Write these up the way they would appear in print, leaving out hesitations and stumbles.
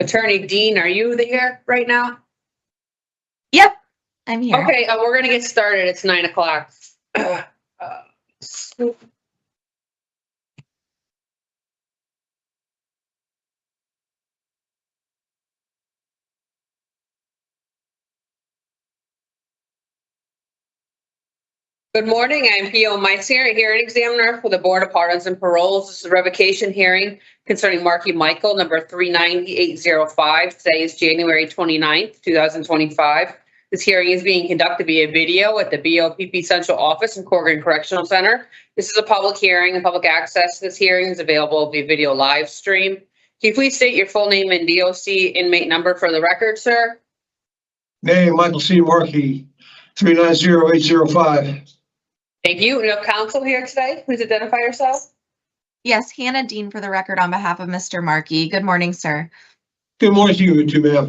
Attorney Dean, are you there right now? Yep, I'm here. Okay, we're gonna get started. It's 9 o'clock. Good morning, I'm P.O. Meisinger, hearing examiner for the Board of Pardons and Paroles. This is a revocation hearing concerning Markey Michael, number 390805. Today is January 29th, 2025. This hearing is being conducted via video at the BOPP Central Office in Corrigan Correctional Center. This is a public hearing, and public access to this hearing is available via video live stream. Can you please state your full name and DOC inmate number for the record, sir? Name, Michael C. Markey, 390805. Thank you. We have counsel here today. Please identify yourself. Yes, Hannah Dean for the record on behalf of Mr. Markey. Good morning, sir. Good morning to you too, ma'am.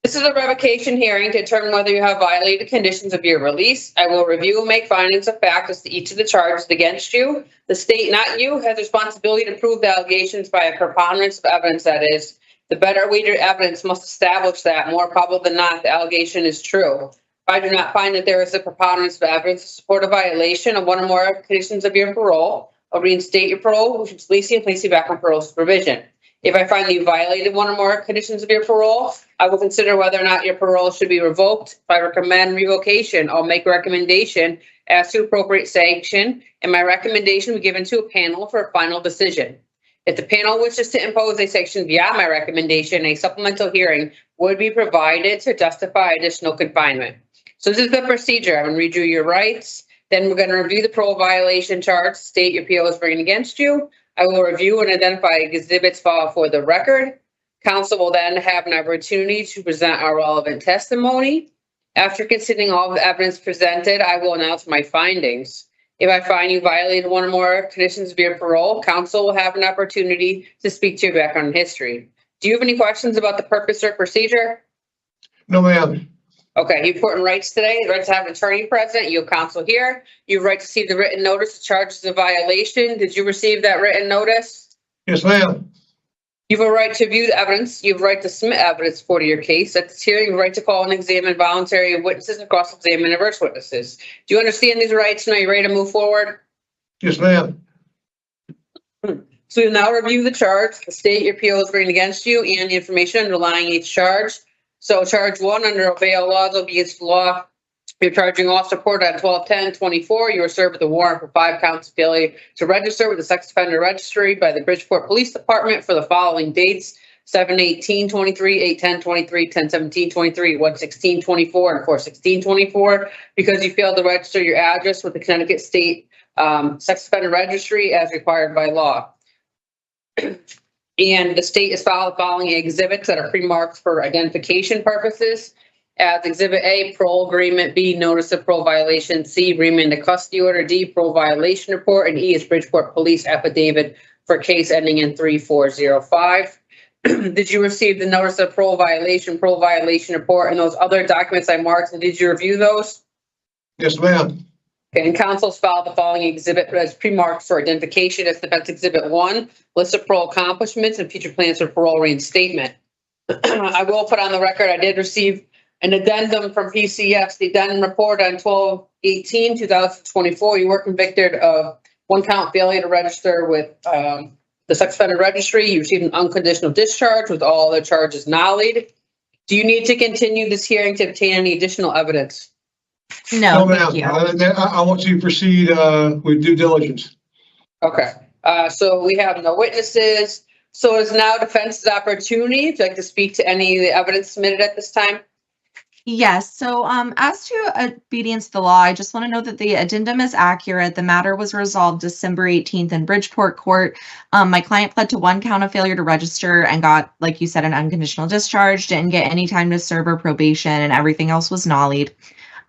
This is a revocation hearing to determine whether you have violated conditions of your release. I will review and make findings of fact as to each of the charges against you. The state, not you, has responsibility to prove the allegations by a preponderance of evidence. That is, the better weighted evidence must establish that, more probable than not, the allegation is true. If I do not find that there is a preponderance of evidence to support a violation of one or more conditions of your parole, I'll reinstate your parole, which is release you and place you back on parole supervision. If I find that you violated one or more conditions of your parole, I will consider whether or not your parole should be revoked. If I recommend revocation, I'll make a recommendation as to appropriate sanction, and my recommendation will be given to a panel for a final decision. If the panel wishes to impose a sanction beyond my recommendation, a supplemental hearing would be provided to justify additional confinement. So this is the procedure. I'm going to read you your rights. Then we're going to review the parole violation charge, state your PO is bringing against you. I will review and identify exhibits filed for the record. Counsel will then have an opportunity to present our relevant testimony. After considering all the evidence presented, I will announce my findings. If I find you violated one or more conditions of your parole, counsel will have an opportunity to speak to your background and history. Do you have any questions about the purpose or procedure? No, ma'am. Okay, you have important rights today. The right to have an attorney present. You have counsel here. You have right to receive the written notice of charges of violation. Did you receive that written notice? Yes, ma'am. You have a right to view the evidence. You have a right to submit evidence for your case. At this hearing, you have a right to call and examine voluntary witnesses and cross-examine adverse witnesses. Do you understand these rights and are you ready to move forward? Yes, ma'am. So you'll now review the charge, the state your PO is bringing against you, and the information underlying each charge. So charge 1 under bail laws will be against the law. You're charging off support on 12/10/24. You were served with a warrant for 5 counts of failure to register with the sex offender registry by the Bridgeport Police Department for the following dates: 7/18/23, 8/10/23, 10/17/23, 1/16/24, and 4/16/24, because you failed to register your address with the Connecticut State Sex Offender Registry as required by law. And the state is following exhibits that are pre-marked for identification purposes. As Exhibit A, parole agreement; B, notice of parole violation; C, remand to custody order; D, parole violation report; and E is Bridgeport Police affidavit for case ending in 3405. Did you receive the notice of parole violation report, and those other documents I marked, and did you review those? Yes, ma'am. Okay, and council's filed the following exhibit as pre-marked for identification as Defense Exhibit 1, list of parole accomplishments and future plans for parole reinstatement. I will put on the record, I did receive an addendum from PCS, the addendum report on 12/18/2024. You were convicted of 1 count failure to register with the sex offender registry. You received an unconditional discharge with all other charges nollied. Do you need to continue this hearing to obtain any additional evidence? No, ma'am. thank you. I want you to proceed with due diligence. Okay, so we have no witnesses. So is now defense's opportunity. Would you like to speak to any of the evidence submitted at this time? Yes. So as to obedience to the law, I just want to note that the addendum is accurate. The matter was resolved December 18th in Bridgeport Court. My client pled to 1 count of failure to register and got, like you said, an unconditional discharge, didn't get any time to serve or probation, and everything else was nollied.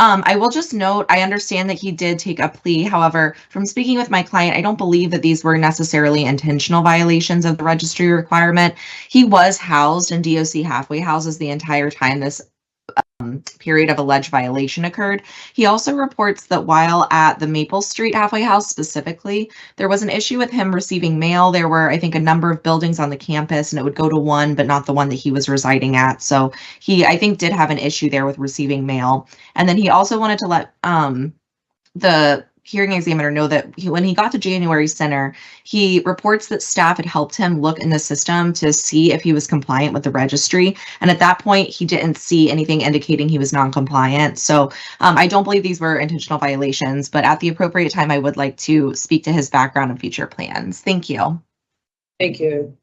I will just note, I understand that he did take a plea. However, from speaking with my client, I don't believe that these were necessarily intentional violations of the registry requirement. He was housed in DOC halfway houses the entire time this period of alleged violation occurred. He also reports that while at the Maple Street halfway house specifically, there was an issue with him receiving mail. There were, I think, a number of buildings on the campus, and it would go to one, but not the one that he was residing at. So he, I think, did have an issue there with receiving mail. And then he also wanted to let the hearing examiner know that when he got to January Center, he reports that staff had helped him look in the system to see if he was compliant with the registry. And at that point, he didn't see anything indicating he was non-compliant. So I don't believe these were intentional violations, but at the appropriate time, I would like to speak to his background and future plans. Thank you. Thank you.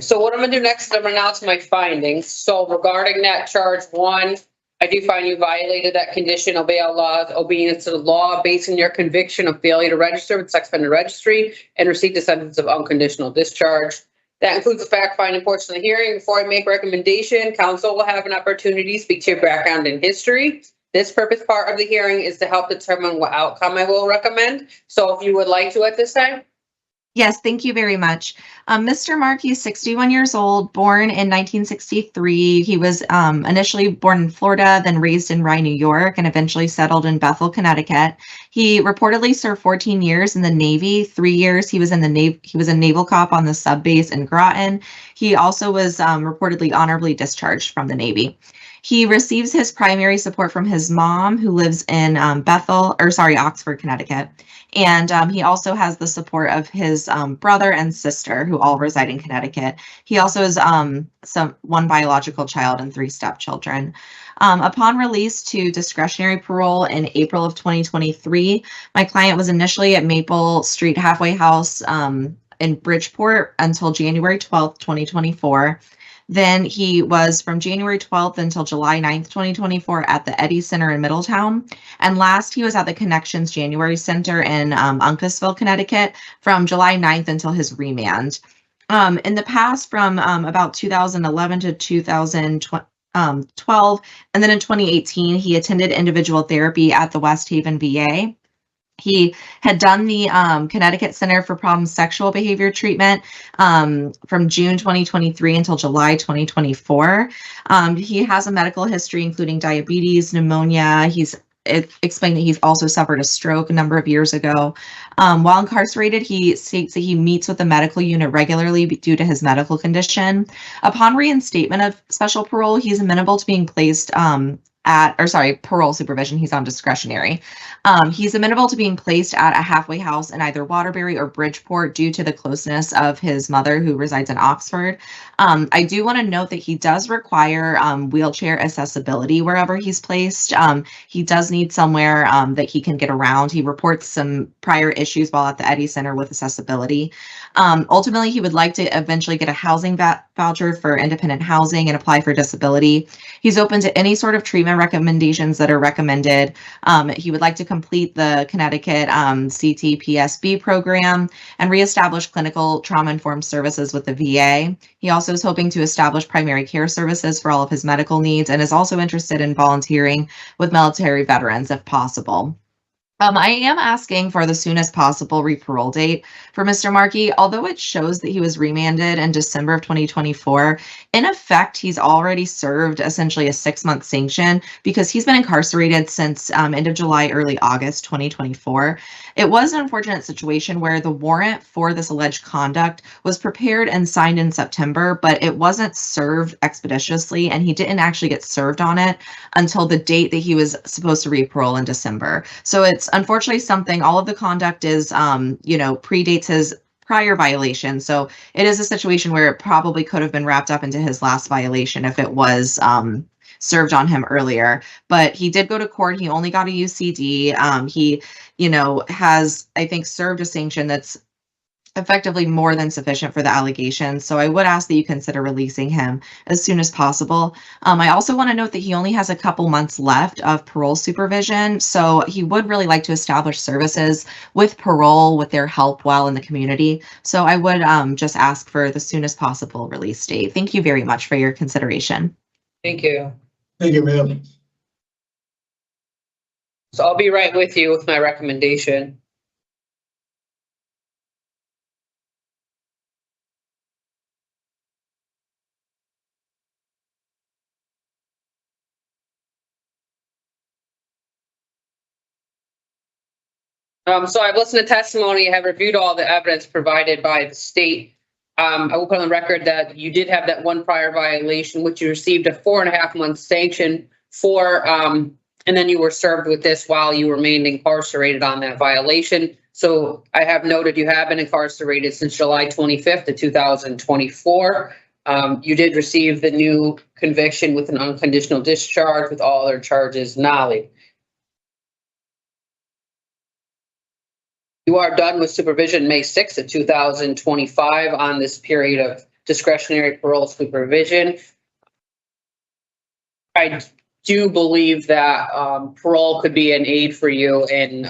So what I'm gonna do next is I'm gonna announce my findings. So regarding that charge 1, I do find you violated that condition, obey all laws, obedience to the law, based on your conviction of failure to register with sex offender registry and received a sentence of unconditional discharge. That includes the fact finding portion of the hearing. Before I make recommendation, council will have an opportunity to speak to your background and history. This purpose part of the hearing is to help determine what outcome I will recommend. So if you would like to at this time. Yes, thank you very much. Mr. Markey is 61 years old, born in 1963. He was initially born in Florida, then raised in Rye, New York, and eventually settled in Bethel, Connecticut. He reportedly served 14 years in the Navy. 3 years he was in the Navy. He was a naval cop on the sub base in Groton. He also was reportedly honorably discharged from the Navy. He receives his primary support from his mom, who lives in Oxford, Connecticut. And he also has the support of his brother and sister, who all reside in Connecticut. He also has one biological child and 3 stepchildren. Upon release to discretionary parole in April of 2023, my client was initially at Maple Street halfway house in Bridgeport until January 12th, 2024. Then he was from January 12th until July 9th, 2024 at the Eddy Center in Middletown. And last he was at the Connections January Center in Uncasville, Connecticut from July 9th until his remand. In the past, from about 2011 to 2012, and then in 2018, he attended individual therapy at the West Haven VA. He had done the Connecticut Center for Problem Sexual Behavior Treatment from June 2023 until July 2024. He has a medical history, including diabetes, pneumonia. It explained that he's also suffered a stroke a number of years ago. While incarcerated, he states that he meets with the medical unit regularly due to his medical condition. Upon reinstatement of special parole, he's amenable to being placed parole supervision. He's on discretionary. He's amenable to being placed at a halfway house in either Waterbury or Bridgeport due to the closeness of his mother, who resides in Oxford. I do want to note that he does require wheelchair accessibility wherever he's placed. He does need somewhere that he can get around. He reports some prior issues while at the Eddy Center with accessibility. Ultimately, he would like to eventually get a housing voucher for independent housing and apply for disability. He's open to any sort of treatment recommendations that are recommended. He would like to complete the Connecticut CTPSB program and reestablish clinical trauma-informed services with the VA. He also is hoping to establish primary care services for all of his medical needs and is also interested in volunteering with military veterans if possible. I am asking for the soonest possible re-parole date for Mr. Markey. Although it shows that he was remanded in December of 2024, in effect, he's already served essentially a 6-month sanction because he's been incarcerated since end of July, early August 2024. It was an unfortunate situation where the warrant for this alleged conduct was prepared and signed in September, but it wasn't served expeditiously, and he didn't actually get served on it until the date that he was supposed to re-parole in December. So it's unfortunately something, all of the conduct is, predates his prior violation. So it is a situation where it probably could have been wrapped up into his last violation if it was served on him earlier. But he did go to court. He only got a UCD. He, has, I think, served a sanction that's effectively more than sufficient for the allegations. So I would ask that you consider releasing him as soon as possible. I also want to note that he only has a couple months left of parole supervision. So he would really like to establish services with parole with their help while in the community. So I would just ask for the soonest possible release date. Thank you very much for your consideration. Thank you. Thank you, ma'am. So I'll be right with you with my recommendation. So I've listened to testimony, have reviewed all the evidence provided by the state. I will put on the record that you did have that one prior violation, which you received a 4.5-month sanction for, and then you were served with this while you remained incarcerated on that violation. So I have noted you have been incarcerated since July 25th of 2024. You did receive the new conviction with an unconditional discharge with all other charges nolly. You are done with supervision May 6th of 2025 on this period of discretionary parole supervision. I do believe that parole could be an aid for you in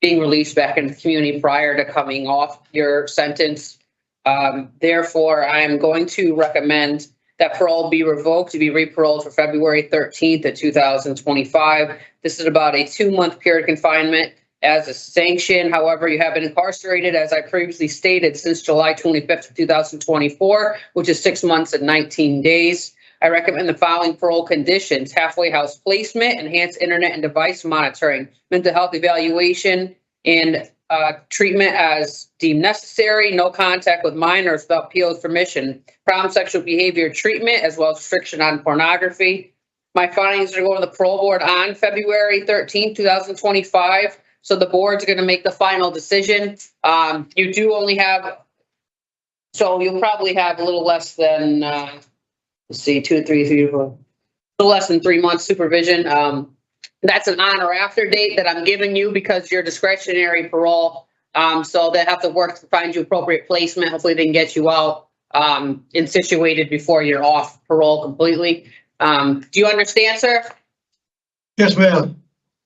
being released back in the community prior to coming off your sentence. Therefore, I'm going to recommend that parole be revoked to be re-paroled for February 13th of 2025. This is about a 2-month period of confinement as a sanction. However, you have been incarcerated, as I previously stated, since July 25th of 2024, which is 6 months and 19 days. I recommend the following parole conditions: halfway house placement, enhanced internet and device monitoring, mental health evaluation, and treatment as deemed necessary, no contact with minors without PO's permission, problem sexual behavior treatment, as well as restriction on pornography. My findings are going to the parole board on February 13th, 2025. So the board's going to make the final decision. You do only have, so you'll probably have a little less than, let's see, 2, 3, 4, a little less than 3 months supervision. That's an on or after date that I'm giving you because you're discretionary parole. So they have to work to find you appropriate placement. Hopefully they can get you out and situated before you're off parole completely. Do you understand, sir? Yes, ma'am.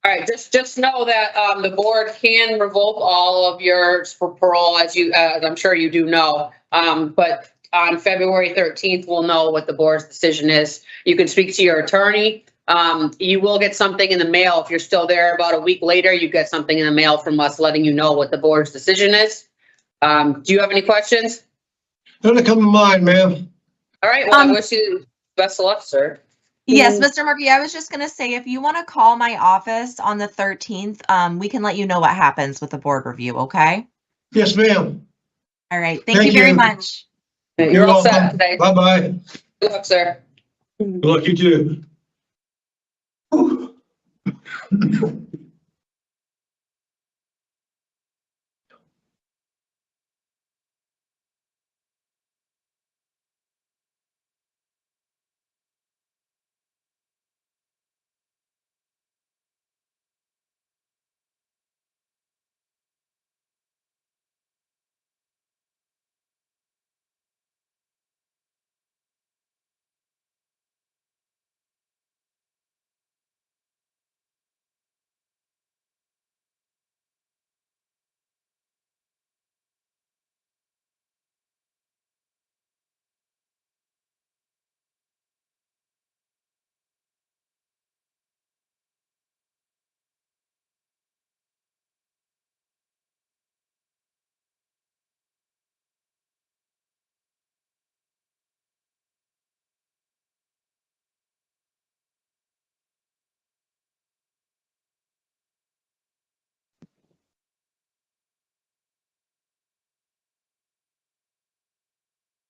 All right, just know that the board can revoke all of your parole, as I'm sure you do know. But on February 13th, we'll know what the board's decision is. You can speak to your attorney. You will get something in the mail. If you're still there about a week later, you get something in the mail from us letting you know what the board's decision is. Do you have any questions? None that come to mind, ma'am. All right, well, I wish you best of luck, sir. Yes, Mr. Markey, I was just going to say, if you want to call my office on the 13th, we can let you know what happens with the board review, okay? Yes, ma'am. All right. Thank you very much. You're all set today. Bye-bye. Good luck, sir. Good luck, you too.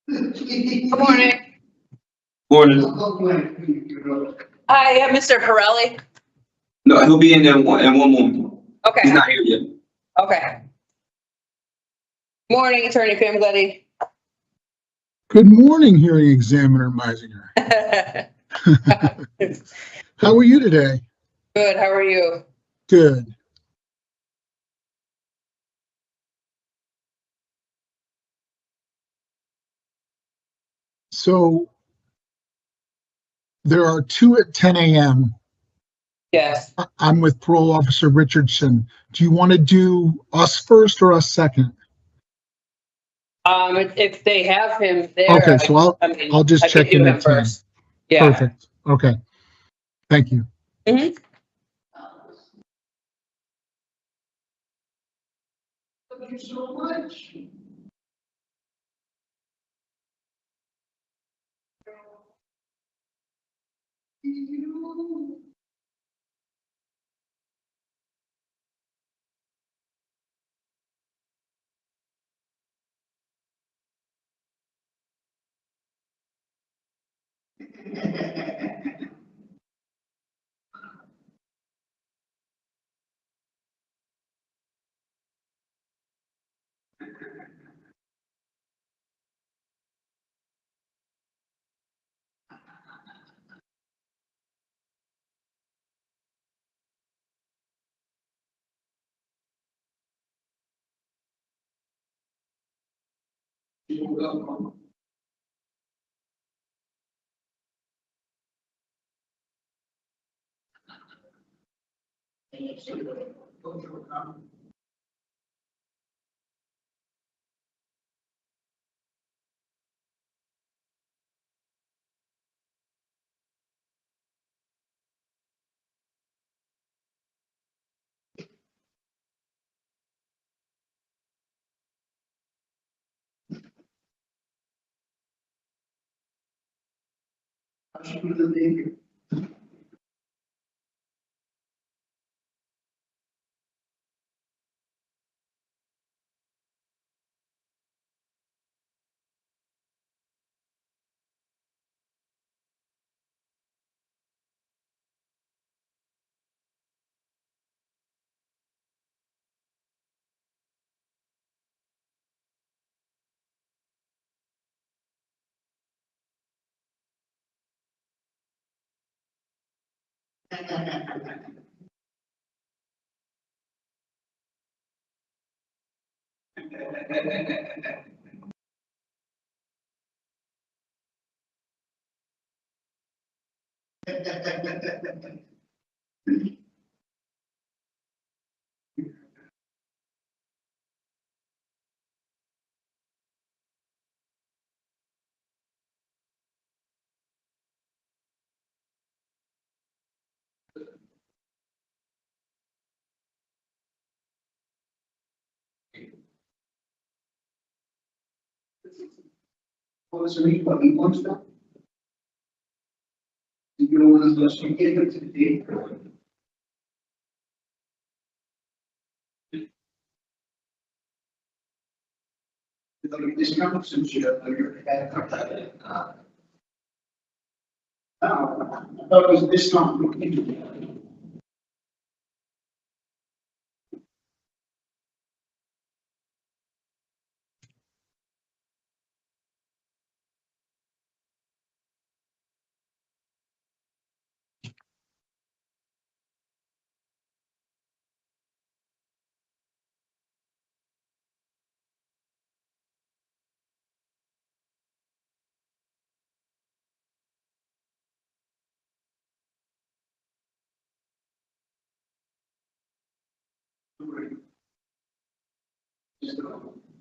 Good morning. Morning. Hi, Mr. Pierelli. No, he'll be in there in one moment. Okay. He's not here yet. Okay. Morning, Attorney Famiglietti. Good morning, hearing examiner Meisinger. How are you today? Good. How are you? Good. So there are 2 at 10 a.m. Yes. I'm with Parole Officer Richardson. Do you want to do us first or us second? If they have him there. Okay, so I'll just check in at 10. First. Yeah. Perfect. Okay. Thank you. Mm-hmm. Thank you so much.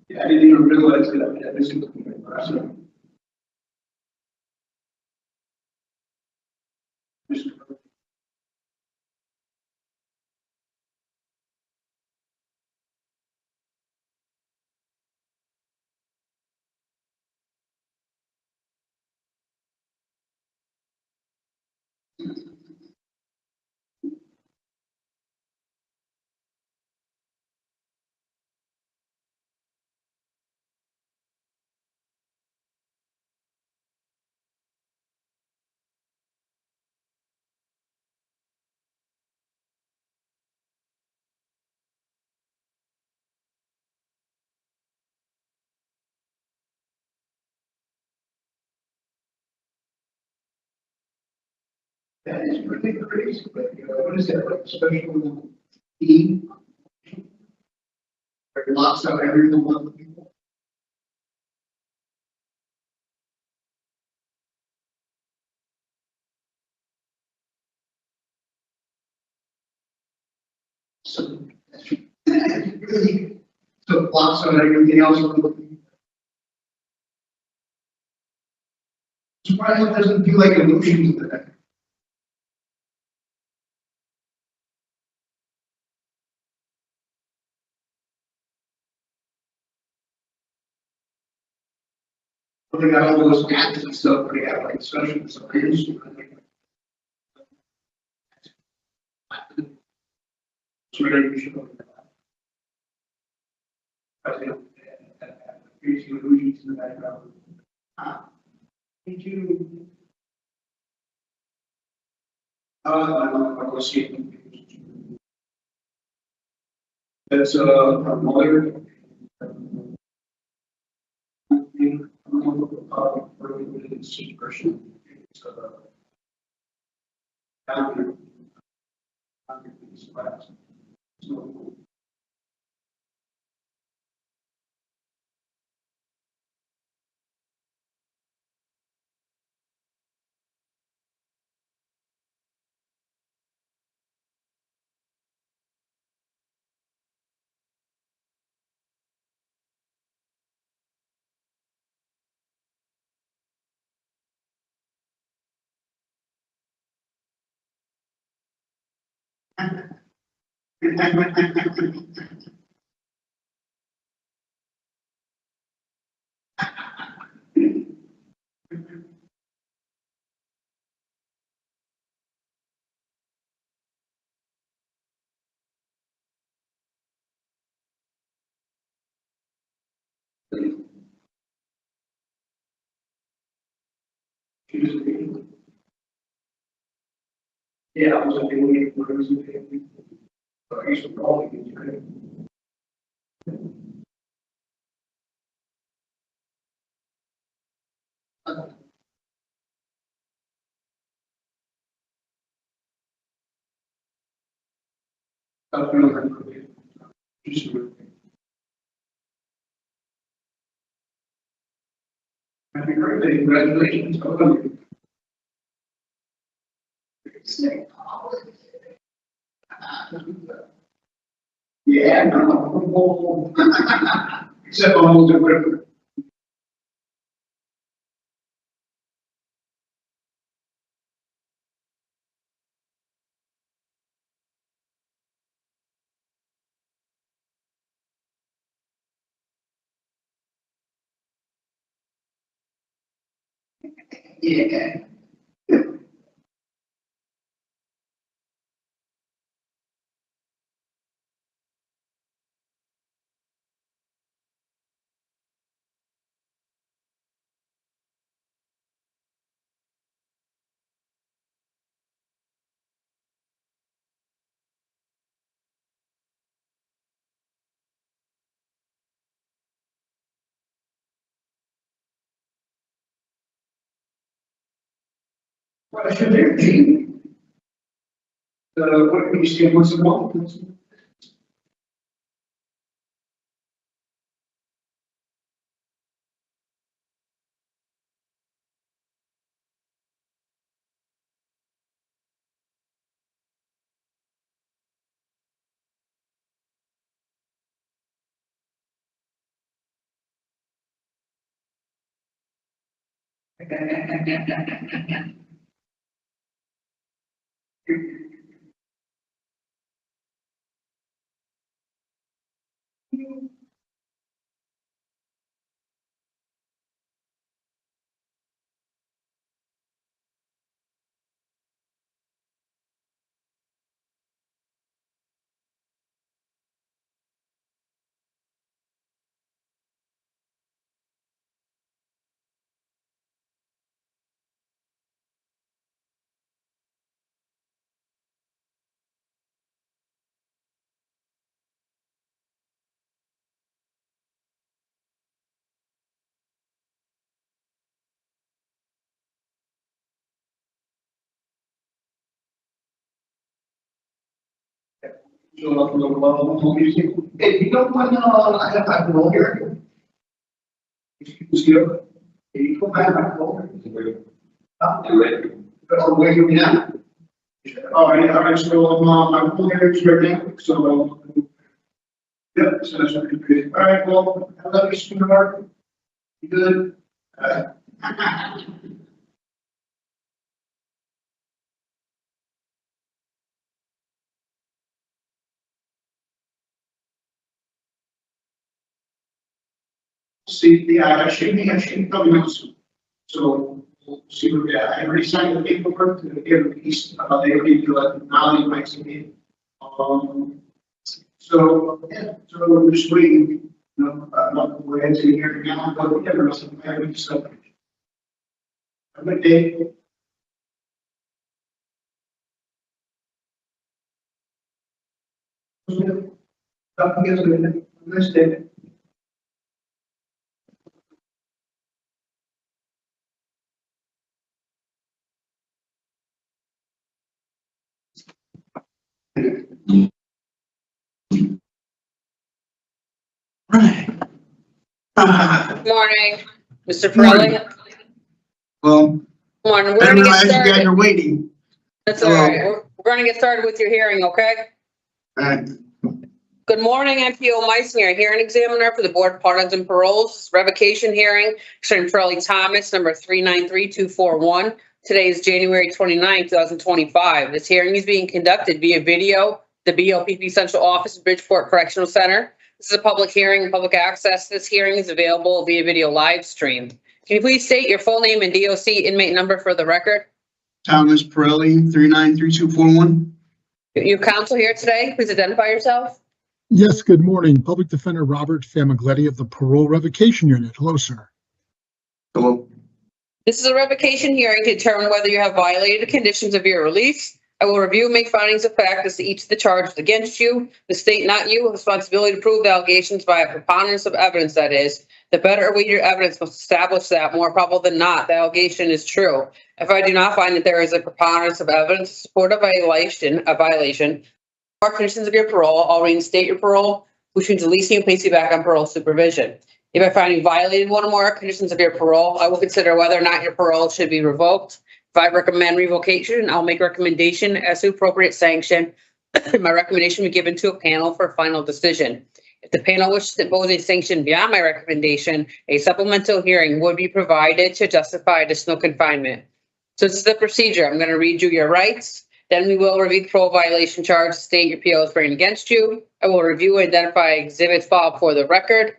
Yeah, I didn't even realize that. This is impressive. That is really crazy, but what is that, like special team? Or locks out every one of the people? So, that's really, so it blocks out everything else. Surprised it doesn't feel like emotions to that. But they got all those apps and stuff, but they have like special skills. So maybe you should look at that. I think, creating illusions in the background. Did you I'll go see it. That's, our mother. Person. Yeah, I was waiting for him. I used to call him. Happy birthday, congratulations. Yeah, no. Except almost a river. Yeah. What should there be? What can you see once a month? So, music. Hey, you know when I have my role here? Excuse you. Hey, you go back my role. Oh, wait, you now. All right, so my role here is right now, so. Yep, so that's what it is. All right, well, I love you, sweetheart. You good? See, yeah, I should probably know soon. So, we'll see, I already signed the paperwork to get a piece, they already do it, now you might see me. So, yeah, so we're just waiting, you know, we're into here now, but whatever, else, I already decided. Have a good day. Nice day. Right. Good morning, Mr. Pierelli. Well, Good morning. I We're didn't gonna get realize you guys started. are waiting. That's all right. We're gonna get started with your hearing, okay? Alright, Good morning, MPO Meissner, hearing examiner for the Board of Pardons and Paroles, revocation hearing, concerning Pierelli Thomas, number 393241. Today is January 29, 2025. This hearing is being conducted via video, the BOPP Central Office, Bridgeport Correctional Center. This is a public hearing and public access. This hearing is available via video live stream. Can you please state your full name and DOC inmate number for the record? Thomas Pirelli, 393241. Your counsel here today, please identify yourself. Yes, good morning. Public Defender Robert Famiglietti of the Parole Revocation Unit. Hello, sir. Hello. This is a revocation hearing to determine whether you have violated the conditions of your release. I will review and make findings of fact as to each of the charges against you. The state, not you, has responsibility to prove the allegations by a preponderance of evidence, that is. The better weighted your evidence must establish that, more probable than not, the allegation is true. If I do not find that there is a preponderance of evidence to support a violation, or conditions of your parole, I'll reinstate your parole, which means releasing you and place you back on parole supervision. If I find you violated one or more conditions of your parole, I will consider whether or not your parole should be revoked. If I recommend revocation, I'll make a recommendation as to appropriate sanction. My recommendation will be given to a panel for a final decision. If the panel wishes to impose a sanction beyond my recommendation, a supplemental hearing would be provided to justify additional confinement. So this is the procedure. I'm going to read you your rights. Then we will review the parole violation charge, state your PO is bringing against you. I will review and identify exhibits filed for the record.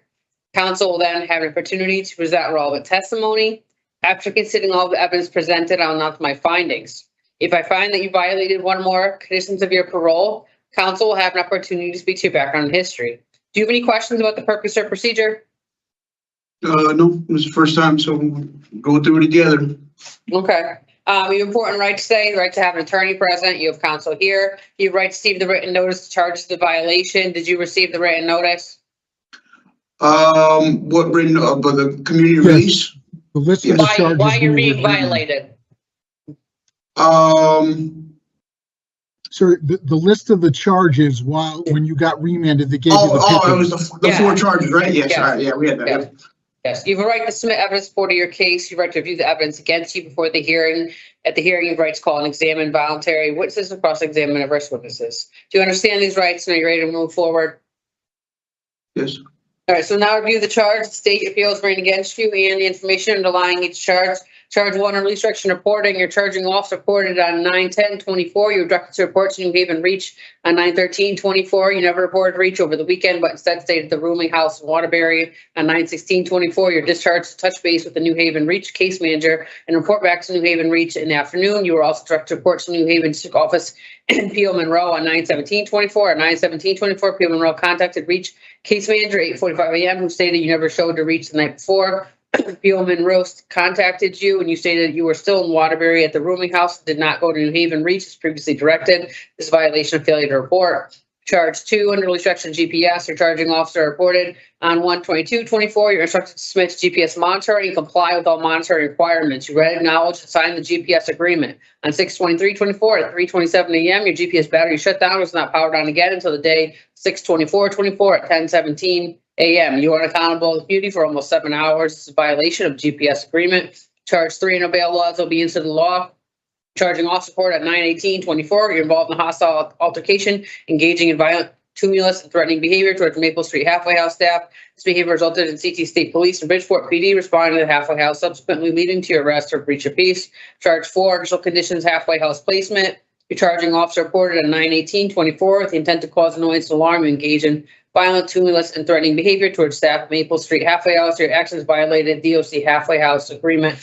Counsel will then have an opportunity to present relevant testimony. After considering all the evidence presented, I'll announce my findings. If I find that you violated one or more conditions of your parole, counsel will have an opportunity to speak to your background and history. Do you have any questions about the purpose or procedure? No, it was the first time, so we'll go through it together. Okay. You have important rights today, the right to have an attorney present. You have counsel here. You have right to receive the written notice, charges of violation. Did you receive the written notice? What written, but the community Yes. release? The list of the Why charges. you're we being reviewed. violated? Sir, the list of the charges when you got remanded, they gave you the It paper. was the Yeah. four charges, right? Yes, Yes. all right, yeah, we had that. Yes. Yes, you have a right to submit evidence supporting your case. You have a right to review the evidence against you before the hearing. At the hearing, you have a right to call and examine voluntary witnesses and cross-examine adverse witnesses. Do you understand these rights and are you ready to move forward? Yes. All right, so now review the charge, state your appeals bring against you and the information underlying each charge. Charge 1, release restriction reporting. Your charging officer reported on 9/10/24. You were directed to report to New Haven Reach on 9/13/24. You never reported reach over the weekend, but instead stayed at the rooming house in Waterbury on 9/16/24. You're discharged to touch base with the New Haven Reach case manager and report back to New Haven Reach in the afternoon. You were also directed to report to New Haven District Office in P.O. Monroe on 9/17/24. At 9/17/24, P.O. Monroe contacted Reach case manager 8:45 a.m. who stated you never showed to Reach the night before. P.O. Monroe contacted you and you stated you were still in Waterbury at the rooming house, did not go to New Haven Reach as previously directed. This is a violation of failure to report. Charge 2, under restriction GPS, your charging officer reported on 1/22/24. You're instructed to submit to GPS monitoring and comply with all monitoring requirements. You read, acknowledge, and sign the GPS agreement. On 6/23/24 at 3:27 a.m., your GPS battery shut down, was not powered on again until the day 6/24/24 at 10:17 a.m. You are accountable to the community for almost 7 hours. This is a violation of GPS agreement. Charge 3, no bail laws will be into the law. Charging off support at 9/18/24. You're involved in a hostile altercation, engaging in violent, tumultuous, and threatening behavior towards Maple Street halfway house staff. This behavior resulted in CT State Police and Bridgeport PD responding to the halfway house, subsequently leading to your arrest or breach of peace. Charge 4, additional conditions, halfway house placement. Your charging officer reported on 9/18/24 with the intent to cause annoyance and alarm. You engage in violent, tumultuous, and threatening behavior towards staff at Maple Street halfway house. Your actions violated DOC halfway house agreement.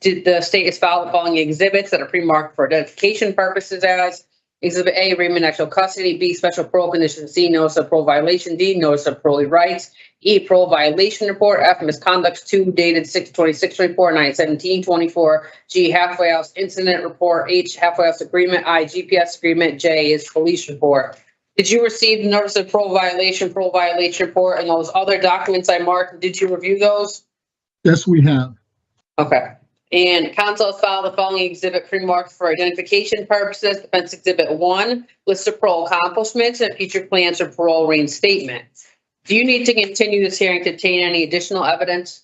Did the state is filed the following exhibits that are pre-marked for identification purposes as Exhibit A, arraignment actual custody. B, special parole condition. C, notice of parole violation. D, notice of parole rights. E, parole violation report. F, misconduct 2, dated 6/26/24, 9/17/24. G, halfway house incident report. H, halfway house agreement. I, GPS agreement. J is police report. Did you receive the notice of parole violation report, and those other documents I marked? Did you review those? Yes, we have. Okay. And council has filed the following exhibit pre-marked for identification purposes. Defense Exhibit 1, list of parole accomplishments and future plans for parole reinstatement. Do you need to continue this hearing to obtain any additional evidence?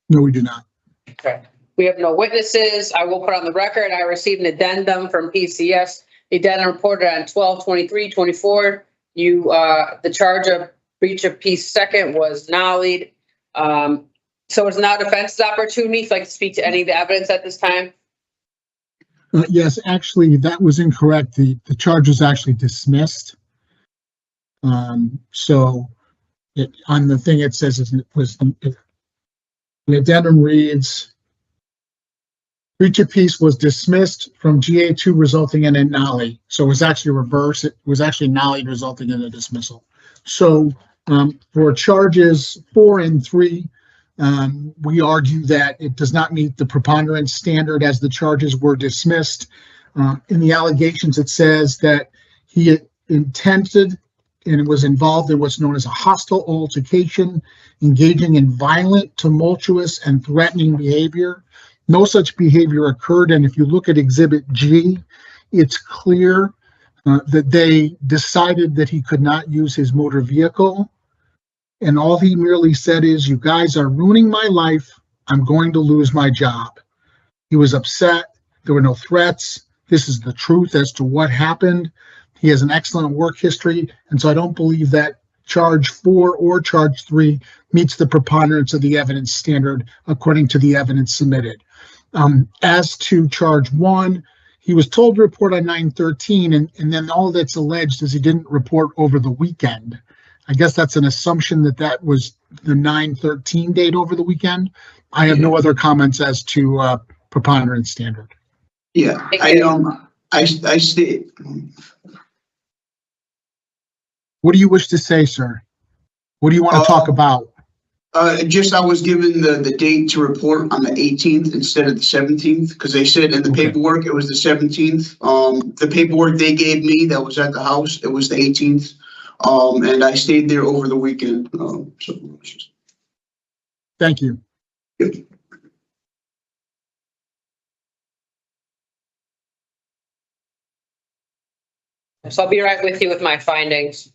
No, we do not. Okay. We have no witnesses. I will put on the record, I received an addendum from PCS. The addendum reported on 12/23/24. The charge of breach of peace second was nollied. So it's not a defense's opportunity. If you'd like to speak to any of the evidence at this time. Yes, actually, that was incorrect. The charge was actually dismissed. So on the thing it says the addendum reads, breach of peace was dismissed from GA2 resulting in a nollie. So it was actually reversed. It was actually nollied resulting in a dismissal. So for charges 4 and 3, we argue that it does not meet the preponderance standard as the charges were dismissed. In the allegations, it says that he intended and was involved in what's known as a hostile altercation, engaging in violent, tumultuous, and threatening behavior. No such behavior occurred, and if you look at Exhibit G, it's clear that they decided that he could not use his motor vehicle. And all he merely said is, you guys are ruining my life. I'm going to lose my job. He was upset. There were no threats. This is the truth as to what happened. He has an excellent work history. And so I don't believe that charge 4 or charge 3 meets the preponderance of the evidence standard according to the evidence submitted. As to charge 1, he was told to report on 9/13, and then all that's alleged is he didn't report over the weekend. I guess that's an assumption that was the 9/13 date over the weekend. I have no other comments as to preponderance standard. Yeah, I state. What do you wish to say, sir? What do you want to talk about? Just I was given the date to report on the 18th instead of the 17th, because they said in the paperwork it was the 17th. The paperwork they gave me that was at the house, it was the 18th. And I stayed there over the weekend. Thank you. So I'll be right with you with my findings.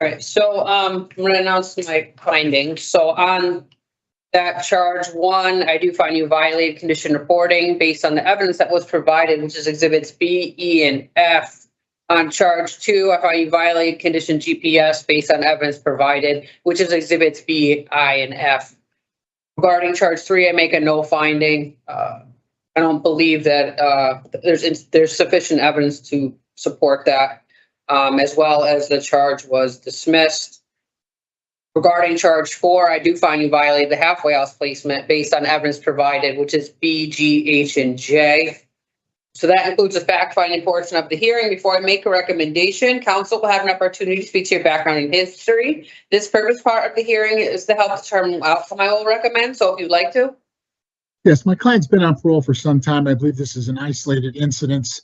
All right, so I'm going to announce my findings. So on that charge 1, I do find you violated condition reporting based on the evidence that was provided, which is exhibits B, E, and F. On charge 2, I find you violated condition GPS based on evidence provided, which is exhibits B, I, and F. Regarding charge 3, I make a no finding. I don't believe that there's sufficient evidence to support that. As well as the charge was dismissed. Regarding charge 4, I do find you violated the halfway house placement based on evidence provided, which is B, G, H, and J. So that includes the fact-finding portion of the hearing. Before I make a recommendation, council will have an opportunity to speak to your background and history. This purpose part of the hearing is to help determine the outcome I will recommend. So if you'd like to. Yes, my client's been on parole for some time. I believe this is an isolated incident.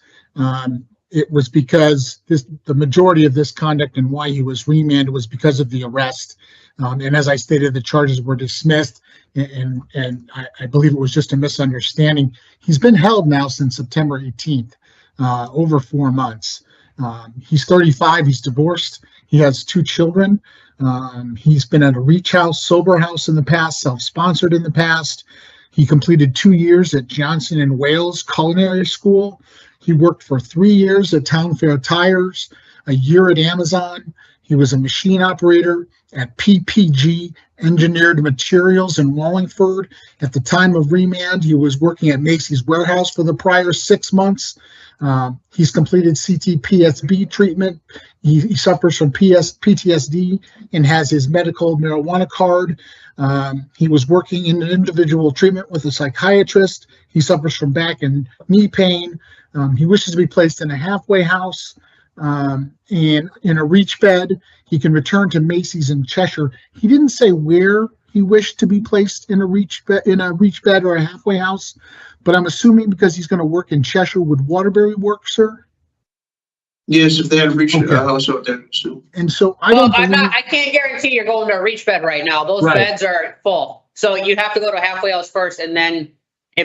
It was because the majority of this conduct and why he was remanded was because of the arrest. And as I stated, the charges were dismissed, and I believe it was just a misunderstanding. He's been held now since September 18th, over 4 months. He's 35, he's divorced, he has 2 children. He's been at a reach house, sober house in the past, self-sponsored in the past. He completed 2 years at Johnson and Wales Culinary School. He worked for 3 years at Town Fair Tires, a year at Amazon. He was a machine operator at PPG Engineered Materials in Wallingford. At the time of remand, he was working at Macy's warehouse for the prior 6 months. He's completed CTPSB treatment. He suffers from PTSD and has his medical marijuana card. He was working in an individual treatment with a psychiatrist. He suffers from back and knee pain. He wishes to be placed in a halfway house and in a reach bed. He can return to Macy's in Cheshire. He didn't say where he wished to be placed in a reach bed or a halfway house, but I'm assuming because he's going to work in Cheshire, would Waterbury work, sir? Yes, if they had reached Okay. a house out there, so. And so I Well, don't believe. I can't guarantee you're going to a reach bed right now. Those Right. beds are full. So you have to go to a halfway house first, and then we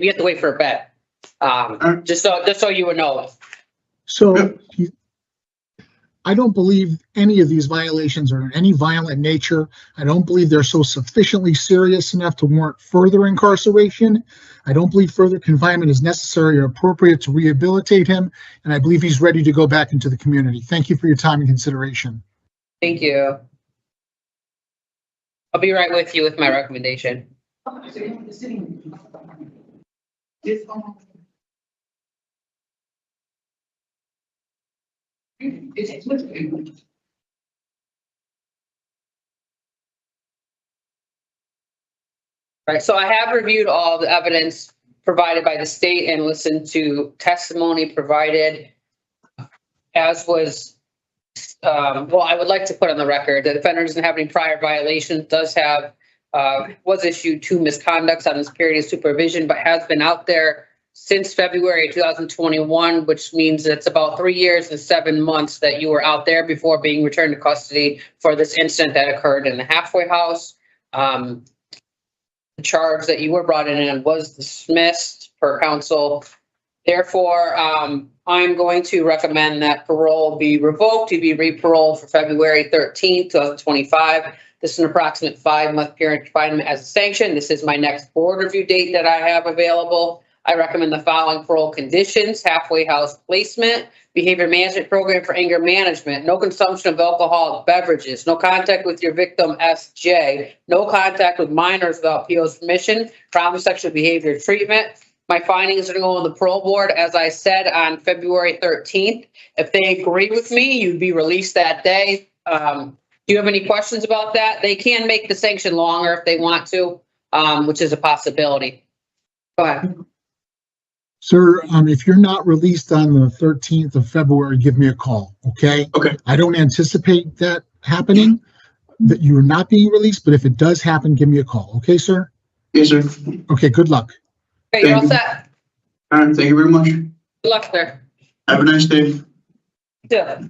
have to wait for a bed. Just so you would know. So I don't believe any of these violations are in any violent nature. I don't believe they're so sufficiently serious enough to warrant further incarceration. I don't believe further confinement is necessary or appropriate to rehabilitate him, and I believe he's ready to go back into the community. Thank you for your time and consideration. Thank you. I'll be right with you with my recommendation. Right, so I have reviewed all the evidence provided by the state and listened to testimony provided, as was, well, I would like to put on the record, the defendant doesn't have any prior violations, does have, was issued 2 misconducts on this period of supervision, but has been out there since February 2021, which means it's about 3 years and 7 months that you were out there before being returned to custody for this incident that occurred in the halfway house. The charge that you were brought in was dismissed per counsel. Therefore, I'm going to recommend that parole be revoked. You be re-paroled for February 13th, 2025. This is an approximate 5-month period of confinement as a sanction. This is my next board review date that I have available. I recommend the following parole conditions: halfway house placement, behavior management program for anger management, no consumption of alcoholic beverages, no contact with your victim SJ, no contact with minors without PO's permission, trauma sexual behavior treatment. My findings are going to go on the parole board, as I said, on February 13th. If they agree with me, you'd be released that day. Do you have any questions about that? They can make the sanction longer if they want to, which is a possibility. Go ahead. Sir, if you're not released on the 13th of February, give me a call, okay? Okay. I don't anticipate that happening, that you are not being released, but if it does happen, give me a call, okay, sir? Yes, sir. Okay, good luck. Okay, you're all Thank you. set. All right, thank you very much. Good luck there. Have a nice day. Yeah.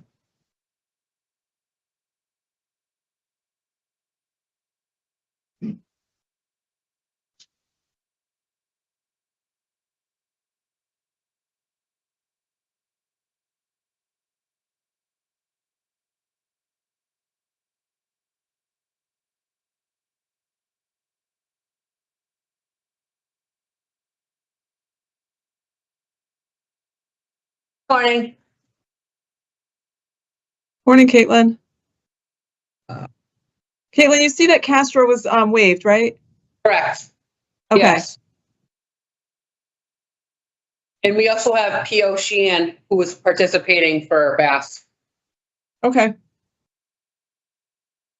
Morning. Morning, Caitlin. Caitlin, you see that Castro was waived, right? Correct. Okay. Yes. And we also have P.O. Sheehan, who was participating for Bass. Okay.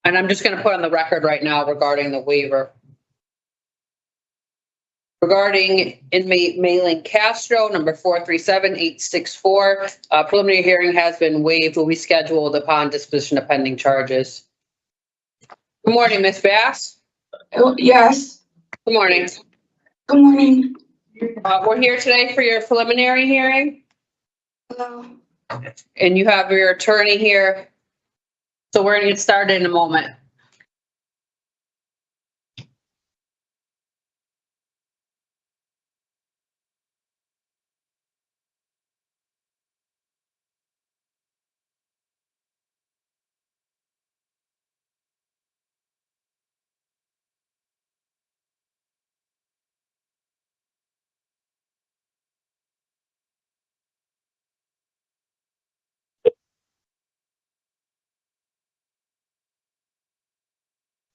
And I'm just going to put on the record right now regarding the waiver. Regarding inmate Meiling Castro, number 437864, preliminary hearing has been waived, will be scheduled upon disposition of pending charges. Good morning, Ms. Bass. Oh, yes, Good morning. good morning. We're here today for your preliminary hearing, Hello. and you have your attorney here. So we're going to get started in a moment.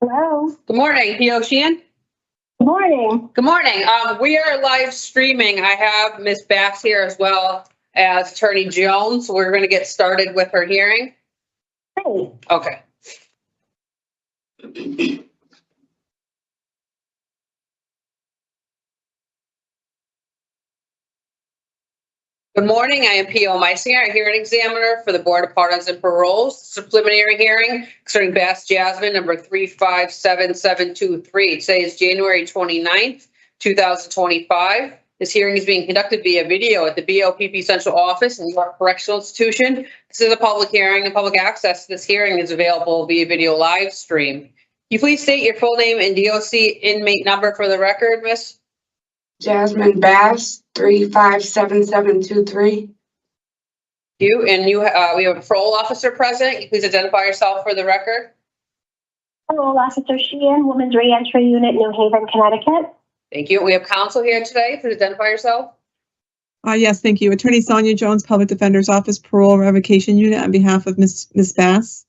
Hello. Good morning, P.O. Sheehan. Good morning. Good morning. We are live streaming. I have Ms. Bass here as well as Attorney Jones. We're going to get started with her hearing. Hey. Okay. Good morning. I am P.O. Meisinger, a hearing examiner for the Board of Paroles and Paroles. It's a preliminary hearing concerning Bass Jasmine number 357723. Today is January 29th, 2025. This hearing is being conducted via video at the BOPP Central Office in New York Correctional Institution. This is a public hearing and public access to this hearing is available via video live stream. Can you please state your full name and DOC inmate number for the record, Miss? Jasmine Bass, 357723. You and we have a parole officer present. Can you please identify yourself for the record? Hello, Officer Sheehan, Women's Reentry Unit, New Haven, Connecticut. Thank you. We have counsel here today. Please identify yourself. Yes, thank you. Attorney Sonia Jones, Public Defender's Office, Parole Revocation Unit, on behalf of Ms. Bass.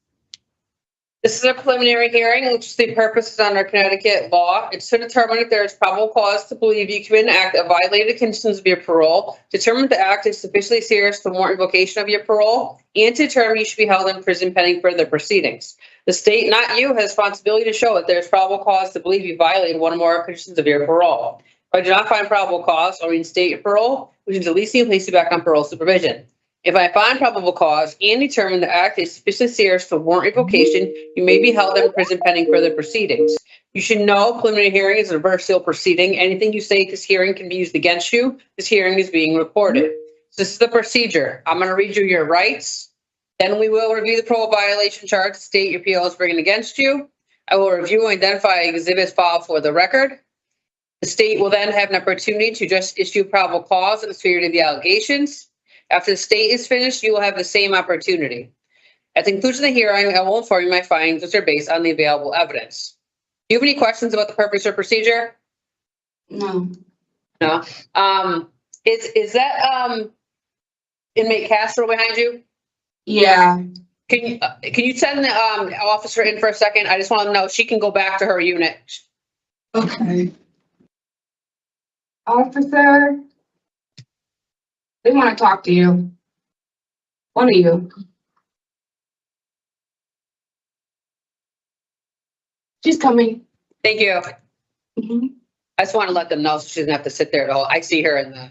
This is a preliminary hearing, which is the purpose is under Connecticut law. It's to determine if there is probable cause to believe you commit an act that violated the conditions of your parole, determine if the act is sufficiently serious to warrant revocation of your parole, and to determine you should be held in prison pending further proceedings. The state, not you, has responsibility to show that there is probable cause to believe you violated one or more conditions of your parole. If I do not find probable cause, I'll reinstate your parole, which is release you and place you back on parole supervision. If I find probable cause and determine the act is sufficiently serious to warrant revocation, you may be held in prison pending further proceedings. You should know preliminary hearing is a reversal proceeding. Anything you say at this hearing can be used against you. This hearing is being recorded. So this is the procedure. I'm going to read you your rights. Then we will review the parole violation charge, state your PO is bringing against you. I will review and identify exhibits filed for the record. The state will then have an opportunity to just issue probable cause in the spirit of the allegations. After the state is finished, you will have the same opportunity. At the conclusion of the hearing, I will inform you my findings, which are based on the available evidence. Do you have any questions about the purpose or procedure? No. No. Is that inmate Castro behind you? Yeah. Can you send the officer in for a second? I just want to know if she can go back to her unit. Okay. Officer, they want to talk to you. One of you. She's coming. Thank you. Mhm. I just want to let them know so she doesn't have to sit there at all. I see her in the.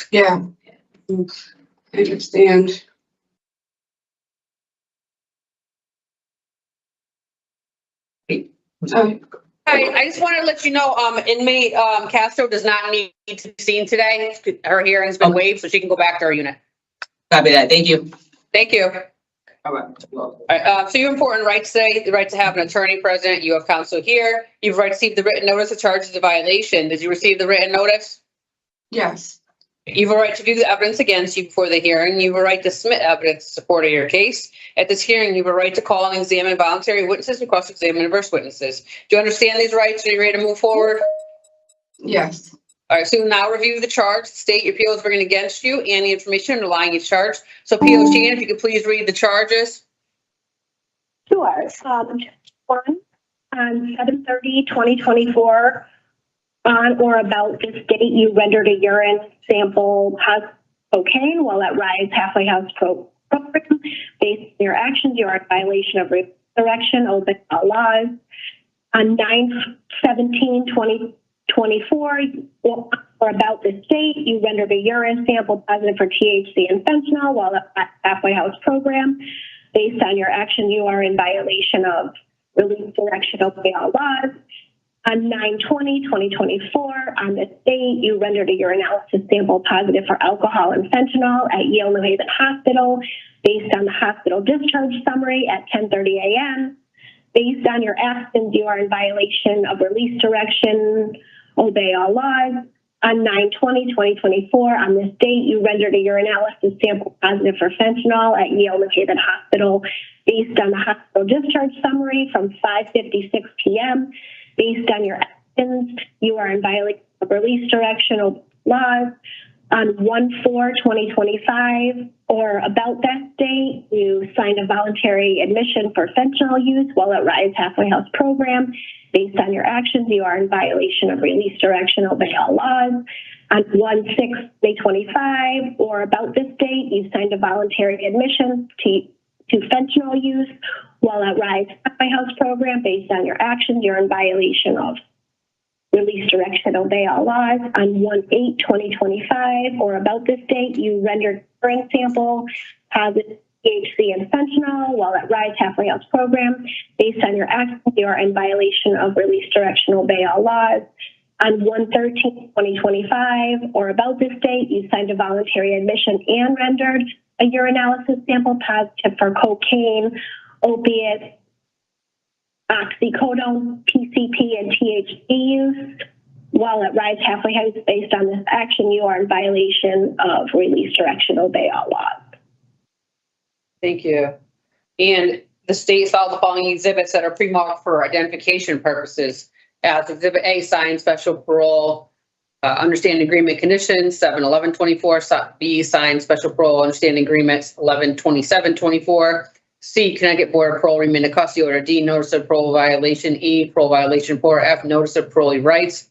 Yeah. I understand. Oh, I just wanted to let you know, inmate Castro does not need to be seen today. Her hearing's been waived, so she can go back to her unit. Copy that. Thank you. Thank you. All right. Well, All right, so you have important rights today, the right to have an attorney present. You have counsel here. You've received the written notice of charges of violation. Did you receive the written notice? yes. You have a right to view the evidence against you before the hearing. You have a right to submit evidence in support of your case. At this hearing, you have a right to call and examine voluntary witnesses and cross-examine adverse witnesses. Do you understand these rights? Are you ready to move forward? Yes. All right, so now review the charge, state your PO is bringing against you, and the information underlying each charge. So PO Sheehan, if you could please read the charges. Sure. One, on 7/30/2024, on or about this date, you rendered a urine sample positive cocaine while at Rise Halfway House program. Based on your actions, you are in violation of resurrection, open laws. On 9/17/2024, or about this date, you rendered a urine sample positive for THC and fentanyl while at Halfway House program. Based on your action, you are in violation of release direction, obey all laws. On 9/20/2024, on this date, you rendered a urinalysis sample positive for alcohol and fentanyl at Yale New Haven Hospital based on the hospital discharge summary at 10:30 a.m. Based on your actions, you are in violation of release direction, obey all laws. On 9/20/2024, on this date, you rendered a urinalysis sample positive for fentanyl at Yale New Haven Hospital based on the hospital discharge summary from 5:56 p.m. Based on your actions, you are in violation of release direction, obey laws. On 1/4/2025, or about that date, you signed a voluntary admission for fentanyl use while at Rise Halfway House program. Based on your actions, you are in violation of release direction, obey all laws. On 1/6/2025, or about this date, you signed a voluntary admission to fentanyl use while at Rise Halfway House program. Based on your actions, you're in violation of release direction, obey all laws. On 1/8/2025, or about this date, you rendered urine sample positive THC and fentanyl while at Rise Halfway House program. Based on your actions, you are in violation of release direction, obey all laws. On 1/13/2025, or about this date, you signed a voluntary admission and rendered a urinalysis sample positive for cocaine, opiate, oxycodone, PCP, and THC use while at Rise Halfway House. Based on this action, you are in violation of release direction, obey all laws. Thank you. And the state filed the following exhibits that are pre-marked for identification purposes. As Exhibit A, signed special parole, understanding agreement conditions, 7/11/24. B, signed special parole, understanding agreements, 11/27/24. C, Connecticut Board of Parole, remand in custody order. D, notice of parole violation. E, parole violation report. F, notice of parolee rights.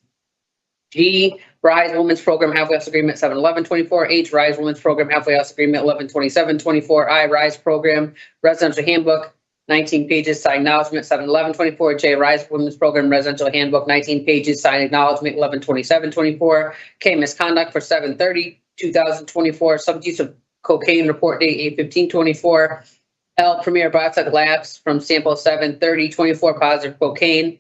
G, Rise Women's Program Halfway House Agreement 7/11/24. H, Rise Women's Program Halfway House Agreement 11/27/24. I, Rise Program Residential Handbook 19 pages, signed acknowledgement 7/11/24. J, Rise Women's Program Residential Handbook 19 pages, signed acknowledgement 11/27/24. K, Misconduct for 7/30/2024. Subuse of cocaine report date 8/15/24. L, Premier Biotech Labs from sample 7/30/24 positive cocaine.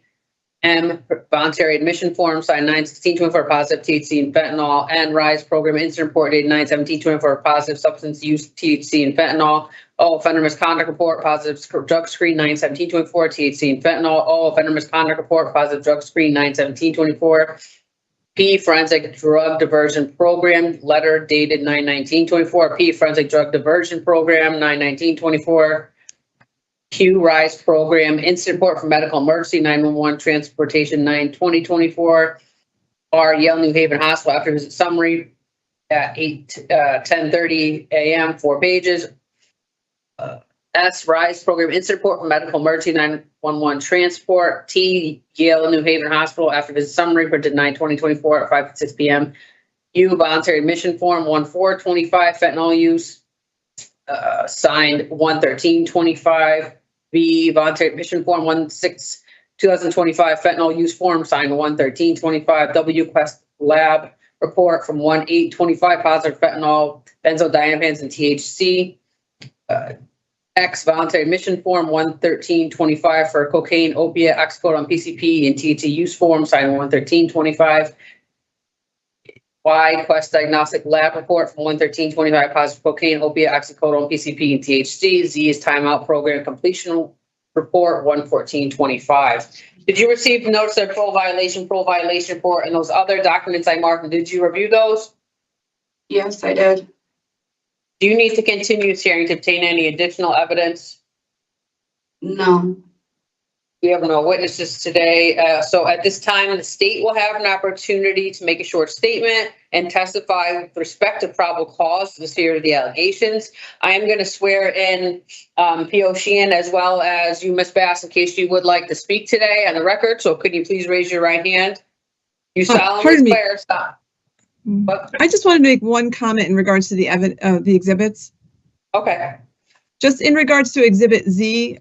M, voluntary admission form signed 9/16/24 positive THC and fentanyl. N, Rise Program incident report dated 9/17/24 positive substance use THC and fentanyl. O, offender misconduct report positive drug screen 9/17/24 THC and fentanyl. O, offender misconduct report positive drug screen 9/17/24. P, forensic drug diversion program letter dated 9/19/24. P, forensic drug diversion program 9/19/24. Q, Rise Program incident report for medical emergency 911 transportation 9/20/24. R, Yale New Haven Hospital after visit summary at 10:30 a.m. 4 pages. S, Rise Program incident report for medical emergency 911 transport. T, Yale New Haven Hospital after visit summary printed 9/20/24 at 5:06 p.m. U, voluntary admission form 1/4/25 fentanyl use signed 1/13/25. V, voluntary admission form 1/6/2025 fentanyl use form signed 1/13/25. W, Quest Lab report from 1/8/25 positive fentanyl, benzodiazepines, and THC. X, voluntary admission form 1/13/25 for cocaine, opiate, oxycodone, PCP, and THC use form signed 1/13/25. Y, Quest Diagnostic Lab report from 1/13/25 positive cocaine, opiate, oxycodone, PCP, and THC. Z is timeout program completion report 1/14/25. Did you receive notice of parole violation report, and those other documents I marked? And did you review those? Yes, I did. Do you need to continue this hearing to obtain any additional evidence? No. We have no witnesses today. So at this time, the state will have an opportunity to make a short statement and testify with respect to probable cause to the severity of the allegations. I am going to swear in P.O. Sheehan as well as you, Ms. Bass, in case you would like to speak today on the record. So could you please raise your right hand? You solemnly pardon me. swear. Stop. What? I just wanted to make one comment in regards to the exhibits. Okay. Just in regards to Exhibit Z,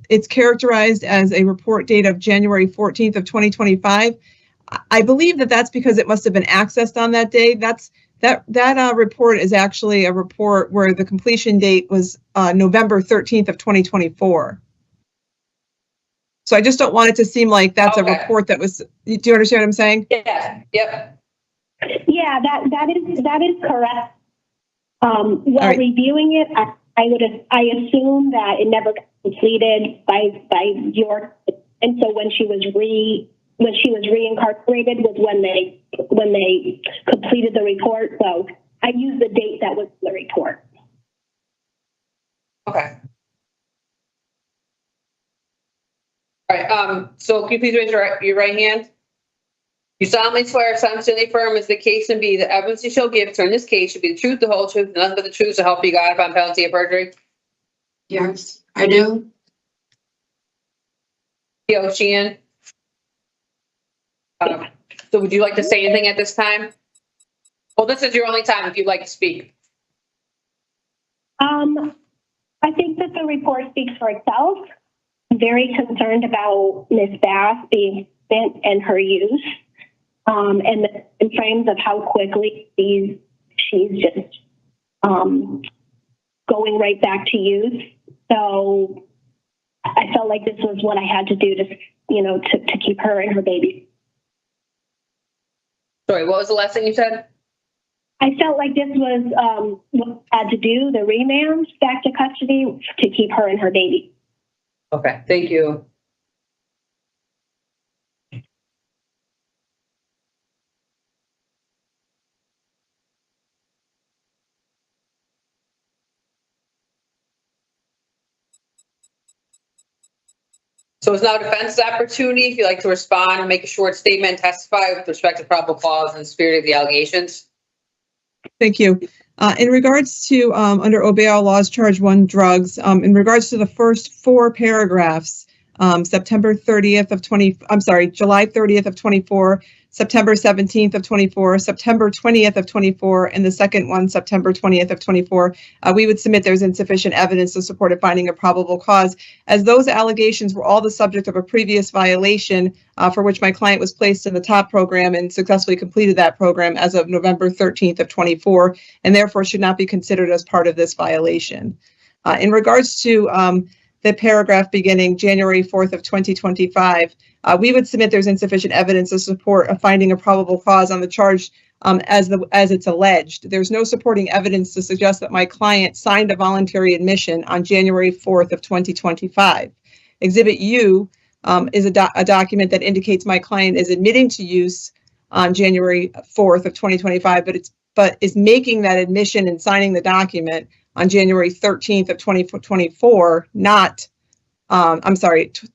it's characterized as a report date of January 14th of 2025. I believe that that's because it must have been accessed on that day. That report is actually a report where the completion date was November 13th of 2024. So I just don't want it to seem like that's a report that was. Do you understand what I'm saying? Yeah. Yep. Yeah, that is correct. While right. reviewing it, I assume that it never got completed by your, and so when she was reincarcerated was when they completed the report. So I used the date that was in the report. Okay. All right. So can you please raise your right hand? You solemnly swear, solemnly affirm as the case may be, the evidence you shall give in this case should be the truth, the whole truth, and nothing but the truth to help you God upon penalty of perjury? Yes, I do. Theo Sheehan? So would you like to say anything at this time? Well, this is your only time if you'd like to speak. I think that the report speaks for itself. I'm very concerned about Ms. Bass being spent and her use, and the frames of how quickly she's just going right back to use. So I felt like this was what I had to do to keep her and her baby. Sorry, what was the last thing you said? I felt like this was what I had to do, the remand back to custody to keep her and her baby. Okay, thank you. So it's now defense opportunity. If you'd like to respond and make a short statement, testify with respect to probable cause and spirit of the allegations. Thank you. In regards to under OBL laws, charge 1 drugs, in regards to the first 4 paragraphs, July 30th of 24, September 17th of 24, September 20th of 24, and the second one, September 20th of 24, we would submit there's insufficient evidence to support a finding of probable cause, as those allegations were all the subject of a previous violation for which my client was placed in the TOP program and successfully completed that program as of November 13th of 24, and therefore should not be considered as part of this violation. In regards to the paragraph beginning January 4th of 2025, we would submit there's insufficient evidence to support a finding of probable cause on the charge as it's alleged. There's no supporting evidence to suggest that my client signed a voluntary admission on January 4th of 2025. Exhibit U is a document that indicates my client is admitting to use on January 4th of 2025, but is making that admission and signing the document on January 13th of 2024,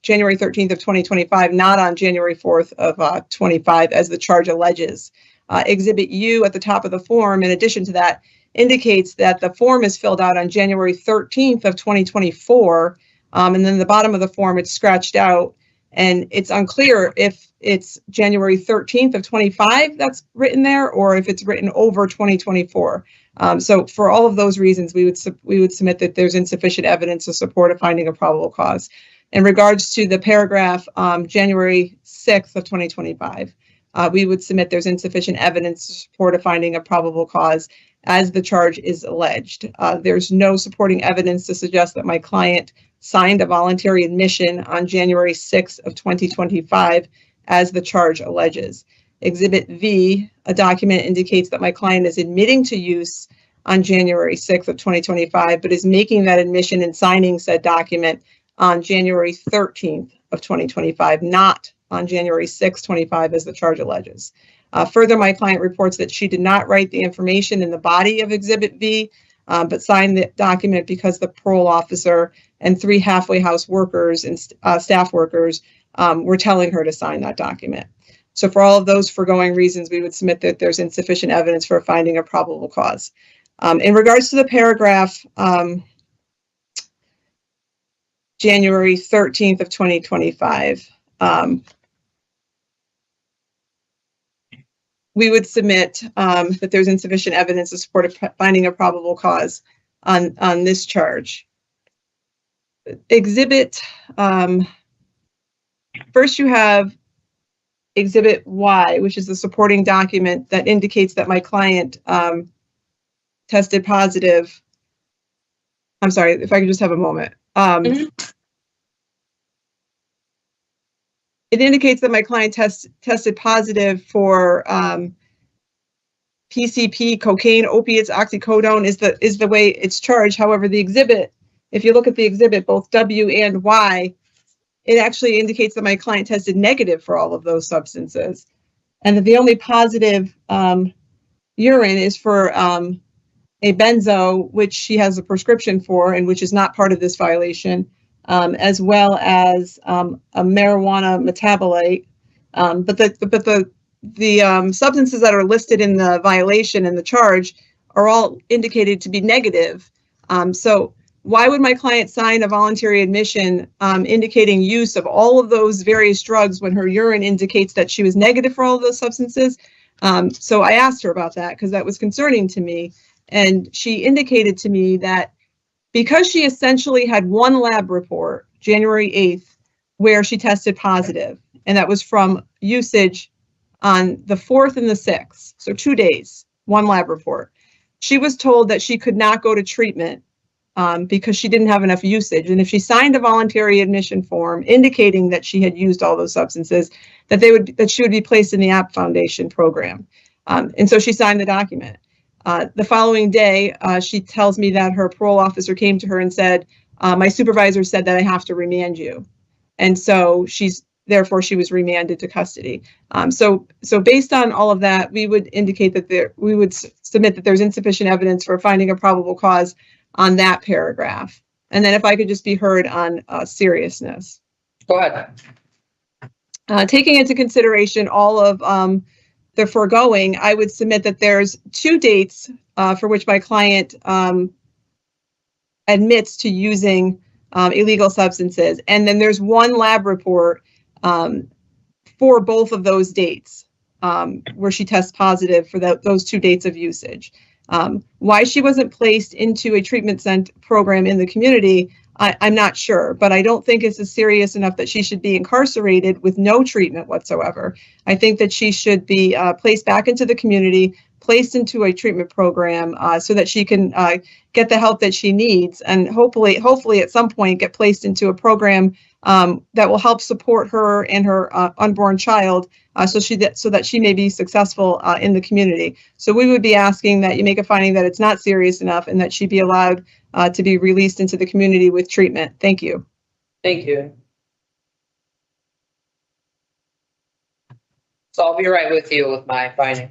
January 13th of 2025, not on January 4th of 25, as the charge alleges. Exhibit U at the top of the form, in addition to that, indicates that the form is filled out on January 13th of 2024, and then the bottom of the form, it's scratched out, and it's unclear if it's January 13th of 25 that's written there, or if it's written over 2024. So for all of those reasons, we would submit that there's insufficient evidence to support a finding of probable cause. In regards to the paragraph January 6th of 2025, we would submit there's insufficient evidence to support a finding of probable cause as the charge is alleged. There's no supporting evidence to suggest that my client signed a voluntary admission on January 6th of 2025 as the charge alleges. Exhibit V, a document indicates that my client is admitting to use on January 6th of 2025, but is making that admission and signing said document on January 13th of 2025, not on January 6th, 25, as the charge alleges. Further, my client reports that she did not write the information in the body of Exhibit V, but signed the document because the parole officer and 3 halfway house workers and staff workers were telling her to sign that document. So for all of those foregoing reasons, we would submit that there's insufficient evidence for a finding of probable cause. In regards to the paragraph, January 13th of 2025, we would submit that there's insufficient evidence to support a finding of probable cause on this charge. Exhibit, first you have Exhibit Y, which is the supporting document that indicates that my client tested positive. I'm sorry, if I could just have a moment. It indicates that my client tested positive for PCP, cocaine, opiates, oxycodone is the way it's charged. However, the exhibit, if you look at the exhibit, both W and Y, it actually indicates that my client tested negative for all of those substances, and that the only positive urine is for a benzo, which she has a prescription for and which is not part of this violation, as well as a marijuana metabolite. But the substances that are listed in the violation and the charge are all indicated to be negative. So why would my client sign a voluntary admission indicating use of all of those various drugs when her urine indicates that she was negative for all of those substances? So I asked her about that because that was concerning to me. And she indicated to me that because she essentially had one lab report, January 8th, where she tested positive, and that was from usage on the 4th and the 6th, so 2 days, one lab report. She was told that she could not go to treatment because she didn't have enough usage. And if she signed a voluntary admission form indicating that she had used all those substances, that she would be placed in the App Foundation program. And so she signed the document. The following day, she tells me that her parole officer came to her and said, my supervisor said that I have to remand you. And so therefore she was remanded to custody. So based on all of that, we would indicate that we would submit that there's insufficient evidence for finding a probable cause on that paragraph. And then if I could just be heard on seriousness. Go ahead. Taking into consideration all of the foregoing, I would submit that there's 2 dates for which my client admits to using illegal substances. And then there's one lab report for both of those dates where she tests positive for those 2 dates of usage. Why she wasn't placed into a treatment program in the community, I'm not sure, but I don't think it's serious enough that she should be incarcerated with no treatment whatsoever. I think that she should be placed back into the community, placed into a treatment program so that she can get the help that she needs, and hopefully at some point get placed into a program that will help support her and her unborn child so that she may be successful in the community. So we would be asking that you make a finding that it's not serious enough and that she be allowed to be released into the community with treatment. Thank you. Thank you. So I'll be right with you with my finding.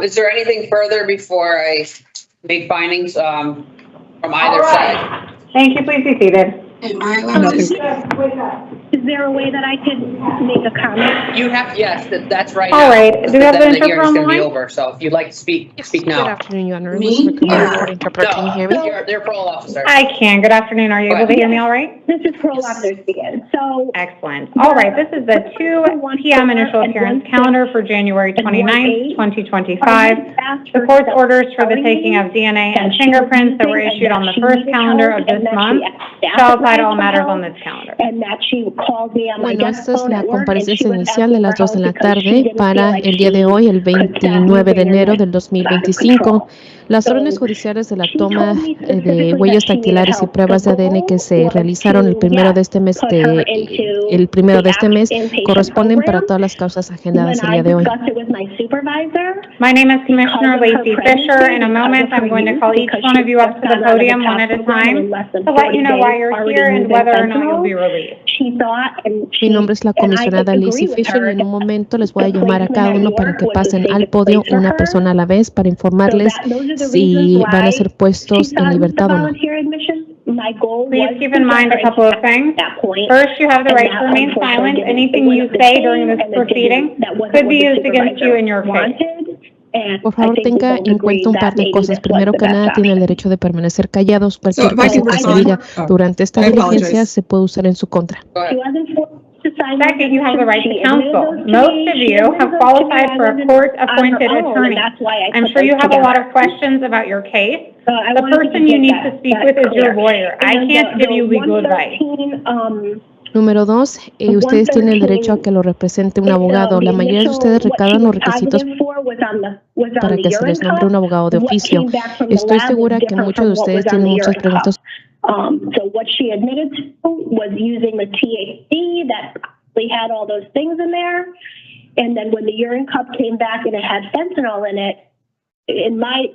Is there anything further before I make findings from either side? Thank you. Please be seated. Am I allowed to Nothing. say? Is there a way that I could make a comment? You have, yes, that's right. All now. right. Do we have Then the the hearing's interpreter on the gonna be line? over, so if you'd like to speak, speak Good now. afternoon, Your Honor. Me? This is recommended for No, interpreter. Can you hear me? They're parole officer. I can. Good afternoon. Are you Go able to ahead. hear me all right? This is parole officer speaking. So Excellent. All right. This is the 2 p.m. initial appearance calendar for January 29th, 2025. The court's orders for the taking of DNA and fingerprints that were issued on the first calendar of this month shall apply to all matters on this calendar. and that she called me on my Bueno, desk esta es phone la at work, and comparecencia she was inicial de asking las for 2 de la help because she tarde didn't para feel like el día de she hoy, el could stop 29 de moving enero and del out of 2025. control. Las So, órdenes judiciales de la she toma told me de specifically huellas that she needed dactilares y help. pruebas de The ADN que goal se was realizaron el to, primero de este mes put her into el primero de the este mes inpatient corresponden para program. todas las causas agendadas When el I día de hoy. discussed it with my supervisor, My name is Commissioner because of her Lacey pregnancy, Fisher. In a because moment, of her I'm going to youth, call each because one she of you up just to the got out of the podium one CAP at a program and time in less than to let 40 you know why days you're already here and using whether or not fentanyl. you'll be released. She thought, and Mi nombre es la and I comisionada agree Lacey with Fisher her y en un that momento les voy a the llamar a placement cada at uno para York que was the pasen al safest podio place for una her. persona a la vez para So informarles those are the reasons si van a ser why she puestos en sought the libertad o no. volunteer admission. My goal Please was keep to in get mind her a couple into of things. that point. First, you have the And right to that, remain unfortunately, silent. didn't- Anything it went you up the say chain, during this and it didn't- proceeding that wasn't could what be the used against you supervisor in your case. wanted. And Por I favor, think we tenga both en cuenta agreed un that par de maybe cosas. this was Primero the que best nada, tiene el option. derecho de permanecer callados. So Cualquier if I cosa can que se respond. diga durante esta I diligencia apologize. se puede usar en su contra. Go She ahead. wasn't forced to sign those Second, you have the right to admissions. She admitted counsel. those to Most me. of She you admitted have those to me. qualified I for a wasn't court-appointed on her own, attorney. and that's why I I'm put sure you those have a lot together. of questions about your case. So I The wanted to person just you make need to speak that with is your clear. lawyer. I And can't give you legal advice. 113, Número 2, ustedes tienen el derecho a que lo represente un abogado. La mayoría de ustedes recaban los requisitos para que se les nombre un abogado de oficio. Estoy segura que muchos de ustedes tienen muchas preguntas. So what she admitted to was using the THC that probably had all those things in there. And then when the urine cup came back and it had fentanyl in it, in my,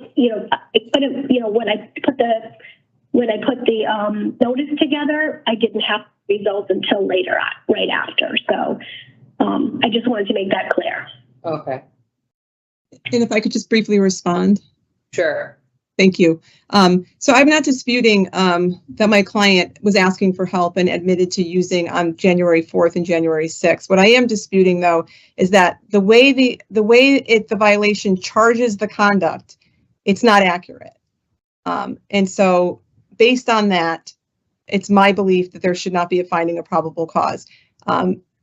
I couldn't, when I put the notice together, I didn't have results until later on, right after. So I just wanted to make that clear. Okay, And if I could just briefly respond. sure. Thank you. So I'm not disputing that my client was asking for help and admitted to using on January 4th and January 6th. What I am disputing, though, is that the way the violation charges the conduct, it's not accurate. And so based on that, it's my belief that there should not be a finding of probable cause.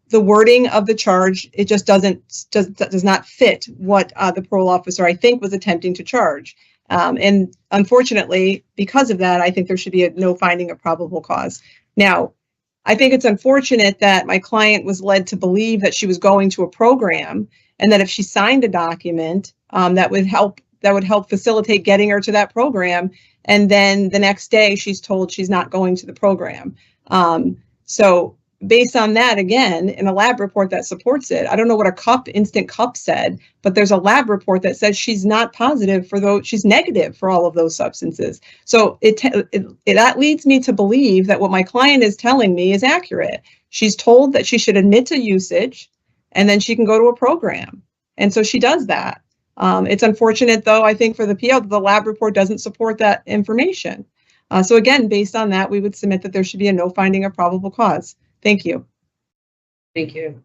The wording of the charge, it just does not fit what the parole officer, I think, was attempting to charge. And unfortunately, because of that, I think there should be no finding of probable cause. Now, I think it's unfortunate that my client was led to believe that she was going to a program and that if she signed a document, that would help facilitate getting her to that program. And then the next day she's told she's not going to the program. So based on that, again, in a lab report that supports it, I don't know what a instant cup said, but there's a lab report that says she's not positive for those, she's negative for all of those substances. So that leads me to believe that what my client is telling me is accurate. She's told that she should admit to usage and then she can go to a program. And so she does that. It's unfortunate, though, I think for the PO, the lab report doesn't support that information. So again, based on that, we would submit that there should be a no finding of probable cause. Thank you. Thank you.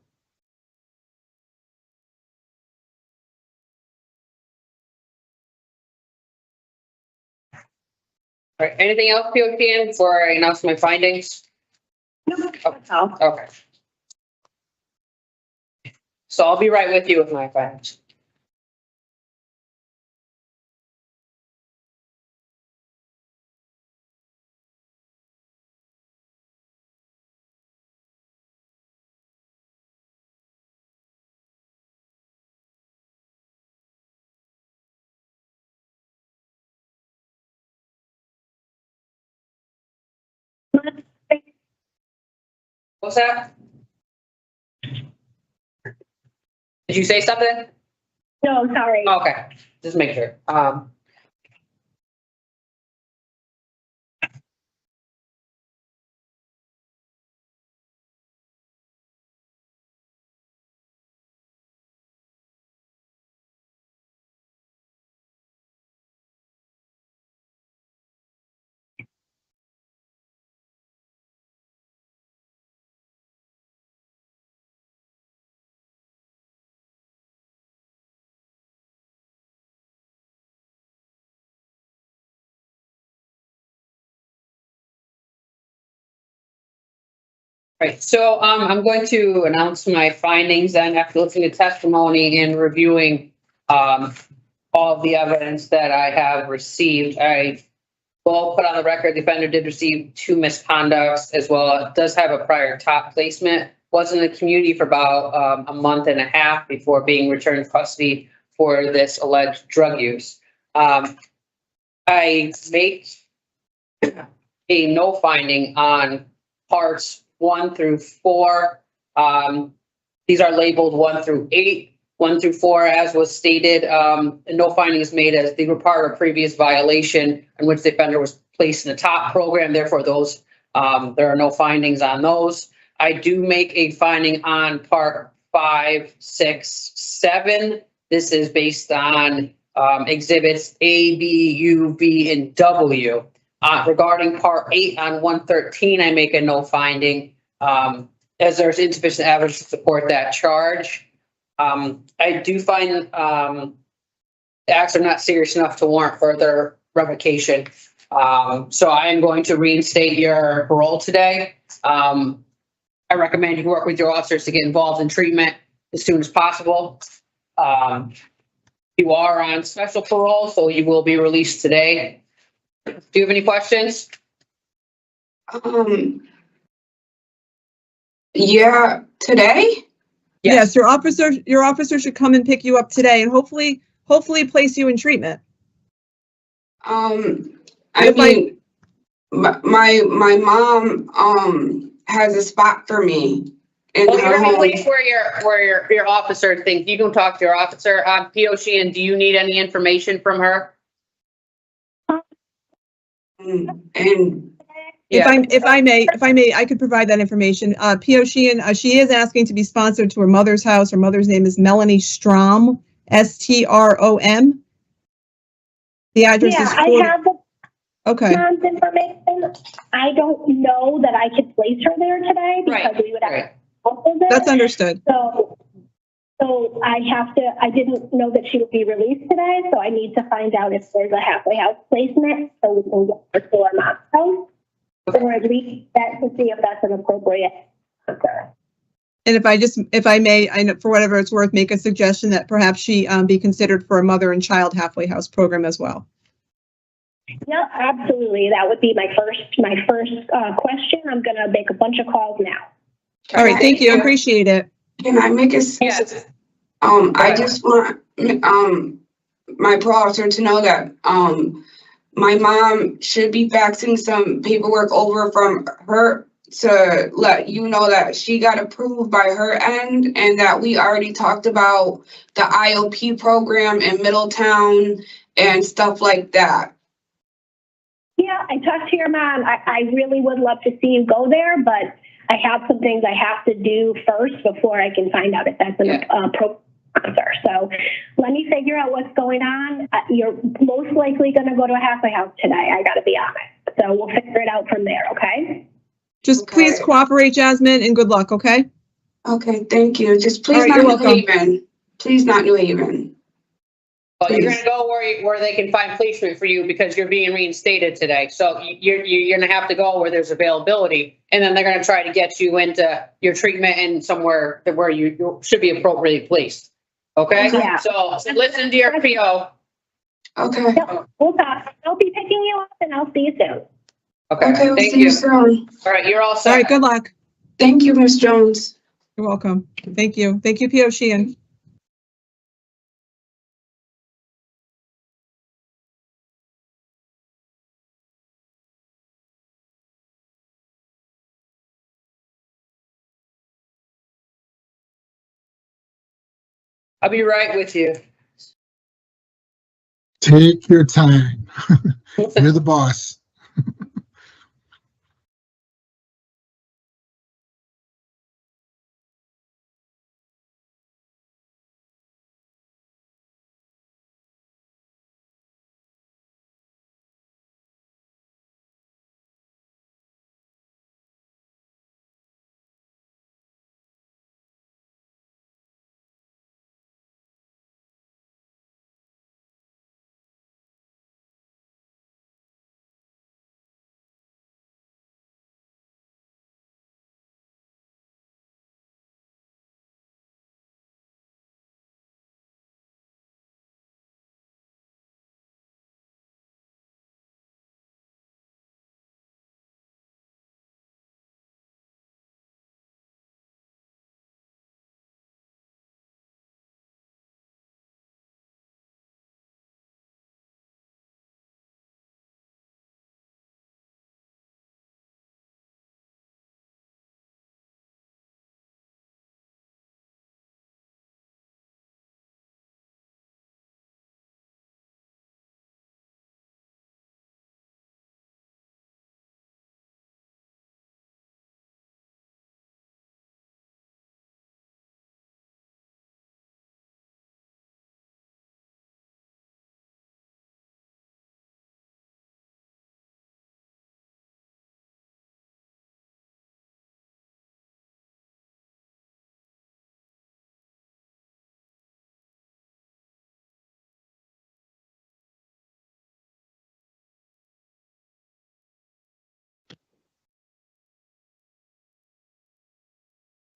All right, anything else, POTN, before I announce my findings? No, that's all. Okay. So I'll be right with you with my findings. What's that? Did you say something? No, sorry. Okay, just make sure. Right, so I'm going to announce my findings then after listening to testimony and reviewing all of the evidence that I have received. I will put on the record, the offender did receive 2 misconducts as well. It does have a prior top placement, was in the community for about a month and a half before being returned to custody for this alleged drug use. I make a no finding on parts 1 through 4. These are labeled 1 through 8. 1 through 4, as was stated, no findings made as they were part of a previous violation in which the offender was placed in the top program. Therefore, those there are no findings on those. I do make a finding on part 5, 6, 7. This is based on exhibits A, B, U, V, and W. Regarding part 8 on 113, I make a no finding as there's insufficient evidence to support that charge. I do find the acts are not serious enough to warrant further revocation. So I am going to reinstate your parole today. I recommend you work with your officers to get involved in treatment as soon as possible. You are on special parole, so you will be released today. Do you have any questions? Yeah, today? Yes, your officer should come and pick you up today and hopefully place you in treatment. I mean, my mom has a spot for me in Well, her you're in a home. place where your officer thinks you can talk to your officer. P.O.C. and do you need any information from her? And If I may, I could provide that information. P.O.C. and she is asking to be sponsored to her mother's house. Her mother's name is Melanie Strom, Strom. The address is 40. I have the Okay. mom's information. I don't know that I could place her there today because we would have to visit. That's understood. So I didn't know that she would be released today, so I need to find out if there's a halfway house placement so we can get her to our mom's house. Or at least that to see if that's an appropriate answer. And if I may, I know, for whatever it's worth, make a suggestion that perhaps she be considered for a mother and child halfway house program as well. Yeah, absolutely. That would be my first question. I'm going to make a bunch of calls now. All right, thank you. I appreciate it. can I make a suggestion? I just want my parole officer to know that my mom should be faxing some paperwork over from her to let you know that she got approved by her end and that we already talked about the IOP program in Middletown and stuff like that. Yeah, I talked to your mom. I really would love to see you go there, but I have some things I have to do first before I can find out if that's an appropriate answer. So let me figure out what's going on. You're most likely going to go to a halfway house today. I got to be honest. So we'll figure it out from there, okay? Just please cooperate, Jasmine, and good luck, okay? Okay, thank you. Just please not New Haven. Please not New Haven. Well, you're going to go where they can find placement for you because you're being reinstated today. So you're going to have to go where there's availability, and then they're going to try to get you into your treatment and somewhere where you should be appropriately placed. Okay? Yeah. So listen to your PO. Okay. We'll talk. I'll be picking you up, and I'll see you soon. Okay, we'll thank see you soon. All right, you're all set. All right, good luck. Thank you, Ms. Jones. You're welcome. Thank you. Thank you, P.O. Sheehan. I'll be right with you. Take your time. You're the boss.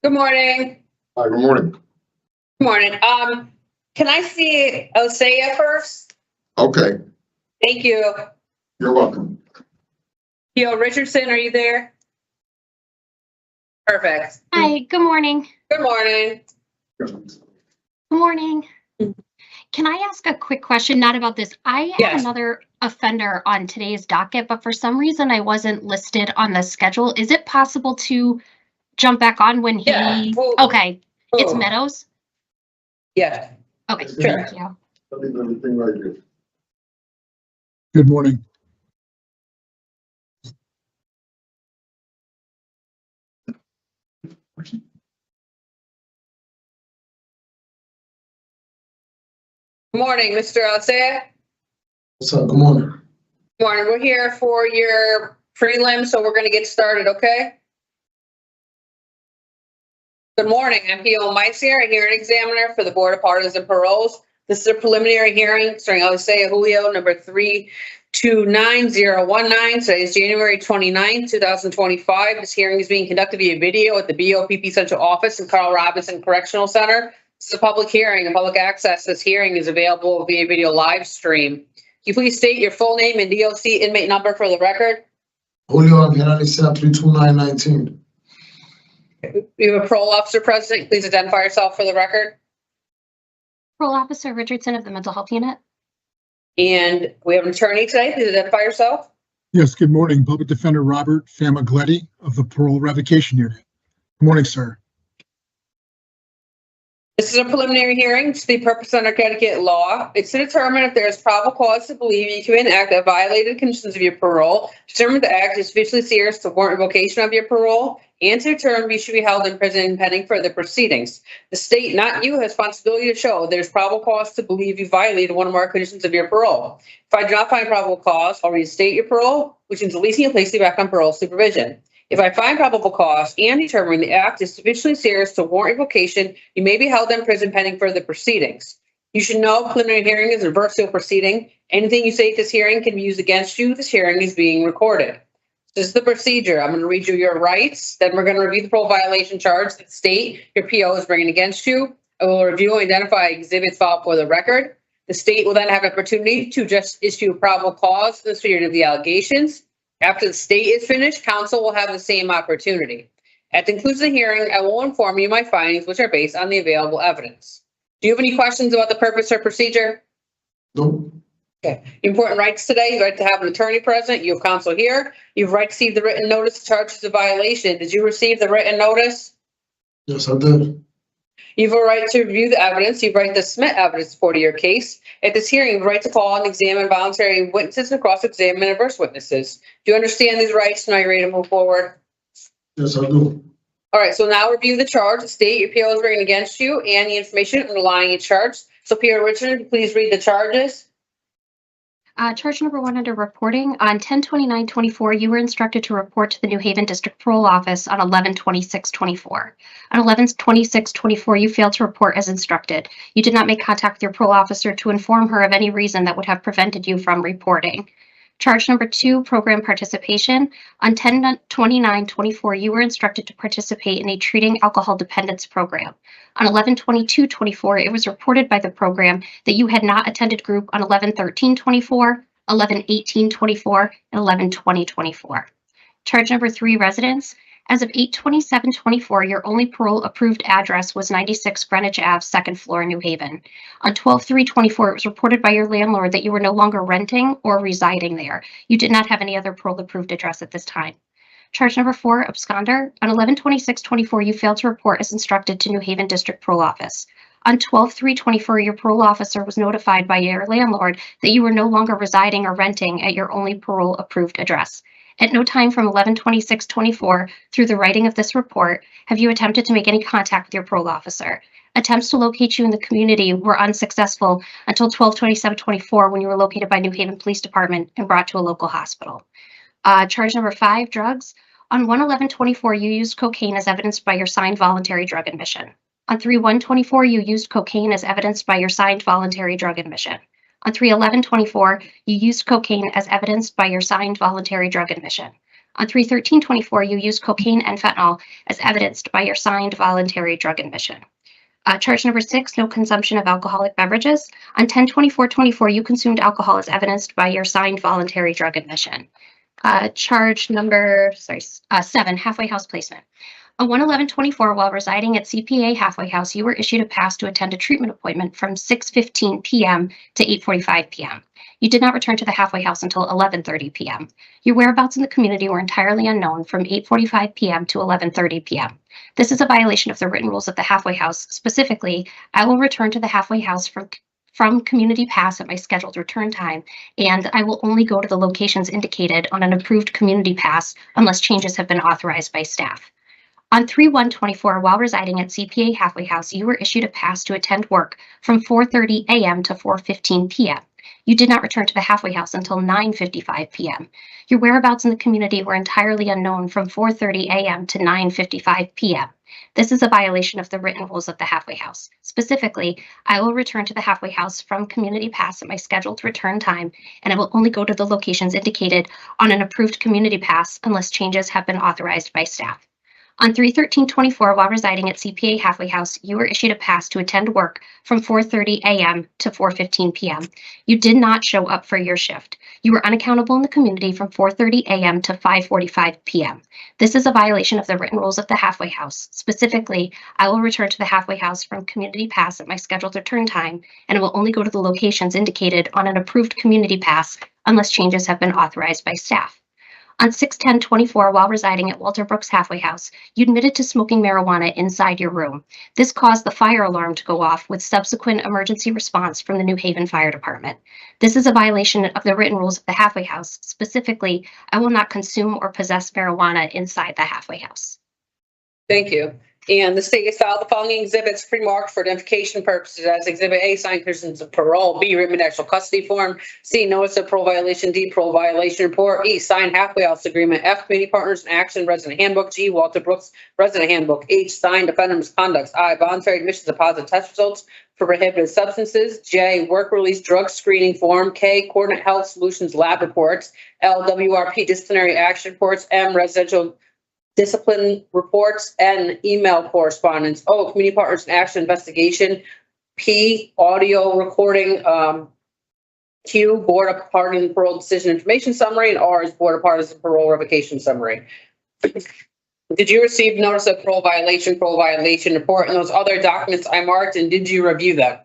Good morning. Hi, good morning. Good morning. Can I see Alicea first? Okay, Thank you. you're welcome. Richardson, are you there? Perfect. Hi, good morning. Good morning. Good morning. Can I ask a quick question? Not about this. I have Yes. another offender on today's docket, but for some reason I wasn't listed on the schedule. Is it possible to jump back on when he? Yeah. Okay, it's Oh. Meadows. Yeah. Okay, Sure. thank you. I'll leave everything right here. Good morning. Good morning, Mr. Alicea. What's up? Good morning. Good morning. We're here for your prelim, so we're going to get started, okay? Good morning. I'm P.O. Macneir, a hearing examiner for the Board of Paroles and Paroles. This is a preliminary hearing concerning Alicea Julio, number 329019. Today is January 29, 2025. This hearing is being conducted via video at the BOPP Central Office in Carl Robinson Correctional Center. This is a public hearing and public access. This hearing is available via video live stream. Can you please state your full name and DOC inmate number for the record? Julio, I'm here on Alicea 32919. We have a parole officer present. Please identify yourself for the record. Parole Officer Richardson of the Mental Health Unit. And we have an attorney today. Please identify yourself. Yes, good morning. Public Defender Robert Famiglietti of the Parole Revocation Unit. Good morning, sir. This is a preliminary hearing to the purpose under Connecticut law. It's to determine if there is probable cause to believe you commit an act that violated conditions of your parole, determine the act is sufficiently serious to warrant revocation of your parole, and to determine you should be held in prison pending further proceedings. The state, not you, has responsibility to show there's probable cause to believe you violated one or more conditions of your parole. If I do not find probable cause, I'll reinstate your parole, which means releasing and placing you back on parole supervision. If I find probable cause and determine the act is sufficiently serious to warrant revocation, you may be held in prison pending further proceedings. You should know preliminary hearing is a adversarial proceeding. Anything you say at this hearing can be used against you. This hearing is being recorded. This is the procedure. I'm going to read you your rights. Then we're going to review the parole violation charge that the state, your PO, is bringing against you. I will review and identify exhibits filed for the record. The state will then have an opportunity to just issue a probable cause for the severity of the allegations. After the state is finished, counsel will have the same opportunity. At the conclusion of the hearing, I will inform you my findings, which are based on the available evidence. Do you have any questions about the purpose or procedure? No. Okay. Important rights today. You have the right to have an attorney present. You have counsel here. You have the right to receive the written notice of charges of violation. Did you receive the written notice? Yes, I did. You have a right to review the evidence. You have a right to submit evidence for your case. At this hearing, you have a right to call and examine voluntary witnesses and cross-examine adverse witnesses. Do you understand these rights? Now you're ready to move forward? Yes, I do. All right, so now review the charge. The state, your PO is bringing against you and the information underlying each charge. So Pierre Richard, please read the charges. Charge number 1 under reporting. On 10/29/24, you were instructed to report to the New Haven District Parole Office on 11/26/24. On 11/26/24, you failed to report as instructed. You did not make contact with your parole officer to inform her of any reason that would have prevented you from reporting. Charge number 2, program participation. On 10/29/24, you were instructed to participate in a treating alcohol dependence program. On 11/22/24, it was reported by the program that you had not attended group on 11/13/24, 11/18/24, and 11/20/24. Charge number 3, residence. As of 8/27/24, your only parole approved address was 96 Greenwich Ave, 2nd floor, New Haven. On 12/3/24, it was reported by your landlord that you were no longer renting or residing there. You did not have any other parole approved address at this time. Charge number 4, absconder. On 11/26/24, you failed to report as instructed to New Haven District Parole Office. On 12/3/24, your parole officer was notified by your landlord that you were no longer residing or renting at your only parole approved address. At no time from 11/26/24 through the writing of this report have you attempted to make any contact with your parole officer. Attempts to locate you in the community were unsuccessful until 12/27/24 when you were located by New Haven Police Department and brought to a local hospital. Charge number 5, drugs. On 1/11/24, you used cocaine as evidenced by your signed voluntary drug admission. On 3/1/24, you used cocaine as evidenced by your signed voluntary drug admission. On 3/11/24, you used cocaine as evidenced by your signed voluntary drug admission. On 3/13/24, you used cocaine and fentanyl as evidenced by your signed voluntary drug admission. Charge number 6, no consumption of alcoholic beverages. On 10/24/24, you consumed alcohol as evidenced by your signed voluntary drug admission. Charge number 7, halfway house placement. On 1/11/24, while residing at CPA Halfway House, you were issued a pass to attend a treatment appointment from 6:15 p.m. to 8:45 p.m. You did not return to the halfway house until 11:30 p.m. Your whereabouts in the community were entirely unknown from 8:45 p.m. to 11:30 p.m. This is a violation of the written rules of the halfway house. Specifically, I will return to the halfway house from community pass at my scheduled return time, and I will only go to the locations indicated on an approved community pass unless changes have been authorized by staff. On 3/1/24, while residing at CPA Halfway House, you were issued a pass to attend work from 4:30 a.m. to 4:15 p.m. You did not return to the halfway house until 9:55 p.m. Your whereabouts in the community were entirely unknown from 4:30 a.m. to 9:55 p.m. This is a violation of the written rules of the halfway house. Specifically, I will return to the halfway house from community pass at my scheduled return time, and I will only go to the locations indicated on an approved community pass unless changes have been authorized by staff. On 3/13/24, while residing at CPA Halfway House, you were issued a pass to attend work from 4:30 a.m. to 4:15 p.m. You did not show up for your shift. You were unaccountable in the community from 4:30 a.m. to 5:45 p.m. This is a violation of the written rules of the Halfway House. Specifically, I will return to the Halfway House from community pass at my scheduled return time, and I will only go to the locations indicated on an approved community pass unless changes have been authorized by staff. On 6/10/24, while residing at Walter Brooks Halfway House, you admitted to smoking marijuana inside your room. This caused the fire alarm to go off with subsequent emergency response from the New Haven Fire Department. This is a violation of the written rules of the Halfway House. Specifically, I will not consume or possess marijuana inside the Halfway House. Thank you. And the state has filed the following exhibits pre-marked for identification purposes as Exhibit A, signed conditions of parole; B, written national custody form; C, notice of parole violation; D, parole violation report; E, signed halfway house agreement; F, committee partners in action resident handbook; G, Walter Brooks resident handbook; H, signed offender misconduct; I, voluntary admissions of positive test results for prohibited substances; J, work release drug screening form; K, coordinate health solutions lab reports; L, WRP disciplinary action reports; M, residential discipline reports; and email correspondence; O, community partners in action investigation; P, audio recording; Q, board of pardon parole decision information summary; and R is board of pardons and parole revocation summary. Did you receive notice of parole violation report, and those other documents I marked, and did you review them?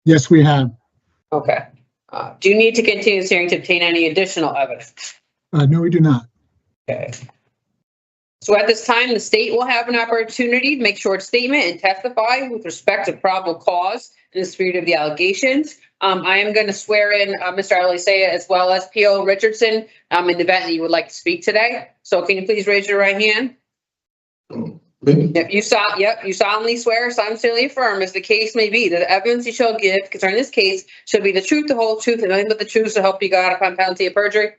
Yes, we have. Okay. Do you need to continue this hearing to obtain any additional evidence? No, we do not. Okay. So at this time, the state will have an opportunity to make short statement and testify with respect to probable cause in the spirit of the allegations. I am going to swear in Mr. Alicea as well as P.O. Richardson in the event that you would like to speak today. So can you please raise your right hand? Yep, you solemnly swear, solemnly affirm, as the case may be, that the evidence you shall give concerning this case shall be the truth, the whole truth, and nothing but the truth, so help you God upon penalty of perjury?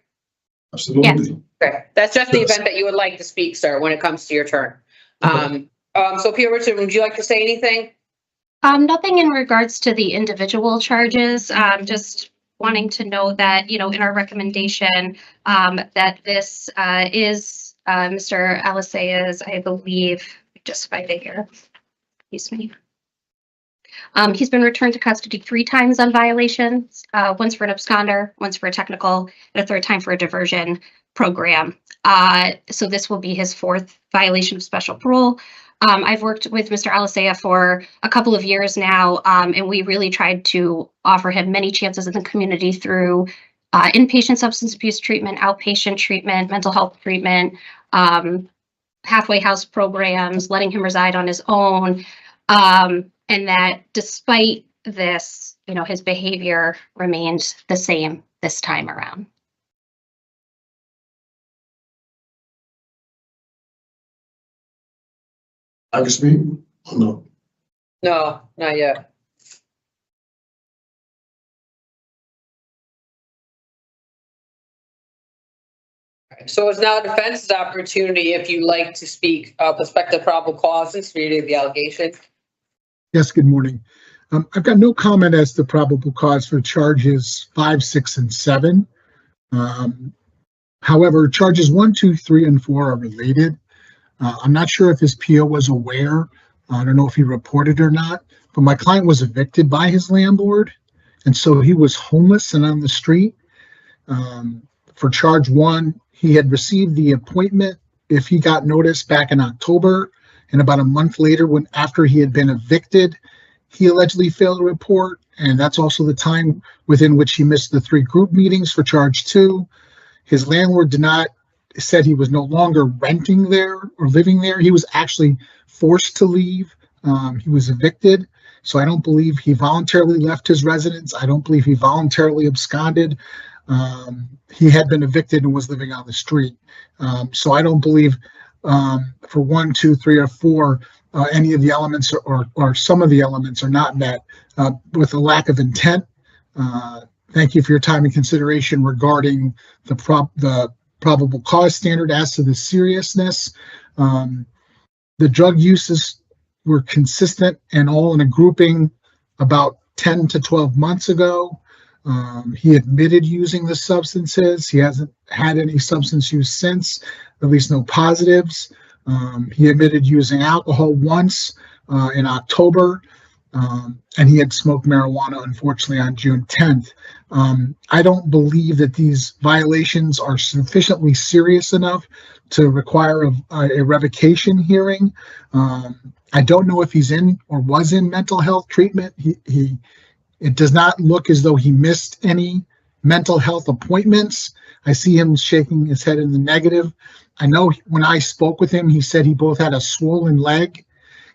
Absolutely. Okay, that's just the event that you would like to speak, sir, when it comes to your turn. So P.O. Richardson, would you like to say anything? Nothing in regards to the individual charges. Just wanting to know that, in our recommendation, that this is Mr. Alicea's, I believe, just find it here. Excuse me. He's been returned to custody 3 times on violations, once for an absconder, once for a technical, and a 3rd time for a diversion program. So this will be his 4th violation of special parole. I've worked with Mr. Alicea for a couple of years now, and we really tried to offer him many chances in the community through inpatient substance abuse treatment, outpatient treatment, mental health treatment, halfway house programs, letting him reside on his own. And that despite this, his behavior remained the same this time around. I can speak? Oh, no. No, not yet. So it's now the defense's opportunity, if you'd like to speak with respect to probable cause and severity of the allegation. Yes, good morning. I've got no comment as to probable cause for charges 5, 6, and 7. However, charges 1, 2, 3, and 4 are related. I'm not sure if his PO was aware. I don't know if he reported or not, but my client was evicted by his landlord, and so he was homeless and on the street. For charge 1, he had received the appointment if he got notice back in October, and about a month later, after he had been evicted, he allegedly failed to report, and that's also the time within which he missed the 3 group meetings for charge 2. His landlord said he was no longer renting there or living there. He was actually forced to leave. He was evicted. So I don't believe he voluntarily left his residence. I don't believe he voluntarily absconded. He had been evicted and was living on the street. So I don't believe for 1, 2, 3, or 4, any of the elements or some of the elements are not met with a lack of intent. Thank you for your time and consideration regarding the probable cause standard as to the seriousness. The drug uses were consistent and all in a grouping about 10 to 12 months ago. He admitted using the substances. He hasn't had any substance use since, at least no positives. He admitted using alcohol once in October, and he had smoked marijuana, unfortunately, on June 10th. I don't believe that these violations are sufficiently serious enough to require a revocation hearing. I don't know if he's in or was in mental health treatment. It does not look as though he missed any mental health appointments. I see him shaking his head in the negative. I know when I spoke with him, he said he both had a swollen leg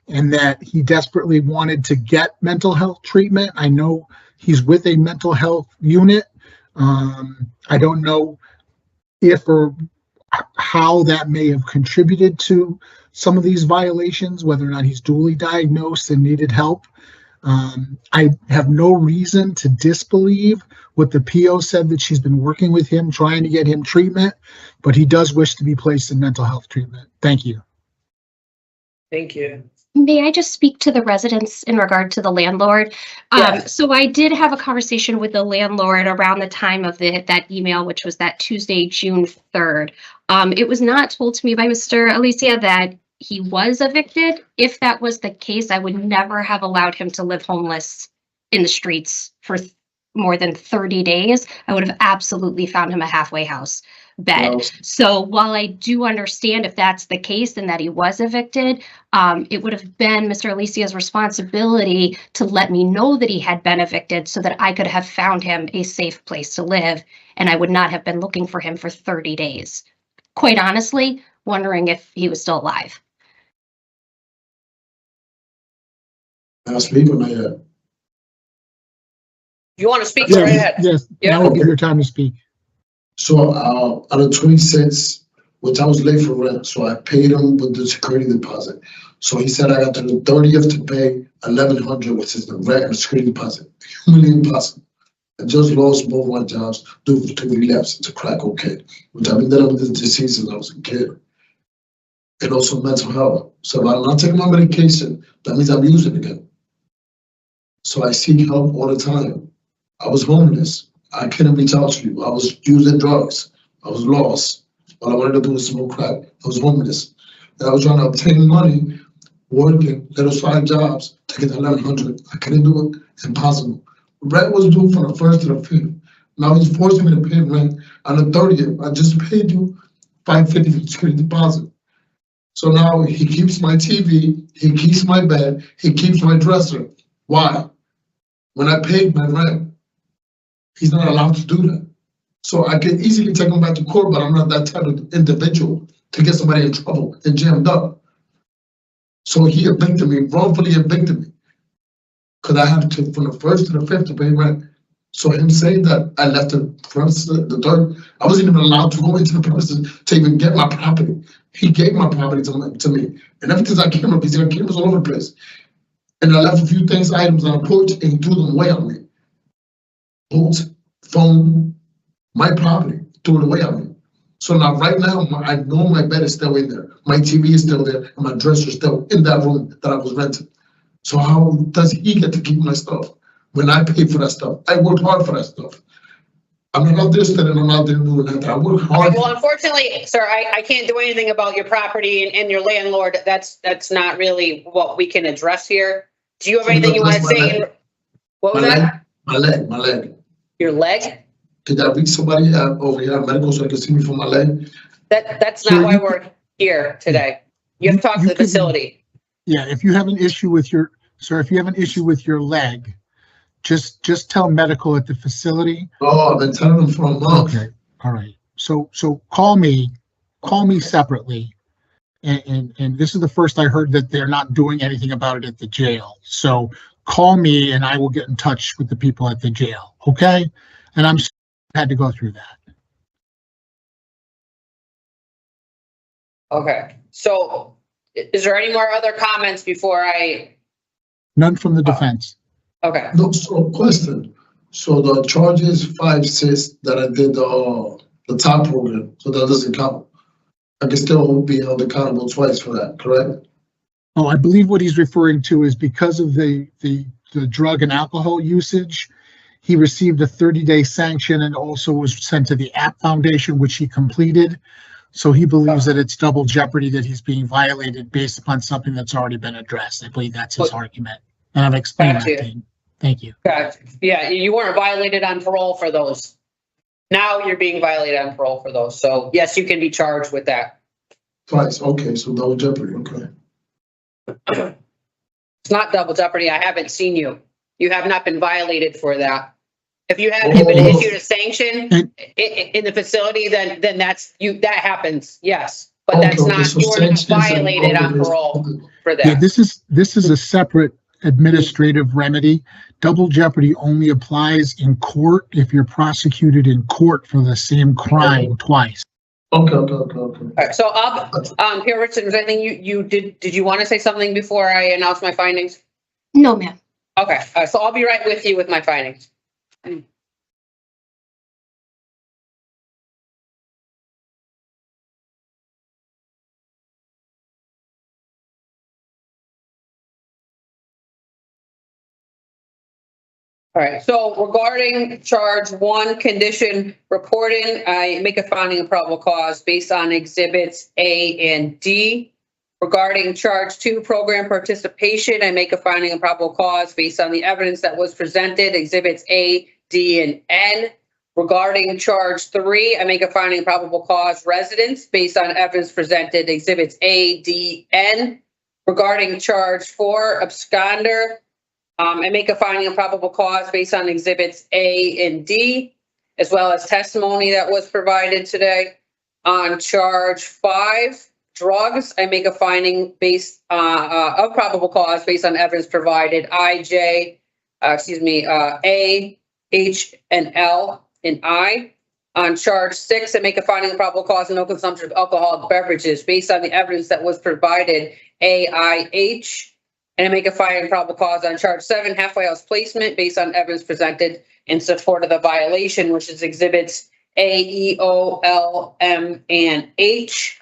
and that he desperately wanted to get mental health treatment. I know he's with a mental health unit. I don't know if or how that may have contributed to some of these violations, whether or not he's duly diagnosed and needed help. I have no reason to disbelieve what the PO said, that she's been working with him, trying to get him treatment, but he does wish to be placed in mental health treatment. Thank you. Thank you. May I just speak to the residents in regard to the landlord? Yes. So I did have a conversation with the landlord around the time of that email, which was that Tuesday, June 3rd. It was not told to me by Mr. Alicea that he was evicted. If that was the case, I would never have allowed him to live homeless in the streets for more than 30 days. I would have absolutely found him a halfway house bed. Wow. So while I do understand if that's the case and that he was evicted, it would have been Mr. Alicia's responsibility to let me know that he had been evicted so that I could have found him a safe place to live, and I would not have been looking for him for 30 days. Quite honestly, wondering if he was still alive. Now speak or not yet? You want to speak? Go right ahead. Yes. Yeah. Now will give your time to speak. So out of 26, which I was late for rent, so I paid him with the security deposit. So he said I got to the 30th to pay $1,100, which is the rent and security deposit. Humanly impossible. I just lost both my jobs due to relapse to crack cocaine, which I've been dealing with this disease since I was a kid. And also mental health. So if I'm not taking my medication, that means I'm using again. So I seek help all the time. I was homeless. I couldn't reach out to you. I was using drugs. I was lost. All I wanted to do was smoke crack. I was homeless. And I was trying to obtain money, working, little side jobs to get to $1,100. I couldn't do it. Impossible. Rent was due from the 1st to the 5th. Now he's forcing me to pay rent on the 30th. I just paid you $550 for the security deposit. So now he keeps my TV, he keeps my bed, he keeps my dresser. Why? When I paid my rent, he's not allowed to do that. So I can easily take him back to court, but I'm not that type of individual to get somebody in trouble and jammed up. So he evicted me, wrongfully evicted me, because I had to, from the 1st to the 5th, to pay rent. So him saying that I left the 1st, the 3rd, I wasn't even allowed to go into the premises to even get my property. He gave my property to me. And ever since I came up, he's got cameras all over the place. And I left a few things, items on the porch, and he threw them away on me. Boots, phone, my property, threw it away on me. So now right now, I know my bed is still in there. My TV is still there, and my dresser is still in that room that I was renting. So how does he get to keep my stuff when I paid for that stuff? I worked hard for that stuff. I'm not interested and I'm not there doing that. I work hard. Well, unfortunately, sir, I can't do anything about your property and your landlord. That's not really what we can address here. Do you have anything you want to say? What was that? My leg. Your leg? Could I reach somebody over here at medical so I can see me for my leg? That's not why we're here today. You have to talk to the facility. Yeah, if you have an issue with your, sir, if you have an issue with your leg, just tell medical at the facility. Oh, I've been telling them for a month. Okay, all right. So call me separately. And this is the first I heard that they're not doing anything about it at the jail. So call me and I will get in touch with the people at the jail, okay? And I'm sorry I had to go through that. Okay, so is there any more other comments before I? None from the defense. Okay. No, so question. So the charges 5, 6 that I did the top program, so that doesn't count. I can still be held accountable twice for that, correct? Oh, I believe what he's referring to is because of the drug and alcohol usage, he received a 30-day sanction and also was sent to the App Foundation, which he completed. So he believes that it's double jeopardy, that he's being violated based upon something that's already been addressed. I believe that's his argument. And I've explained that to him. Thank you. Gotcha. Yeah, you weren't violated on parole for those. Now you're being violated on parole for those. So yes, you can be charged with that. Twice, okay, so double jeopardy, okay. It's not double jeopardy. I haven't seen you. You have not been violated for that. If you have been issued a sanction in the facility, then that's that happens. Yes, but that's not, so you were not violated on parole for that. Yeah, this is a separate administrative remedy. Double jeopardy only applies in court if you're prosecuted in court for the same crime twice. Okay. All right, so Pierre Richardson, was anything you did you want to say something before I announce my findings? No, ma'am. Okay, so I'll be right with you with my findings. All right, so regarding charge 1, condition reporting, I make a finding of probable cause based on exhibits A and D. Regarding charge 2, program participation, I make a finding of probable cause based on the evidence that was presented, exhibits A, D, and N. Regarding charge 3, I make a finding of probable cause residence based on evidence presented, exhibits A, D, N. Regarding charge 4, absconder, I make a finding of probable cause based on exhibits A and D, as well as testimony that was provided today. On charge 5, drugs, I make a finding based of probable cause based on evidence provided A, H, and L, and I. On charge 6, I make a finding of probable cause of no consumption of alcoholic beverages based on the evidence that was provided A, I, H. And I make a finding of probable cause on charge 7, halfway house placement based on evidence presented in support of the violation, which is exhibits A, E, O, L, M, and H.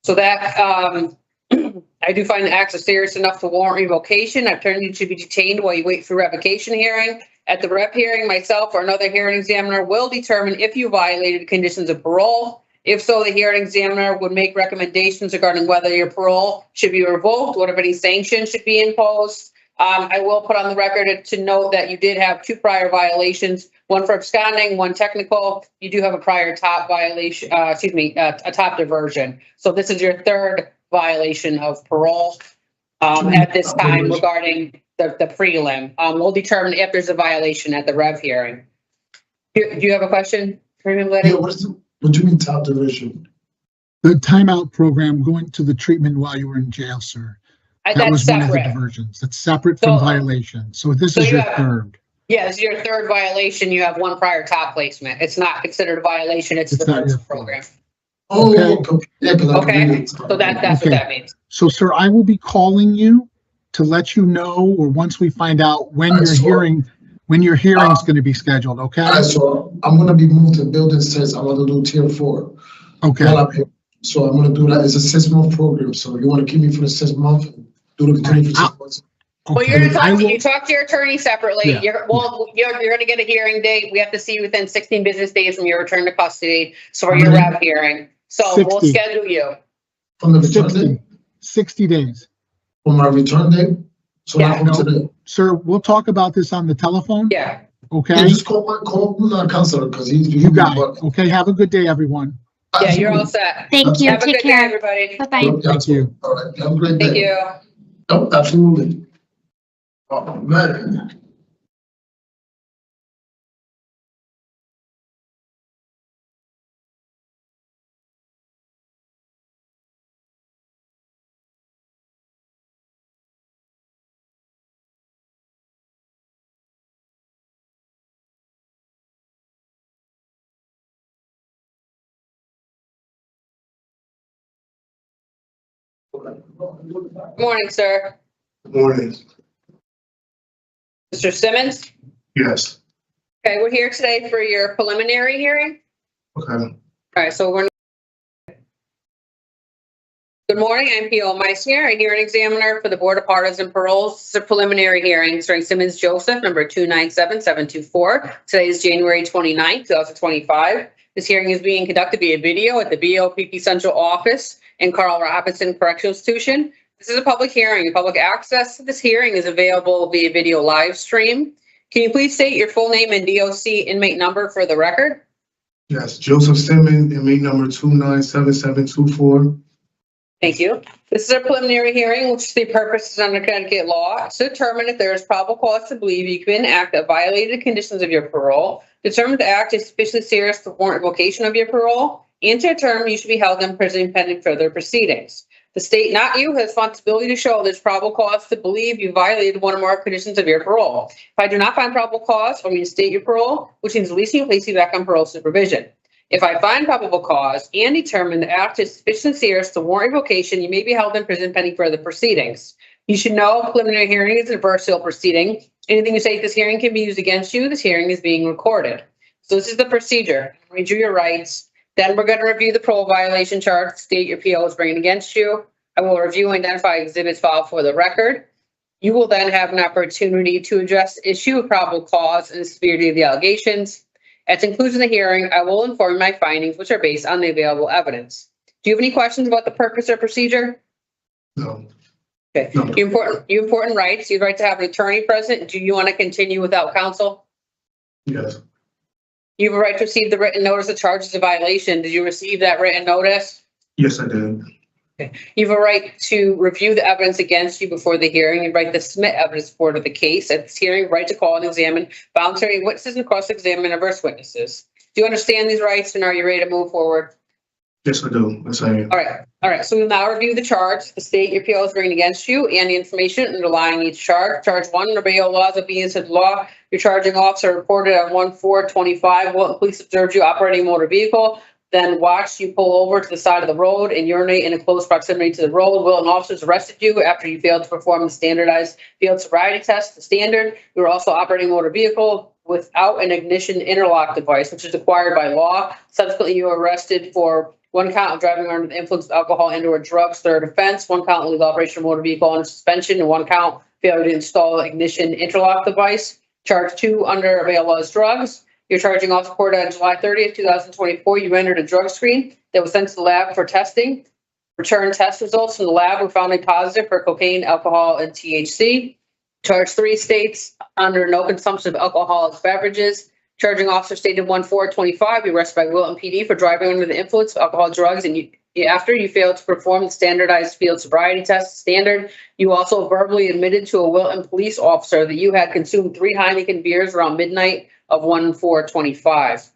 So that I do find the acts are serious enough to warrant revocation. I've turned you to be detained while you wait for revocation hearing. At the rep hearing, myself or another hearing examiner will determine if you violated conditions of parole. If so, the hearing examiner would make recommendations regarding whether your parole should be revoked, what if any sanctions should be imposed. I will put on the record to note that you did have 2 prior violations, one for absconding, 1 technical. You do have a prior top violation, a top diversion. So this is your 3rd violation of parole at this time regarding the prelim. We'll determine if there's a violation at the rev hearing. Do you have a question? Yeah, what do you mean top division? The timeout program, going to the treatment while you were in jail, sir. That was one of the diversions. That's separate from violation. So this is your 3rd. Yeah, this is your 3rd violation. You have 1 prior top placement. It's not considered a violation. It's the first program. Oh, okay. So that's what that means. So, sir, I will be calling you to let you know, or once we find out when your hearing's going to be scheduled. Okay. So I'm going to be moved to building 6. I want to do tier 4. Okay. So I'm going to do that. It's a 6-month program. So you want to keep me for the 6 months? Do the continuing for 6 months? Well, you're Okay, I gonna will, you talk to your attorney separately. Yeah. You're gonna get a hearing date. We have to see you within 16 business days from your return to custody. So for How your many? rep hearing. So we'll 60. schedule you. From the return 60, date, 60 days. from my return date? So Yeah, not from no. today? Sir, we'll talk about this on the telephone, Yeah. okay? Yeah, just call my counselor, because he's. You got it. Okay, have a good day, everyone. Yeah, you're all set. Thank you. Have a Take good day, care. everybody. Bye-bye. Thank you. All right, have a great day. Thank you. No, absolutely. Oh, man. Good morning, sir. Morning. Mr. Simmons? Yes. Okay, we're here today for your preliminary hearing. Okay. All right, so we're. Good morning, I'm P.O. Meissner, a hearing examiner for the Board of Paroles and Paroles. This is a preliminary hearing starring Simmons Joseph, number 297724. Today is January 29th, 2025. This hearing is being conducted via video at the BOPP Central Office in Carl Robinson Correctional Institution. This is a public hearing. Public access to this hearing is available via video live stream. Can you please state your full name and DOC inmate number for the record? Yes, Joseph Simmons, inmate number 297724. Thank you. This is a preliminary hearing, which the purpose is under Connecticut law to determine if there is probable cause to believe you commit an act that violated the conditions of your parole, determine the act is sufficiently serious to warrant revocation of your parole, and to determine you should be held in prison pending further proceedings. The state, not you, has responsibility to show there's probable cause to believe you violated one or more conditions of your parole. If I do not find probable cause, I'll reinstate your parole, which means releasing you and placing you back on parole supervision. If I find probable cause and determine the act is sufficiently serious to warrant revocation, you may be held in prison pending further proceedings. You should know a preliminary hearing is an adversarial proceeding. Anything you say at this hearing can be used against you. This hearing is being recorded. So this is the procedure. Read you your rights. Then we're going to review the parole violation charge. State your PO is bringing against you. I will review and identify exhibits filed for the record. You will then have an opportunity to address the issue of probable cause and the severity of the allegations. At the conclusion of the hearing, I will inform my findings, which are based on the available evidence. Do you have any questions about the purpose or procedure? No. Okay. No. You important rights. You have the right to have an attorney present. Do you want to continue without counsel? Yes. You have a right to receive the written notice of charges of violation. Did you receive that written notice? Yes, I did. You have a right to review the evidence against you before the hearing. You have a right to submit evidence for the case. At this hearing, right to call and examine voluntary witnesses and cross-examine adverse witnesses. Do you understand these rights and are you ready to move forward? Yes, I do. Yes, I am. All right. So we'll now review the charge. The state your PO is bringing against you and the information underlying each charge. Charge 1, under bail laws of obedience to the law. Your charging officer reported on 1/4/25. Wilton police observed you operating a motor vehicle. Then watched you pull over to the side of the road and urinate in a close proximity to the road. Wilton officers arrested you after you failed to perform the standardized field sobriety test. The standard, you were also operating a motor vehicle without an ignition interlock device, which is required by law. Subsequently, you were arrested for 1 count of driving under the influence of alcohol and/or drugs, 3rd offense, 1 count illegal operation of motor vehicle under suspension, and 1 count failure to install ignition interlock device. Charge 2, under bail laws drugs. Your charging officer reported on July 30th, 2024, you entered a drug screen that was sent to the lab for testing. Return test results from the lab were found to be positive for cocaine, alcohol, and THC. Charge 3 states under no consumption of alcoholic beverages. Charging officer stated 1/4/25, you arrested by Wilton PD for driving under the influence of alcohol, drugs, and after you failed to perform the standardized field sobriety test standard. You also verbally admitted to a Wilton police officer that you had consumed 3 Heineken beers around midnight of 1/4/25.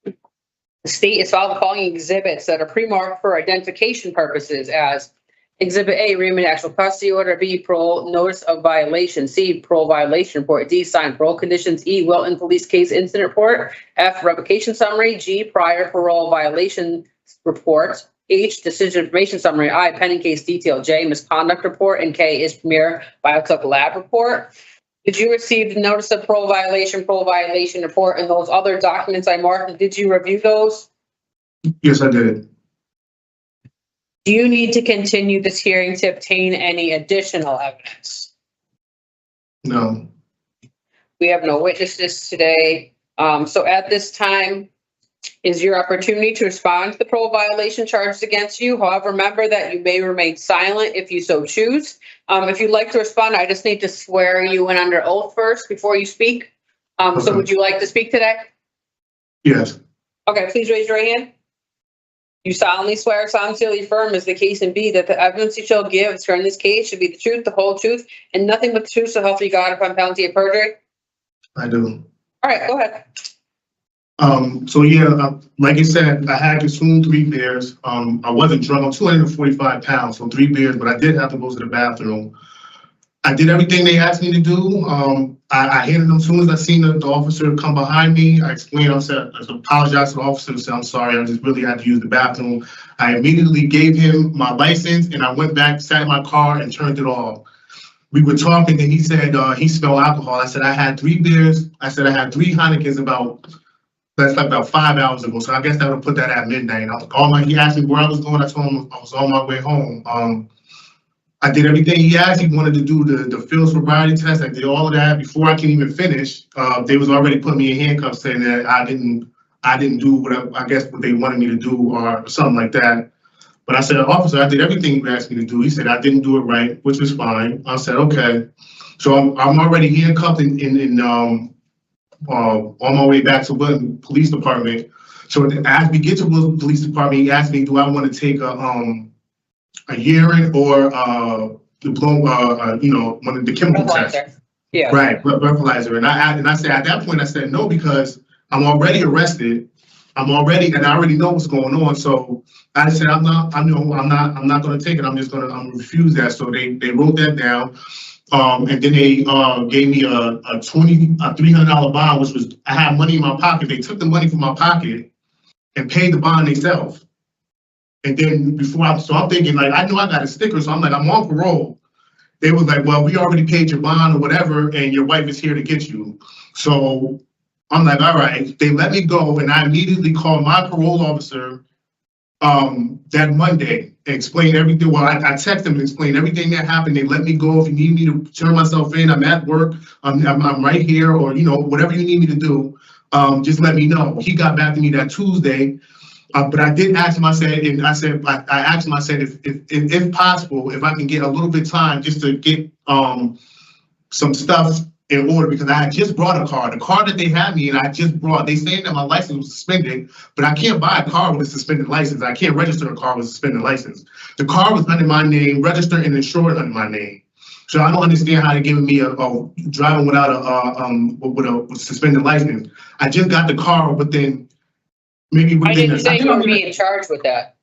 The state is filed the following exhibits that are pre-marked for identification purposes as Exhibit A, remand actual custody order. B, parole notice of violation. C, parole violation report. D, signed parole conditions. E, Wilton police case incident report. F, revocation summary. G, prior parole violation report. H, decision information summary. I, pending case detail. J, misconduct report. And K is premier biotox lab report. Did you receive the notice of parole violation report, and those other documents I marked? Did you review those? Yes, I did. Do you need to continue this hearing to obtain any additional evidence? No. We have no witnesses today. So at this time is your opportunity to respond to the parole violation charges against you. However, remember that you may remain silent if you so choose. If you'd like to respond, I just need to swear you in under oath first before you speak. So Okay. would you like to speak today? Yes. Okay, please raise your right hand. You solemnly swear, solemnly affirm, as the case may be, that the evidence you shall give in this case should be the truth, the whole truth, and nothing but the truth, so help you God upon penalty of perjury. I do. All right, go ahead. So yeah, like I said, I had consumed 3 beers. I wasn't drunk. I'm 245 pounds, so 3 beers, but I did have to go to the bathroom. I did everything they asked me to do. I handed them as soon as I seen the officer come behind me. I explained, I apologized to the officer and said, I'm sorry, I just really had to use the bathroom. I immediately gave him my license and I went back, sat in my car and turned it off. We were talking and he said he smelled alcohol. I said, I had 3 beers. I said, I had 3 Heinekens that's like about 5 hours ago. So I guess that would put that at midnight. He asked me where I was going. I told him I was on my way home. I did everything he asked. He wanted to do the field sobriety test. I did all of that before I can even finish. They was already putting me in handcuffs saying that I didn't do what they wanted me to do or something like that. But I said, officer, I did everything you asked me to do. He said I didn't do it right, which was fine. I said, okay. So I'm already handcuffed on my way back to Woodland Police Department. So as we get to Woodland Police Department, he asked me, do I want to take a urine or one of the chemical tests? Yeah. Right, breathalyzer. And I said at that point, I said no, because I'm already arrested. And I already know what's going on. So I said I'm not going to take it. I'm going to refuse that. So they wrote that down. And then they gave me a $300 bond, which was, I had money in my pocket. They took the money from my pocket and paid the bond themselves. And then so I'm thinking, like, I know I got a sticker, so I'm like, I'm on parole. They was like, well, we already paid your bond or whatever, and your wife is here to get you. So I'm like, all right. They let me go, and I immediately called my parole officer that Monday and explained everything. Well, I texted them and explained everything that happened. They let me go. If you need me to turn myself in, I'm at work. I'm right here, or whatever you need me to do, just let me know. He got back to me that Tuesday. But I did ask him, I asked him, if possible, if I can get a little bit of time just to get some stuff in order, because I had just brought a car. The car that they had me and they saying that my license was suspended, but I can't buy a car with a suspended license. I can't register a car with a suspended license. The car was under my name, registered and insured under my name. So I don't understand how they're giving me a driving without with a suspended license. I just got the car within. I didn't say you were being charged with that.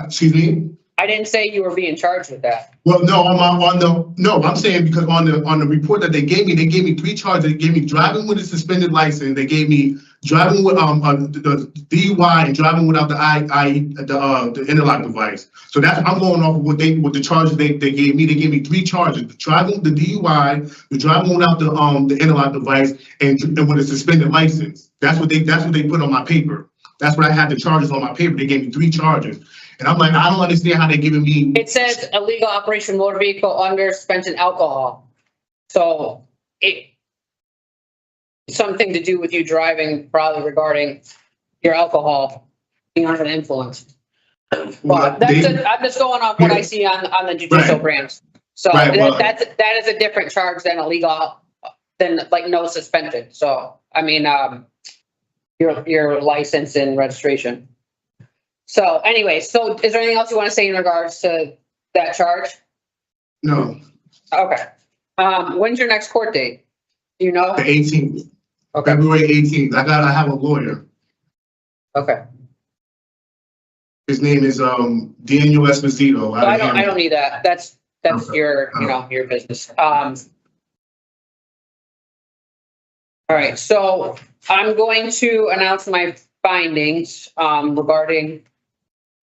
Excuse me? I didn't say you were being charged with that. Well, no, I'm saying because on the report that they gave me 3 charges. They gave me driving with a suspended license. They gave me driving with the DUI and driving without the interlock device. So I'm going off of what the charges they gave me. They gave me 3 charges: driving the DUI, the driving without the interlock device, and with a suspended license. That's what they put on my paper. That's what I had the charges on my paper. They gave me 3 charges. And I'm like, I don't understand how they're giving me. It says illegal operation motor vehicle under suspension alcohol. So it's something to do with you driving, probably regarding your alcohol being under the influence. But I'm just going off what I see on the judicial branch. So that is a different charge than illegal, than like no suspension. So, I mean, your license and registration. So anyway, is there anything else you want to say in regards to that charge? No. Okay. When's your next court date? Do you know? The 18th. Okay. February 18th. I have a lawyer. Okay. His name is Daniel Esposito. So I don't need that. That's okay. Your business. All right, so I'm going to announce my findings regarding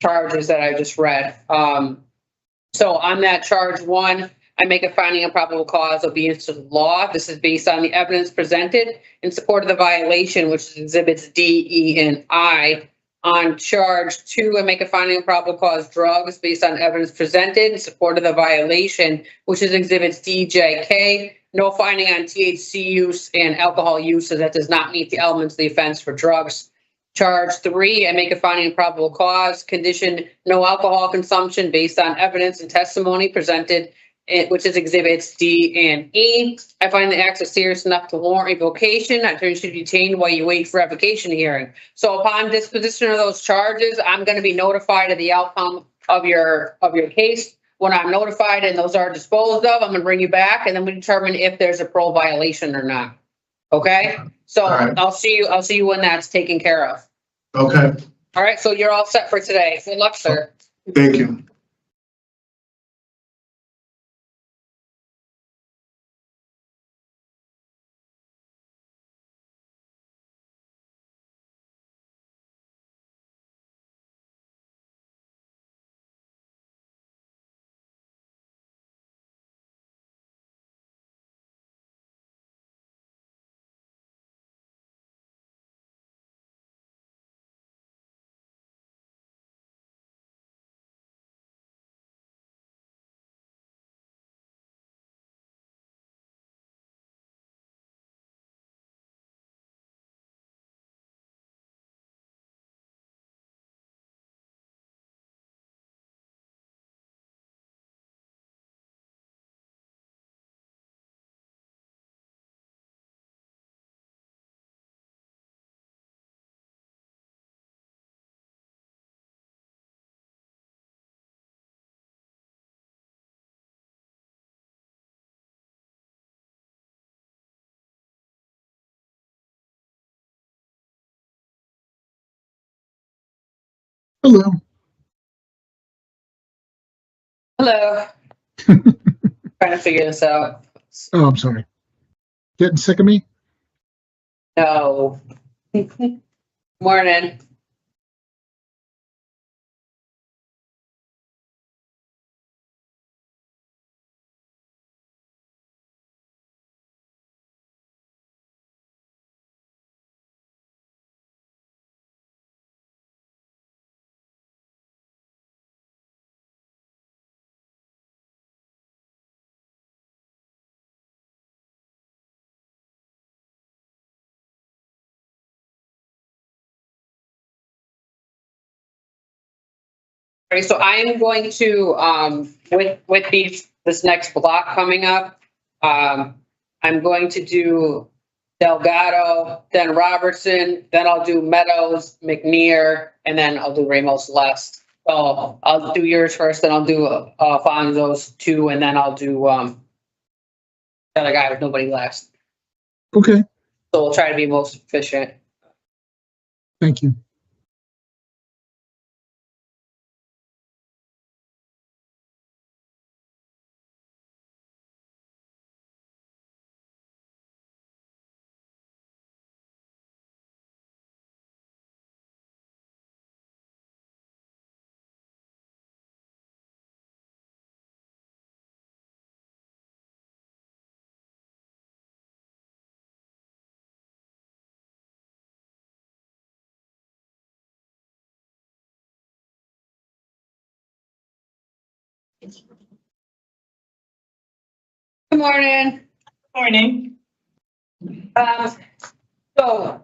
charges that I just read. So on that charge 1, I make a finding of probable cause obedience to the law. This is based on the evidence presented in support of the violation, which is exhibits D, E, and I. On charge 2, I make a finding of probable cause drugs based on evidence presented in support of the violation, which is exhibits D, J, K. no finding on THC use and alcohol use, so that does not meet the elements of the offense for drugs. Charge 3, I make a finding of probable cause, condition no alcohol consumption based on evidence and testimony presented, which is exhibits D and E. I find the acts are serious enough to warrant revocation. Attorney should be detained while you wait for revocation hearing. So upon disposition of those charges, I'm going to be notified of the outcome of your case. When I'm notified and those are disposed of, I'm going to bring you back, and then we determine if there's a parole violation or not. Okay? So All right. I'll see you when that's taken care of. Okay, All right, so you're all set for today. Good luck, sir. thank you. Hello. Hello. Trying to figure this out. Oh, I'm sorry. Getting sick of me? No. Morning. All right, so I am going to, with this next block coming up, I'm going to do Delgado, then Roberson, then I'll do Meadows, McNeir, and then I'll do Ramos last. So I'll do yours first, then I'll do Alfonso's 2, and then I'll do the other guy with nobody last. Okay, So we'll try to be most efficient. thank you. Good morning. Morning. So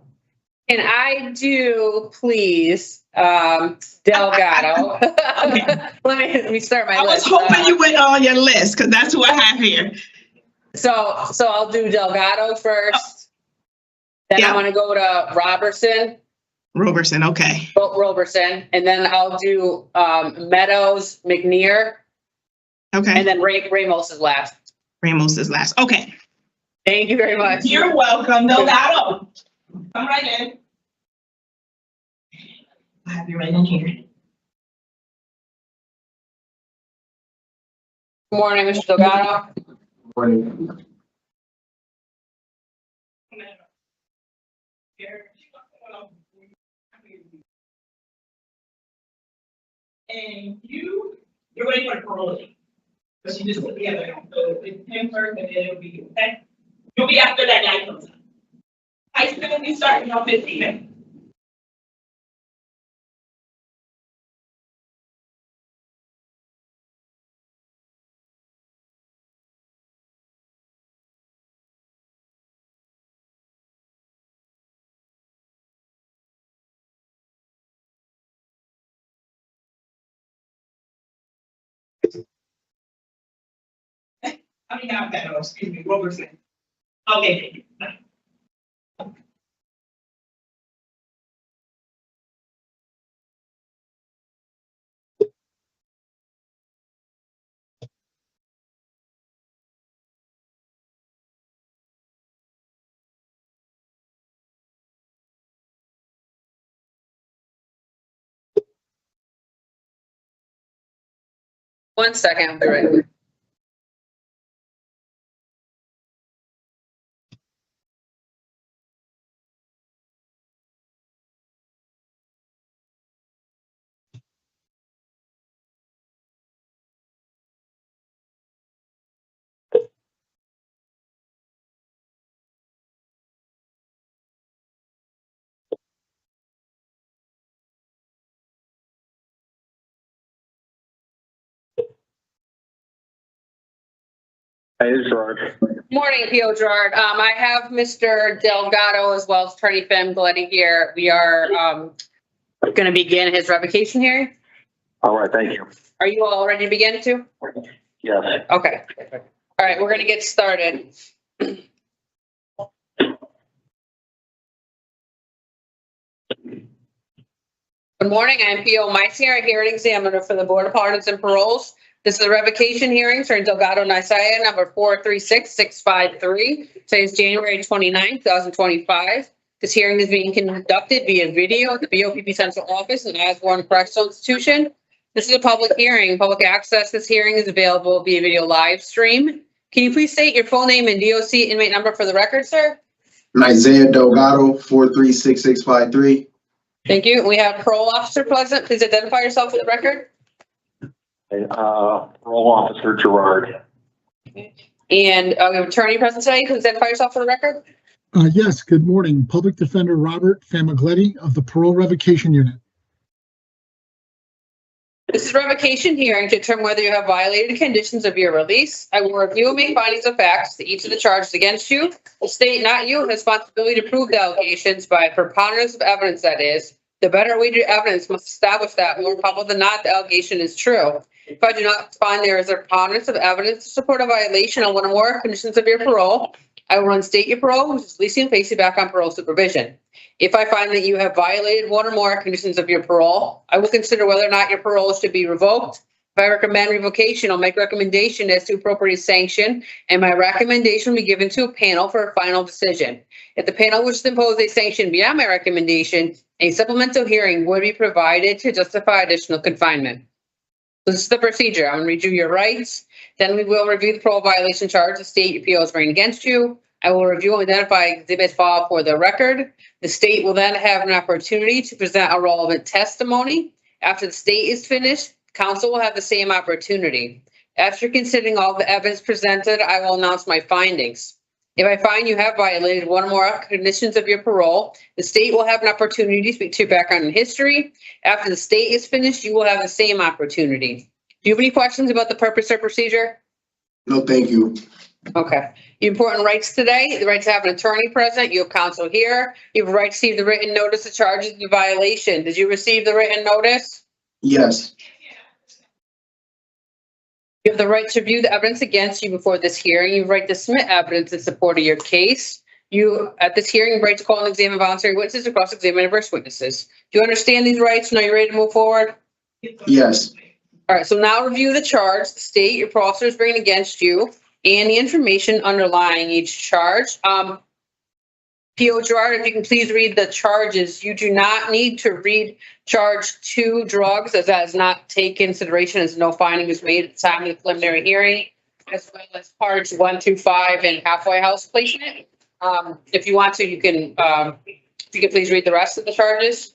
can I do, please, Delgado? Let me start my I was list. hoping you went on your list, because that's who I have here. So I'll do Delgado first. Then Yeah. I'm gonna go to Roberson, okay. Roberson, and then I'll do Meadows, McNeir, Okay, and then Ramos is last. Ramos is last. Okay. Thank you very much. You're welcome, Delgado. Come right in. I have you right in here. Good morning, Mr. Delgado. And you're waiting for the parole. Because you just put together. So it's him first and then it'll be you, okay? You'll be after that guy comes up. High school will be starting on 15. I mean, not that, excuse me, Roberson. Okay, thank you. One second, I'll be right with you. Hey, it's Gerard. Morning, P.O. Gerard. I have Mr. Delgado as well as Attorney Famiglietti here. We are going to begin his revocation hearing. All right, thank you. Are you all ready to begin too? Yes. Okay. All right, we're going to get started. Good morning, I'm P.O. Meissner, hearing examiner for the Board of Pardons and Paroles. This is a revocation hearing for Delgado Nisaiah number 436653. Today is January 29, 2025. This hearing is being conducted via video at the BOPP Central Office in Osborn Correctional Institution. This is a public hearing. Public access. This hearing is available via video live stream. Can you please state your full name and DOC inmate number for the record, sir? Nisaiah Delgado, 436653. Thank you. We have parole officer present. Please identify yourself for the record. Parole officer Gerard. And we have attorney present today. Please identify yourself for the record. Yes, good morning. Public Defender Robert Famiglietti of the Parole Revocation Unit. This is a revocation hearing to determine whether you have violated the conditions of your release. I will review and make findings of facts to each of the charges against you. The state, not you, has responsibility to prove the allegations by preponderance of evidence, that is. The better weighted evidence must establish that more probable than not the allegation is true. If I do not find there is a preponderance of evidence to support a violation of one or more conditions of your parole, I will reinstate your parole, which is releasing and placing back on parole supervision. If I find that you have violated one or more conditions of your parole, I will consider whether or not your parole should be revoked. If I recommend revocation, I'll make recommendation as to appropriate sanction, and my recommendation will be given to a panel for a final decision. If the panel wishes to impose a sanction beyond my recommendation, a supplemental hearing would be provided to justify additional confinement. This is the procedure. I'm going to read you your rights. Then we will review the parole violation charge the state your PO is bringing against you. I will review and identify exhibits filed for the record. The state will then have an opportunity to present a relevant testimony. After the state is finished, counsel will have the same opportunity. After considering all the evidence presented, I will announce my findings. If I find you have violated one or more conditions of your parole, the state will have an opportunity to speak to your background and history. After the state is finished, you will have the same opportunity. Do you have any questions about the purpose or procedure? No, thank you. Okay. Important rights today, the right to have an attorney present. You have counsel here. You have a right to receive the written notice of charges of the violation. Did you receive the written notice? Yes. You have the right to review the evidence against you before this hearing. You have the right to submit evidence in support of your case. You, at this hearing, have the right to call and examine voluntary witnesses or cross-examine adverse witnesses. Do you understand these rights? Now you're ready to move forward? Yes. All right, so now review the charge the state your parole officer is bringing against you and the information underlying each charge. P.O. Gerard, if you can please read the charges. You do not need to read charge 2 drugs, as that is not taken consideration as no finding was made at the time of the preliminary hearing, as well as parts 1 through 5 and halfway house placement. If you want to, you can, if you could please read the rest of the charges.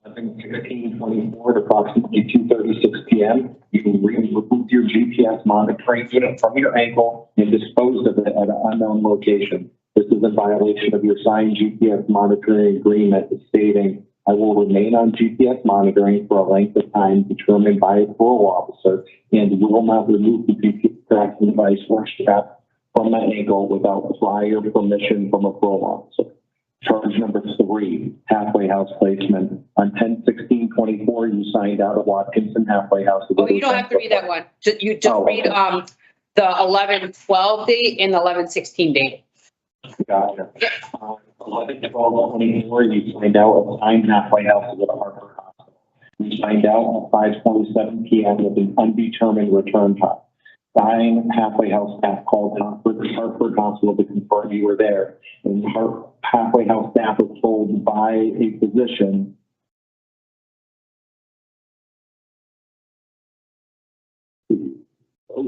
11/15/24 at approximately 2:36 p.m. You removed your GPS monitoring unit from your ankle and disposed of it at an unknown location. This is a violation of your signed GPS monitoring agreement stating, I will remain on GPS monitoring for a length of time determined by a parole officer and will not remove the GPS tracking device or strap from my ankle without prior permission from a parole officer. Charge number 3, halfway house placement. On 10/16/24, you signed out a Watkinson halfway house. Oh, you don't have to read that one. You just read, the 11/12 date and the 11/16 date. Gotcha. 11/12/24, you signed out a signed halfway house with a Hartford Hospital. You signed out at 5:27 p.m. with an undetermined return time. Signed halfway house staff called Hartford Hospital to confirm you were there. And halfway house staff was told by a physician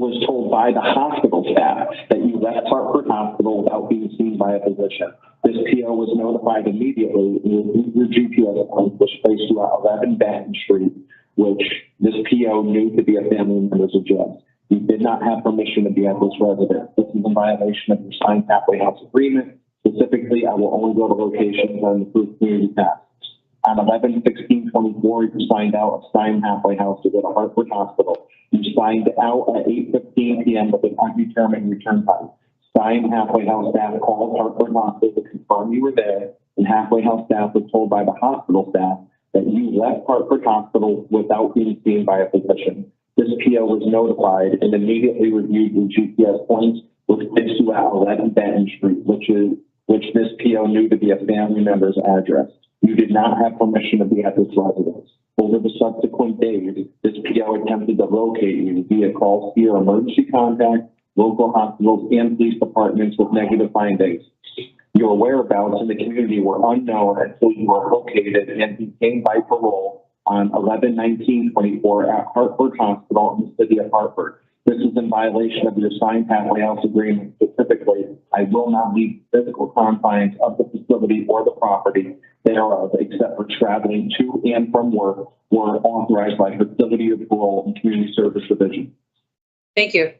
was told by the hospital staff that you left Hartford Hospital without being seen by a physician. This PO was notified immediately. Your GPS point was placed to 11 Baton Street, which this PO knew to be a family member's address. You did not have permission to be at this residence. This is in violation of your signed halfway house agreement. Specifically, I will only go to locations on the approved community pass. On 11/16/24, you signed out a signed halfway house to go to Hartford Hospital. You signed out at 8:15 p.m. with an undetermined return time. Signed halfway house staff called Hartford Hospital to confirm you were there, and halfway house staff was told by the hospital staff that you left Hartford Hospital without being seen by a physician. This PO was notified and immediately reviewed your GPS points, which placed you at 11 Benton Street, which this PO knew to be a family member's address. You did not have permission to be at this residence. Over the subsequent days, this PO attempted to locate you via calls to your emergency contact, local hospitals, and police departments with negative findings. Your whereabouts in the community were unknown until you were located and detained by parole on 11/19/24 at Hartford Hospital in the city of Hartford. This is in violation of your signed halfway house agreement. Specifically, I will not leave physical confines of the facility or the property thereof, except for traveling to and from work, or authorized by facility of parole and community service division. Thank you.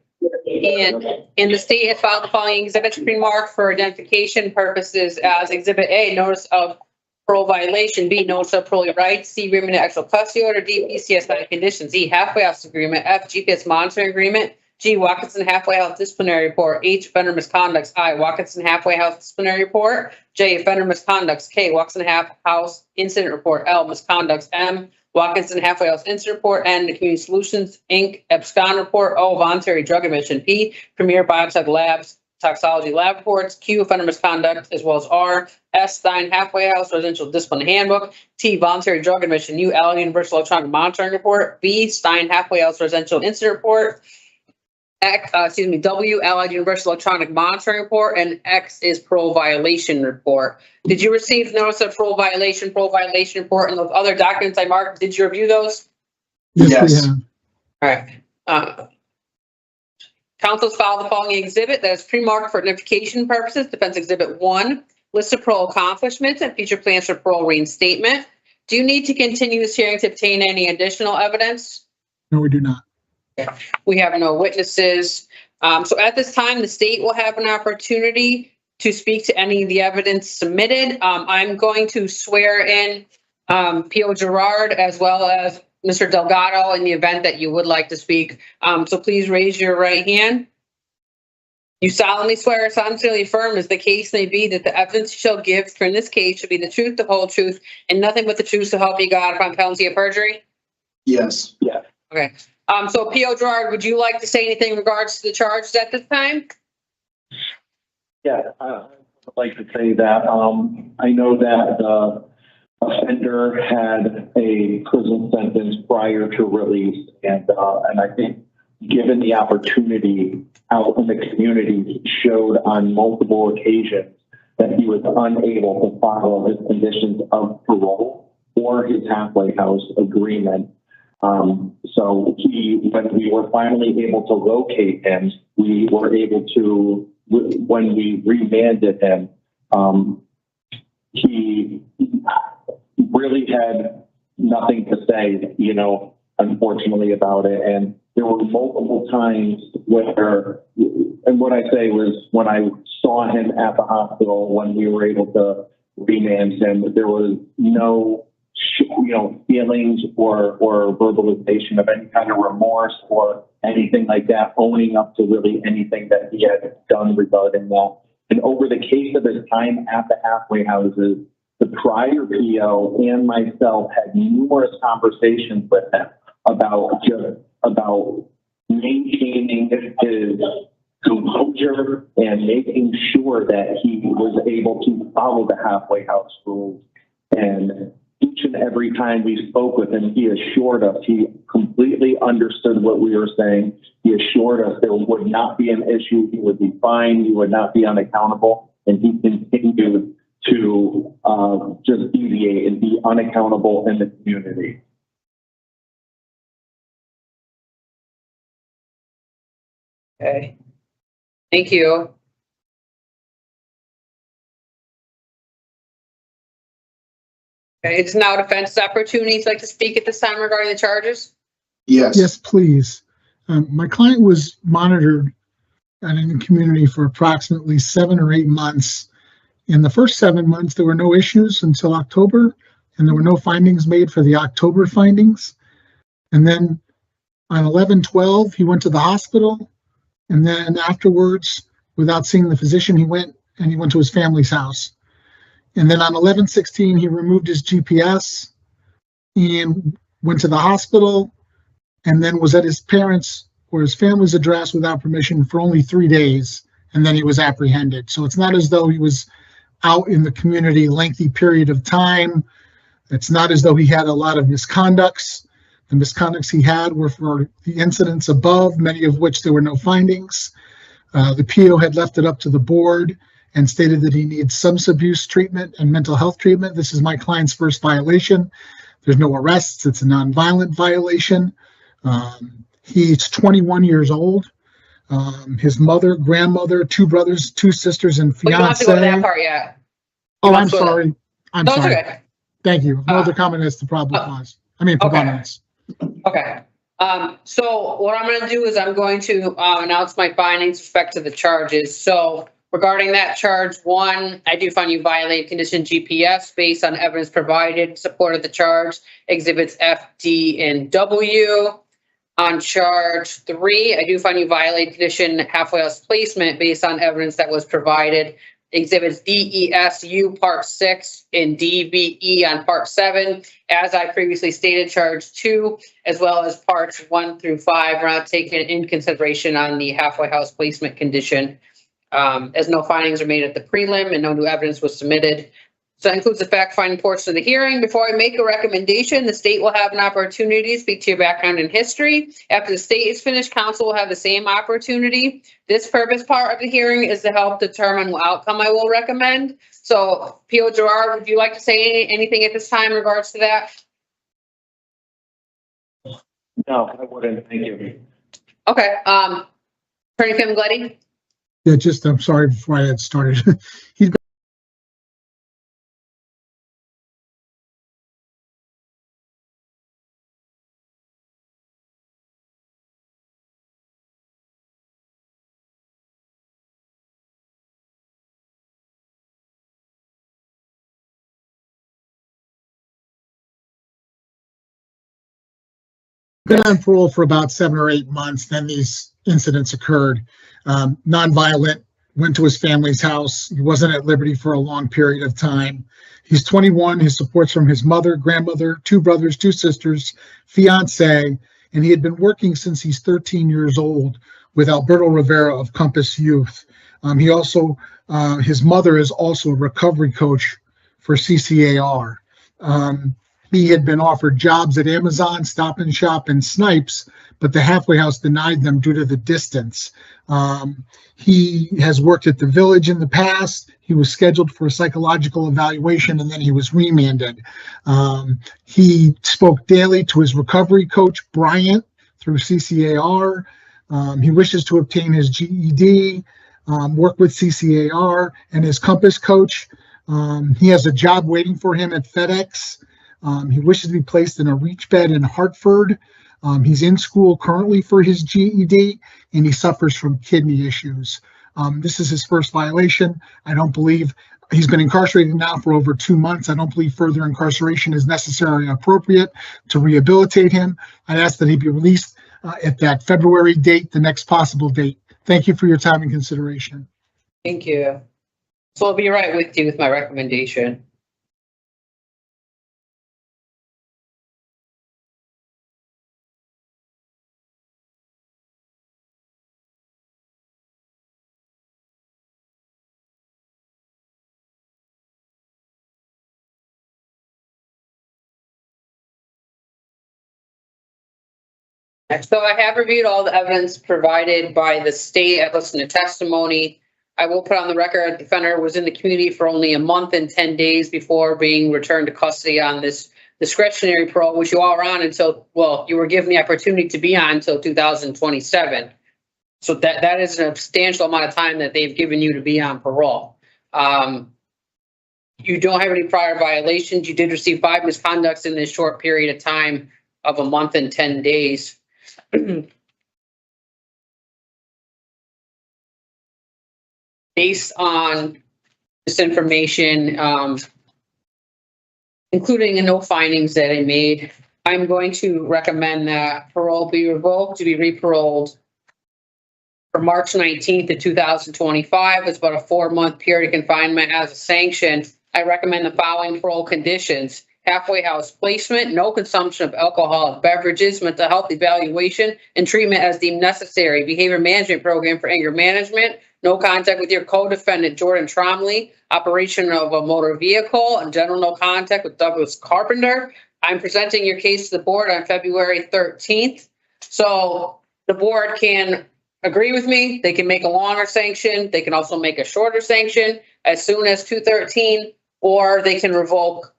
And the state has filed the following exhibits pre-marked for identification purposes as Exhibit A, notice of parole violation; B, notice of parole rights; C, agreement to actual custody order; D, PCS conditions; E, halfway house agreement; F, GPS monitoring agreement; G, Watkinson halfway house disciplinary report; H, offender misconducts; I, Watkinson halfway house disciplinary report; J, offender misconducts; K, Watkinson half house incident report; L, misconducts; M, Watkinson halfway house incident report; N, Community Solutions Inc. abscond report; O, voluntary drug admission; P, Premier Biotech Labs toxicology lab reports; Q, offender misconduct, as well as R, S, Stein halfway house residential discipline handbook; T, voluntary drug admission; U, Allied Universal Electronic Monitoring report; B, Stein halfway house residential incident report; W, Allied Universal Electronic Monitoring report; and X is parole violation report. Did you receive notice of parole violation report, and those other documents I marked? Did you review those? Yes, we have. All right. Council's filed the following exhibit that is pre-marked for identification purposes. Defense Exhibit 1, list of parole accomplishments and future plans for parole reinstatement. Do you need to continue this hearing to obtain any additional evidence? No, we do not. We have no witnesses. So at this time, the state will have an opportunity to speak to any of the evidence submitted. I'm going to swear in P.O. Gerard as well as Mr. Delgado in the event that you would like to speak. So please raise your right hand. You solemnly swear or solemnly affirm, as the case may be, that the evidence you shall give in this case should be the truth, the whole truth, and nothing but the truth, so help you God, upon penalty of perjury? Yes. Yeah. Okay. So P.O. Gerard, would you like to say anything in regards to the charges at this time? Yeah, I'd like to say that I know that the offender had a prison sentence prior to release, and I think given the opportunity out in the community, showed on multiple occasions that he was unable to follow his conditions of parole or his halfway house agreement. So when we were finally able to locate him, we were able to, when we remanded him, he really had nothing to say, unfortunately, about it. And there were multiple times where, and what I say was, when I saw him at the hospital, when we were able to remand him, there was no feelings or verbalization of any kind of remorse or anything like that, owning up to really anything that he had done regarding that. And over the case of his time at the halfway houses, the prior PO and myself had numerous conversations with him about maintaining his composure and making sure that he was able to follow the halfway house rules. And each and every time we spoke with him, he assured us he completely understood what we were saying. He assured us there would not be an issue. He would be fine. He would not be unaccountable. And he continued to just deviate and be unaccountable in the community. Okay. Thank you. Okay, it's now defense opportunities like to speak at this time regarding the charges. Yes. Yes, please. My client was monitored in the community for approximately 7 or 8 months. In the first 7 months, there were no issues until October, and there were no findings made for the October findings. And then on 11/12, he went to the hospital, and then afterwards, without seeing the physician, he went to his family's house. And then on 11/16, he removed his GPS and went to the hospital, and then was at his parents' or his family's address without permission for only 3 days, and then he was apprehended. So it's not as though he was out in the community a lengthy period of time. It's not as though he had a lot of misconducts. The misconducts he had were for the incidents above, many of which there were no findings. The PO had left it up to the board and stated that he needs substance abuse treatment and mental health treatment. This is my client's first violation. There's no arrests. It's a nonviolent violation. He's 21 years old. His mother, grandmother, 2 brothers, 2 sisters, and We don't have to go to that fiance. part yet. Oh, I'm sorry. I'm No, it's sorry. okay. Thank you. No other comment as to probable cause. I mean, predominance. Okay. So what I'm going to do is I'm going to announce my findings with respect to the charges. So regarding that charge 1, I do find you violate condition GPS based on evidence provided, supported the charge, exhibits F, D, and W. On charge 3, I do find you violate condition halfway house placement based on evidence that was provided, exhibits D, E, S, U, part 6, and D, B, E on part 7. As I previously stated, charge 2, as well as parts 1 through 5 are not taken in consideration on the halfway house placement condition, as no findings are made at the prelim and no new evidence was submitted. So that includes the fact-finding portion of the hearing. Before I make a recommendation, the state will have an opportunity to speak to your background and history. After the state is finished, council will have the same opportunity. This purpose part of the hearing is to help determine what outcome I will recommend. So, P.O. Gerard, would you like to say anything at this time in regards to that? No, I wouldn't. Thank you. Okay. Attorney Famiglietti? Yeah, just, I'm sorry before I had started. He's been on parole for about 7 or 8 months. Then these incidents occurred. Nonviolent, went to his family's house. He wasn't at liberty for a long period of time. He's 21. His support's from his mother, grandmother, 2 brothers, 2 sisters, fiance, and he had been working since he's 13 years old with Alberto Rivera of Compass Youth. He also, his mother is also a recovery coach for CCAR. He had been offered jobs at Amazon, Stop and Shop, and Snipes, but the halfway house denied them due to the distance. He has worked at the Village in the past. He was scheduled for a psychological evaluation, and then he was remanded. He spoke daily to his recovery coach, Bryant, through CCAR. He wishes to obtain his GED, work with CCAR, and his Compass coach. He has a job waiting for him at FedEx. He wishes to be placed in a reach bed in Hartford. He's in school currently for his GED, and he suffers from kidney issues. This is his first violation. I don't believe he's been incarcerated now for over 2 months. I don't believe further incarceration is necessary or appropriate to rehabilitate him. I ask that he be released at that February date, the next possible date. Thank you for your time and consideration. Thank you. So I'll be right with you with my recommendation. So I have reviewed all the evidence provided by the state. I've listened to testimony. I will put on the record, the defender was in the community for only a month and 10 days before being returned to custody on this discretionary parole, which you are on until, well, you were given the opportunity to be on until 2027. So that is a substantial amount of time that they've given you to be on parole. You don't have any prior violations. You did receive 5 misconducts in this short period of time of a month and 10 days. Based on this information, including the no findings that I made, I'm going to recommend that parole be revoked to be re-paroled for March 19th of 2025. It's about a 4-month period of confinement as a sanction. I recommend the following parole conditions: halfway house placement, no consumption of alcoholic beverages, mental health evaluation and treatment as deemed necessary, behavior management program for anger management, no contact with your co-defendant Jordan Tromley, operation of a motor vehicle, and general no contact with Douglas Carpenter. I'm presenting your case to the board on February 13th. So the board can agree with me. They can make a longer sanction. They can also make a shorter sanction as soon as 2/13, or they can revoke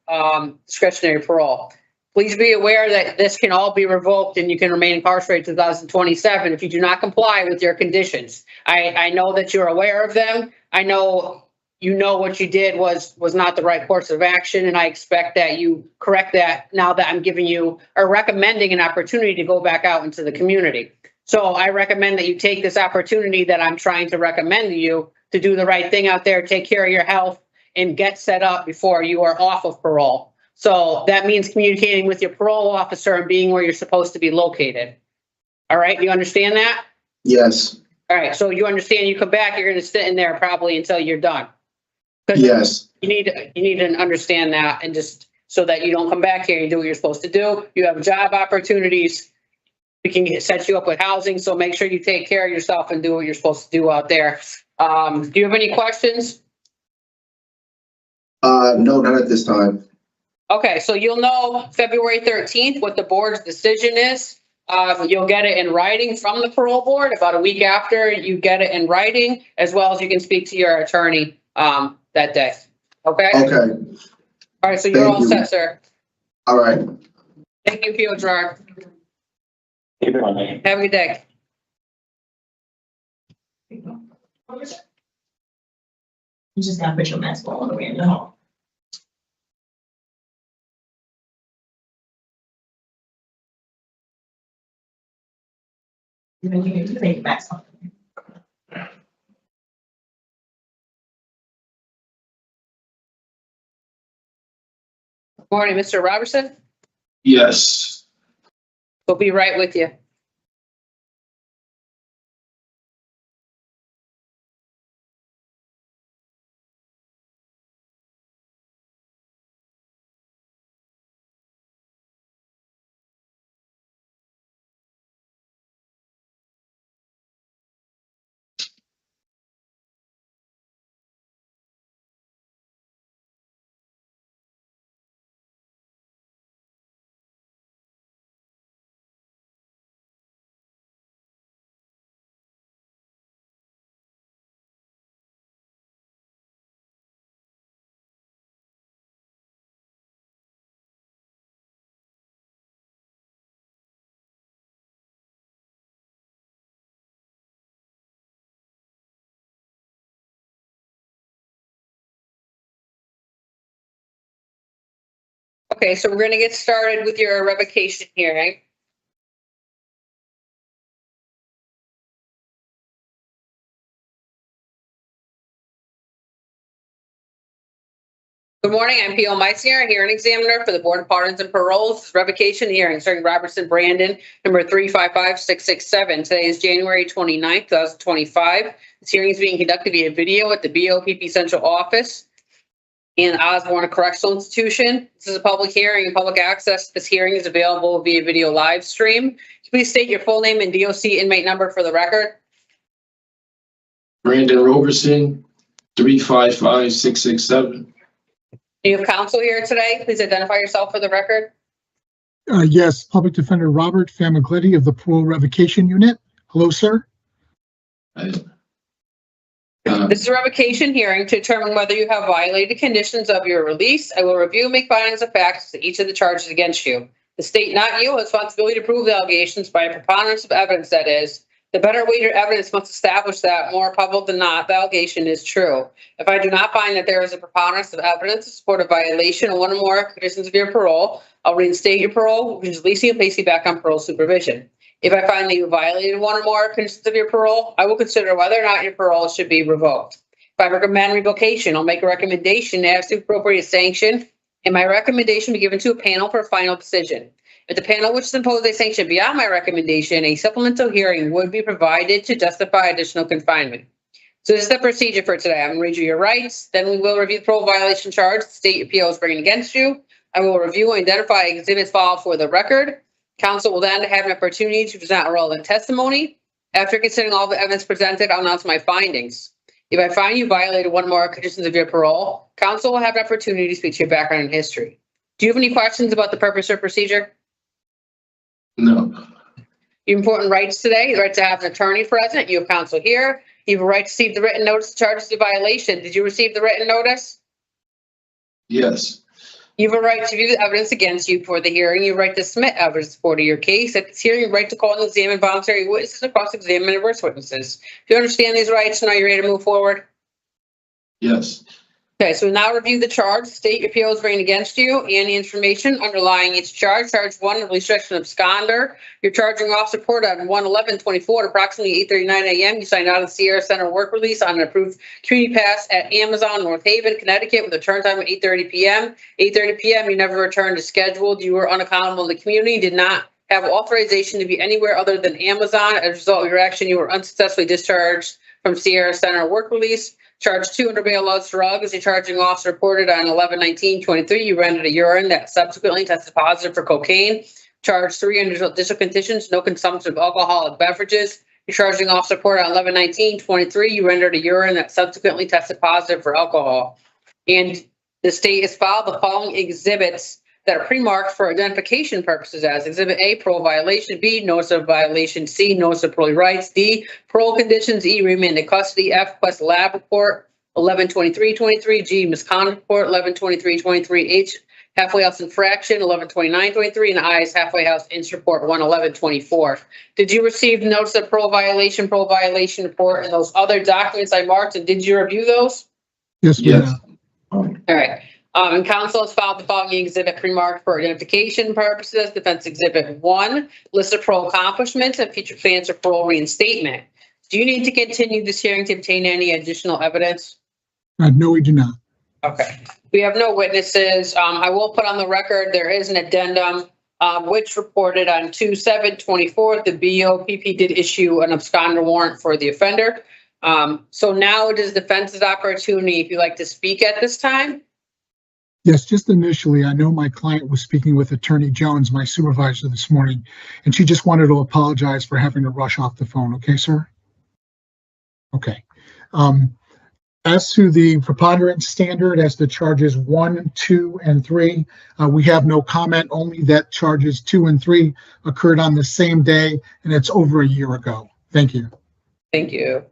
discretionary parole. Please be aware that this can all be revoked and you can remain incarcerated 2027 if you do not comply with your conditions. I know that you're aware of them. I know you know what you did was not the right course of action, and I expect that you correct that now that I'm giving you or recommending an opportunity to go back out into the community. So I recommend that you take this opportunity that I'm trying to recommend to you to do the right thing out there, take care of your health, and get set up before you are off of parole. So that means communicating with your parole officer and being where you're supposed to be located. All right, you understand that? Yes. All right, so you understand you come back, you're gonna sit in there probably until you're done. 'Cause Yes. You need to understand that, and just so that you don't come back here and do what you're supposed to do. You have job opportunities. We can set you up with housing, so make sure you take care of yourself and do what you're supposed to do out there. Do you have any questions? No, not at this time. Okay, so you'll know February 13th what the board's decision is. You'll get it in writing from the parole board about a week after you get it in writing, as well as you can speak to your attorney that day. Okay? Okay. All right, so you're all set, sir. All right. Thank you, P.O. Gerard. Have a good day. You just gotta put your mask on the way in the hall. You need to take your mask off. Morning, Mr. Roberson. Yes. We'll be right with you. Okay, so we're going to get started with your revocation hearing. Good morning, I'm P.O. Meissner, hearing examiner for the Board of Pardons and Paroles revocation hearing starting Roberson Brandon, number 355667. Today is January 29th, 2025. This hearing is being conducted via video at the BOPP Central Office in Osborn Correctional Institution. This is a public hearing and public access. This hearing is available via video live stream. Please state your full name and DOC inmate number for the record. Brandon Roberson, 355-667. You have counsel here today. Please identify yourself for the record. Yes, Public Defender Robert Famiglietti of the Parole Revocation Unit. Hello, sir. This is a revocation hearing to determine whether you have violated conditions of your release. I will review and make findings of facts to each of the charges against you. The state, not you, has responsibility to prove the allegations by a preponderance of evidence, that is. The better weighted evidence must establish that, more probable than not, the allegation is true. If I do not find that there is a preponderance of evidence to support a violation of one or more conditions of your parole, I'll reinstate your parole, which is releasing and placing you back on parole supervision. If I find that you violated one or more conditions of your parole, I will consider whether or not your parole should be revoked. If I recommend revocation, I'll make a recommendation as to appropriate sanction, and my recommendation be given to a panel for a final decision. If the panel wishes to impose a sanction beyond my recommendation, a supplemental hearing would be provided to justify additional confinement. So this is the procedure for today. I'm going to read you your rights. Then we will review the parole violation charge the state appeal is bringing against you. I will review and identify exhibits filed for the record. Counsel will then have an opportunity to present relevant testimony. After considering all the evidence presented, I'll announce my findings. If I find you violated one or more conditions of your parole, counsel will have an opportunity to speak to your background and history. Do you have any questions about the purpose or procedure? No. Your important rights today: the right to have an attorney present. You have counsel here. You have a right to receive the written notice of charges of violation. Did you receive the written notice? Yes. You have a right to view the evidence against you before the hearing. You have a right to submit evidence in support of your case. At this hearing, you have a right to call and examine voluntary witnesses and cross-examine adverse witnesses. Do you understand these rights and are you ready to move forward? Yes. Okay, so we now review the charge the state appeal is bringing against you and the information underlying each charge. Charge 1, release restriction absconder. Your charging officer reported on 1/11/24 at approximately 8:39 a.m. You signed out of the Sierra Center work release on an approved community pass at Amazon, North Haven, Connecticut, with a return time at 8:30 p.m. 8:30 p.m. You never returned to scheduled. You were unaccountable in the community, did not have authorization to be anywhere other than Amazon. As a result of your action, you were unsuccessfully discharged from Sierra Center work release. Charge 2 under bail loads drugs. The charging officer reported on 11/19/23 you rendered a urine that subsequently tested positive for cocaine. Charge 3 under additional conditions, no consumption of alcoholic beverages. Your charging officer reported on 11/19/23 you rendered a urine that subsequently tested positive for alcohol. And the state has filed the following exhibits that are pre-marked for identification purposes as Exhibit A, parole violation; B, notice of violation; C, notice of parole rights; D, parole conditions; E, remand in custody; F, quest lab report 11/23/23; G, misconduct report 11/23/23; H, halfway house infraction 11/29/23; and I is halfway house incident report 1/11/24. Did you receive notice of parole violation report, and those other documents I marked, and did you review those? Yes, Yes. All right. And counsel has filed the following exhibit pre-marked for identification purposes. Defense Exhibit 1, list of parole accomplishments and future plans for parole reinstatement. Do you need to continue this hearing to obtain any additional evidence? No, we do not. Okay. We have no witnesses. I will put on the record, there is an addendum which reported on 2/7/24, the BOPP did issue an absconder warrant for the offender. So now it is defense's opportunity if you'd like to speak at this time. Yes, just initially, I know my client was speaking with Attorney Jones, my supervisor, this morning, and she just wanted to apologize for having to rush off the phone. Okay, sir? Okay. As to the preponderance standard, as to charges 1, 2, and 3, we have no comment, only that charges 2 and 3 occurred on the same day, and it's over a year ago. Thank you. Thank you.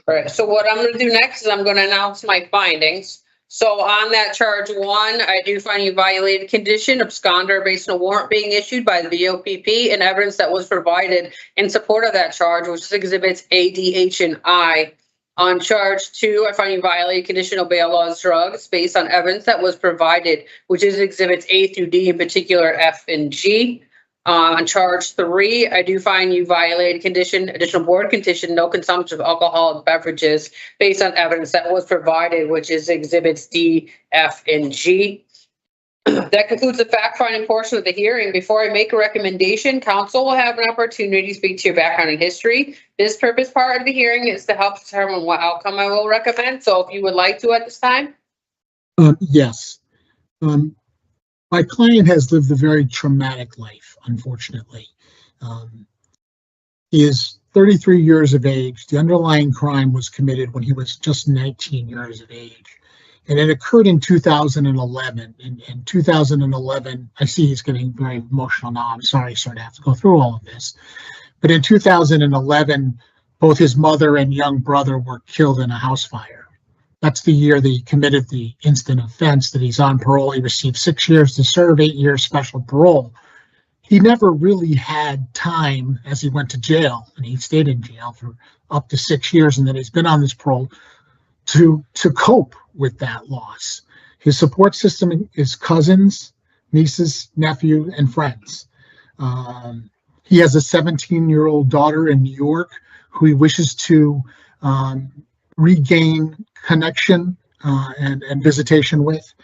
All right, so what I'm going to do next is I'm going to announce my findings. So on that charge 1, I do find you violated condition, absconder based on a warrant being issued by the BOPP and evidence that was provided in support of that charge, which is exhibits A, D, H, and I. On charge 2, I find you violated conditional bail laws drugs based on evidence that was provided, which is exhibits A through D, in particular F and G. On charge 3, I do find you violated condition, additional board condition, no consumption of alcoholic beverages based on evidence that was provided, which is exhibits D, F, and G. That concludes the fact-finding portion of the hearing. Before I make a recommendation, council will have an opportunity to speak to your background and history. This purpose part of the hearing is to help determine what outcome I will recommend. So if you would like to at this time. Yes. My client has lived a very traumatic life, unfortunately. He is 33 years of age. The underlying crime was committed when he was just 19 years of age. And it occurred in 2011. In 2011, I see he's getting very emotional now. I'm sorry, sir, to have to go through all of this. But in 2011, both his mother and young brother were killed in a house fire. That's the year that he committed the instant offense, that he's on parole. He received 6 years to serve, 8 years special parole. He never really had time as he went to jail, and he stayed in jail for up to 6 years, and then he's been on this parole to cope with that loss. His support system is cousins, nieces, nephew, and friends. He has a 17-year-old daughter in New York who he wishes to regain connection and visitation with.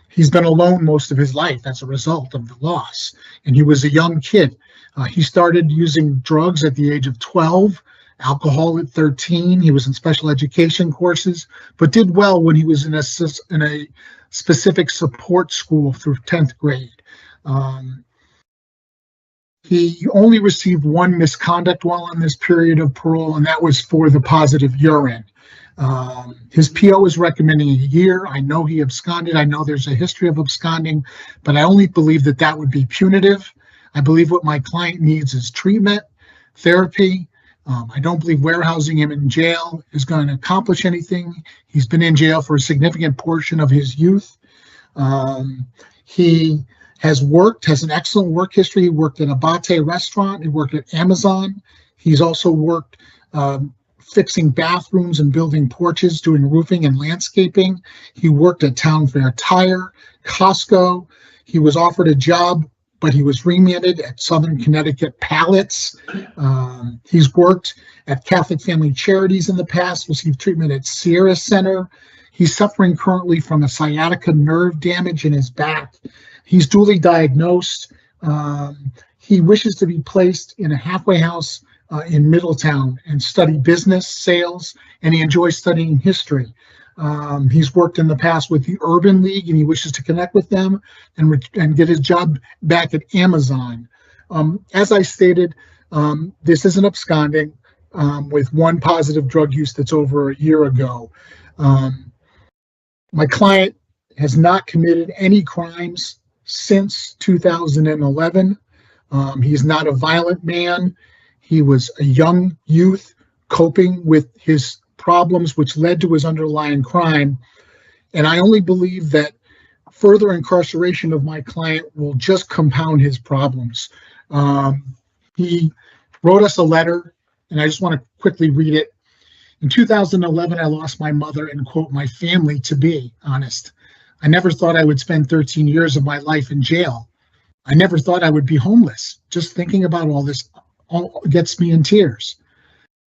He's been alone most of his life as a result of the loss, and he was a young kid. He started using drugs at the age of 12, alcohol at 13. He was in special education courses, but did well when he was in a specific support school through 10th grade. He only received one misconduct while on this period of parole, and that was for the positive urine. His PO is recommending a year. I know he absconded. I know there's a history of absconding, but I only believe that that would be punitive. I believe what my client needs is treatment, therapy. I don't believe warehousing him in jail is going to accomplish anything. He's been in jail for a significant portion of his youth. He has an excellent work history. He worked at a Bate restaurant. He worked at Amazon. He's also worked fixing bathrooms and building porches, doing roofing and landscaping. He worked at Town Fair Tire, Costco. He was offered a job, but he was remanded at Southern Connecticut Pallets. He's worked at Catholic Family Charities in the past, received treatment at Sierra Center. He's suffering currently from a sciatica nerve damage in his back. He's duly diagnosed. He wishes to be placed in a halfway house in Middletown and study business, sales, and he enjoys studying history. He's worked in the past with the Urban League, and he wishes to connect with them and get his job back at Amazon. As I stated, this is an absconding with one positive drug use that's over a year ago. My client has not committed any crimes since 2011. He's not a violent man. He was a young youth coping with his problems, which led to his underlying crime. And I only believe that further incarceration of my client will just compound his problems. He wrote us a letter, and I just want to quickly read it. In 2011, I lost my mother and, quote, my family to be honest. I never thought I would spend 13 years of my life in jail. I never thought I would be homeless. Just thinking about all this gets me in tears.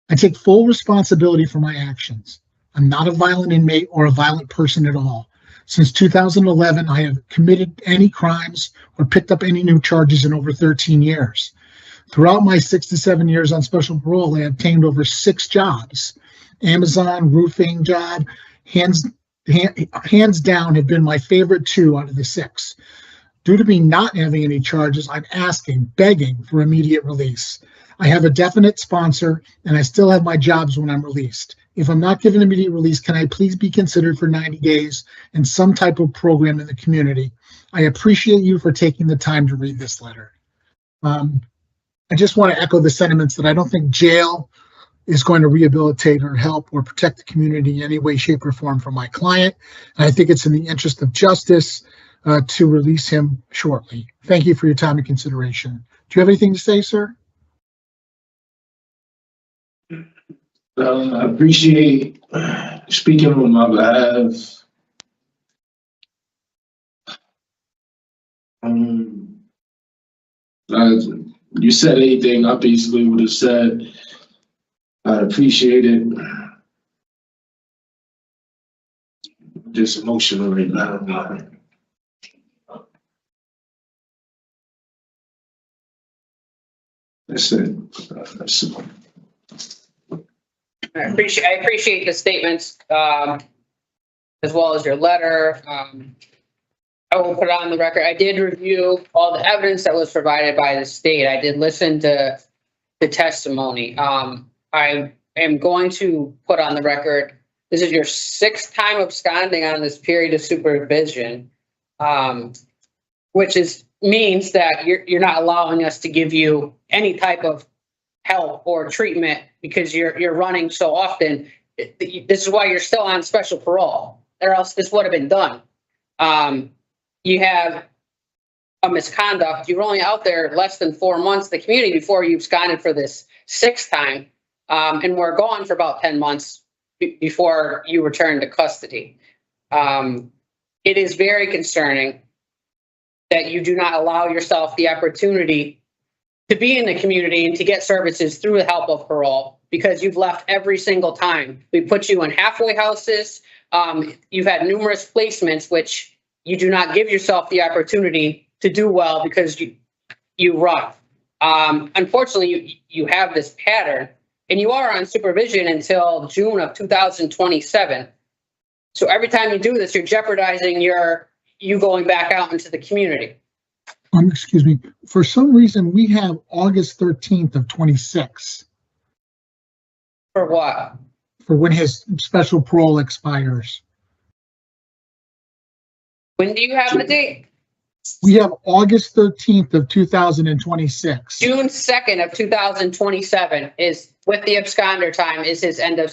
I take full responsibility for my actions. I'm not a violent inmate or a violent person at all. Since 2011, I have committed any crimes or picked up any new charges in over 13 years. Throughout my 6 to 7 years on special parole, I obtained over 6 jobs. Amazon, roofing job, hands down have been my favorite 2 out of the 6. Due to me not having any charges, I'm begging for immediate release. I have a definite sponsor, and I still have my jobs when I'm released. If I'm not given immediate release, can I please be considered for 90 days in some type of program in the community? I appreciate you for taking the time to read this letter. I just want to echo the sentiments that I don't think jail is going to rehabilitate or help or protect the community in any way, shape, or form for my client. And I think it's in the interest of justice to release him shortly. Thank you for your time and consideration. Do you have anything to say, sir? I appreciate speaking on my behalf. You said anything I basically would have said. I appreciate it. I'm just emotional right now. That's it. That's it. I appreciate the statements, as well as your letter. I will put it on the record. I did review all the evidence that was provided by the state. I did listen to the testimony. I am going to put on the record, this is your 6th time absconding on this period of supervision, which means that you're not allowing us to give you any type of help or treatment because you're running so often. This is why you're still on special parole, or else this would have been done. You have a misconduct. You were only out there less than 4 months in the community before you absconded for this 6th time, and were gone for about 10 months before you returned to custody. It is very concerning that you do not allow yourself the opportunity to be in the community and to get services through the help of parole, because you've left every single time. We put you in halfway houses. You've had numerous placements, which you do not give yourself the opportunity to do well because you run. Unfortunately, you have this pattern, and you are on supervision until June of 2027. So every time you do this, you're jeopardizing you going back out into the community. Excuse me. For some reason, we have August 13th of 26 For what? for when his special parole expires. When do you have the date? We have August 13th of 2026. June 2nd of 2027 is, with the absconder time, is his end of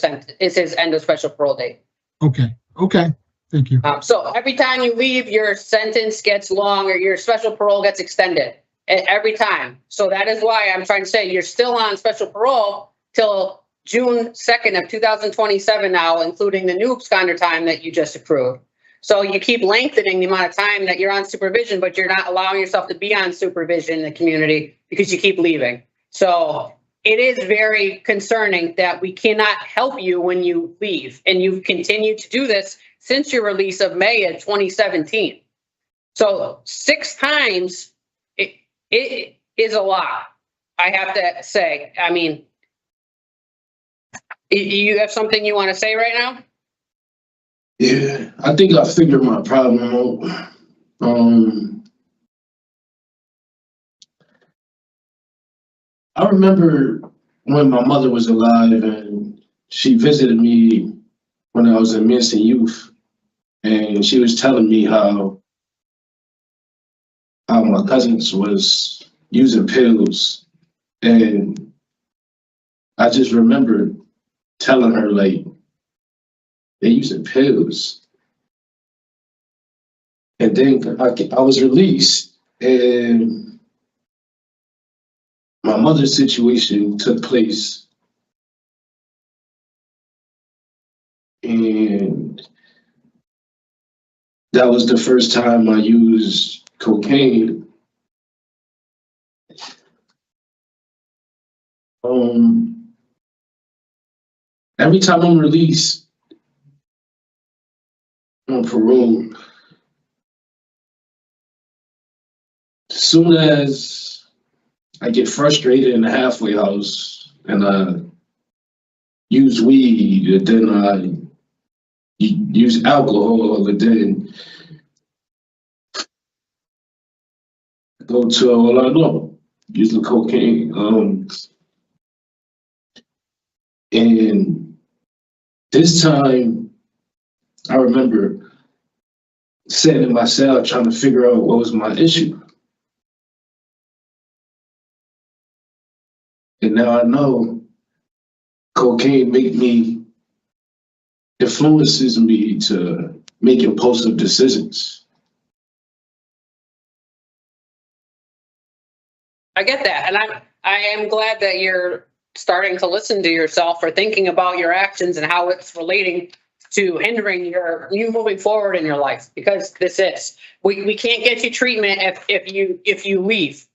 special parole date. Okay. Okay. Thank you. So every time you leave, your sentence gets long or your special parole gets extended every time. So that is why I'm trying to say you're still on special parole till June 2nd of 2027 now, including the new absconder time that you just accrued. So you keep lengthening the amount of time that you're on supervision, but you're not allowing yourself to be on supervision in the community because you keep leaving. So it is very concerning that we cannot help you when you leave, and you've continued to do this since your release of May of 2017. So 6 times, it is a lot, I have to say. I mean, you have something you want to say right now? Yeah, I think I figured my problem out. I remember when my mother was alive and she visited me when I was in missing youth, and she was telling me how my cousins was using pills, and I just remember telling her, like, they're using pills. And then I was released, and my mother's situation took place. And that was the first time I used cocaine. Every time I'm released on parole, as soon as I get frustrated in the halfway house and I use weed, and then I use alcohol, and then go to all I know, using cocaine. And this time, I remember sitting in my cell trying to figure out what was my issue. And now I know cocaine influences me to make impulsive decisions. I get that, and I am glad that you're starting to listen to yourself or thinking about your actions and how it's relating to hindering you moving forward in your life, because we can't get you treatment if you leave,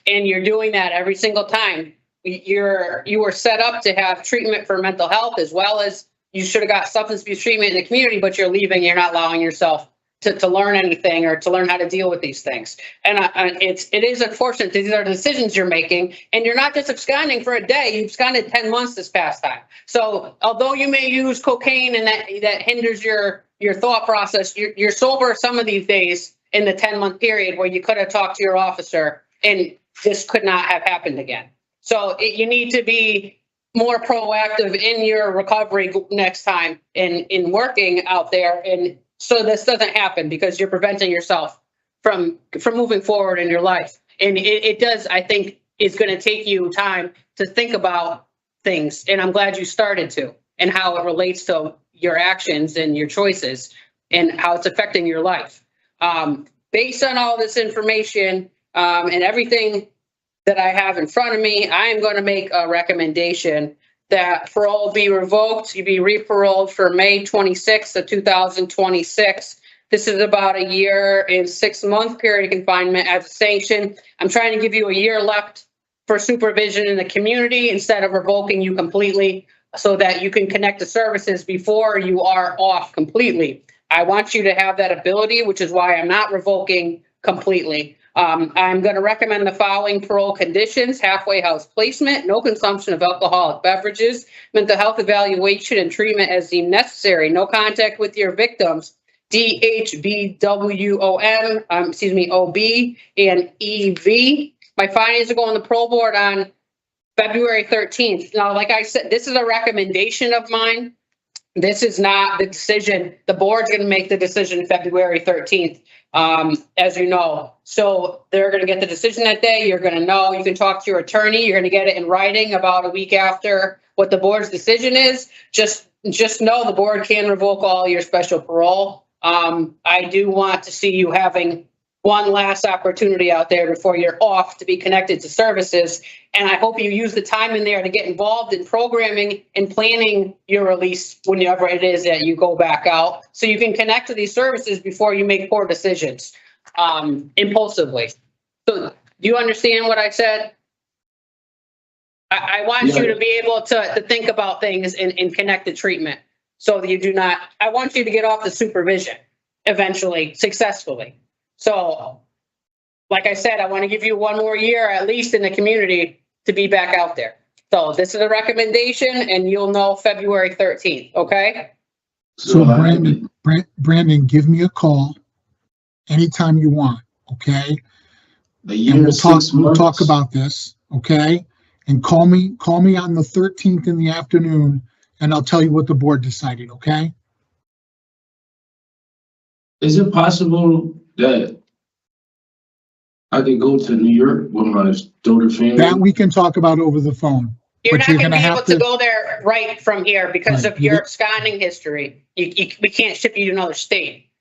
and you're doing that every single time. You were set up to have treatment for mental health, as well as you should have got substance abuse treatment in the community, but you're leaving. You're not allowing yourself to learn anything or to learn how to deal with these things. And it is unfortunate. These are the decisions you're making, and you're not just absconding for a day. You've absconded 10 months this past time. So although you may use cocaine and that hinders your thought process, you're sober some of these days in the 10-month period where you could have talked to your officer and this could not have happened again. So you need to be more proactive in your recovery next time in working out there, and so this doesn't happen, because you're preventing yourself from moving forward in your life. And it does, I think, is going to take you time to think about things, and I'm glad you started to, and how it relates to your actions and your choices and how it's affecting your life. Based on all this information and everything that I have in front of me, I am going to make a recommendation that parole be revoked. You be re-paroled for May 26th of 2026. This is about a year and 6-month period of confinement as a sanction. I'm trying to give you a year left for supervision in the community instead of revoking you completely, so that you can connect to services before you are off completely. I want you to have that ability, which is why I'm not revoking completely. I'm going to recommend the following parole conditions: halfway house placement, no consumption of alcoholic beverages, mental health evaluation and treatment as deemed necessary, no contact with your victims, DHVWOM, OB and EV. My findings are going to the parole board on February 13th. Now, like I said, this is a recommendation of mine. This is not the decision. The board's going to make the decision February 13th, as you know. So they're going to get the decision that day. You're going to know. You can talk to your attorney. You're going to get it in writing about a week after what the board's decision is. Just know the board can revoke all your special parole. I do want to see you having one last opportunity out there before you're off to be connected to services. And I hope you use the time in there to get involved in programming and planning your release whenever it is that you go back out, so you can connect to these services before you make poor decisions impulsively. So do you understand what I said? I want you to be able to think about things in connected treatment, so that you do not, I want you to get off the supervision eventually, successfully. So, like I said, I want to give you one more year, at least in the community, to be back out there. So this is a recommendation, and you'll know February 13th, okay? So Brandon, give me a call anytime you want, okay? And we'll talk about this, okay? And call me on the 13th in the afternoon, and I'll tell you what the board decided, okay? Is it possible that I could go to New York with my daughter family? That we can talk about over the phone. You're But not you're going to gonna be able have to go there right from here because Right. of your absconding history. We can't ship you to another state.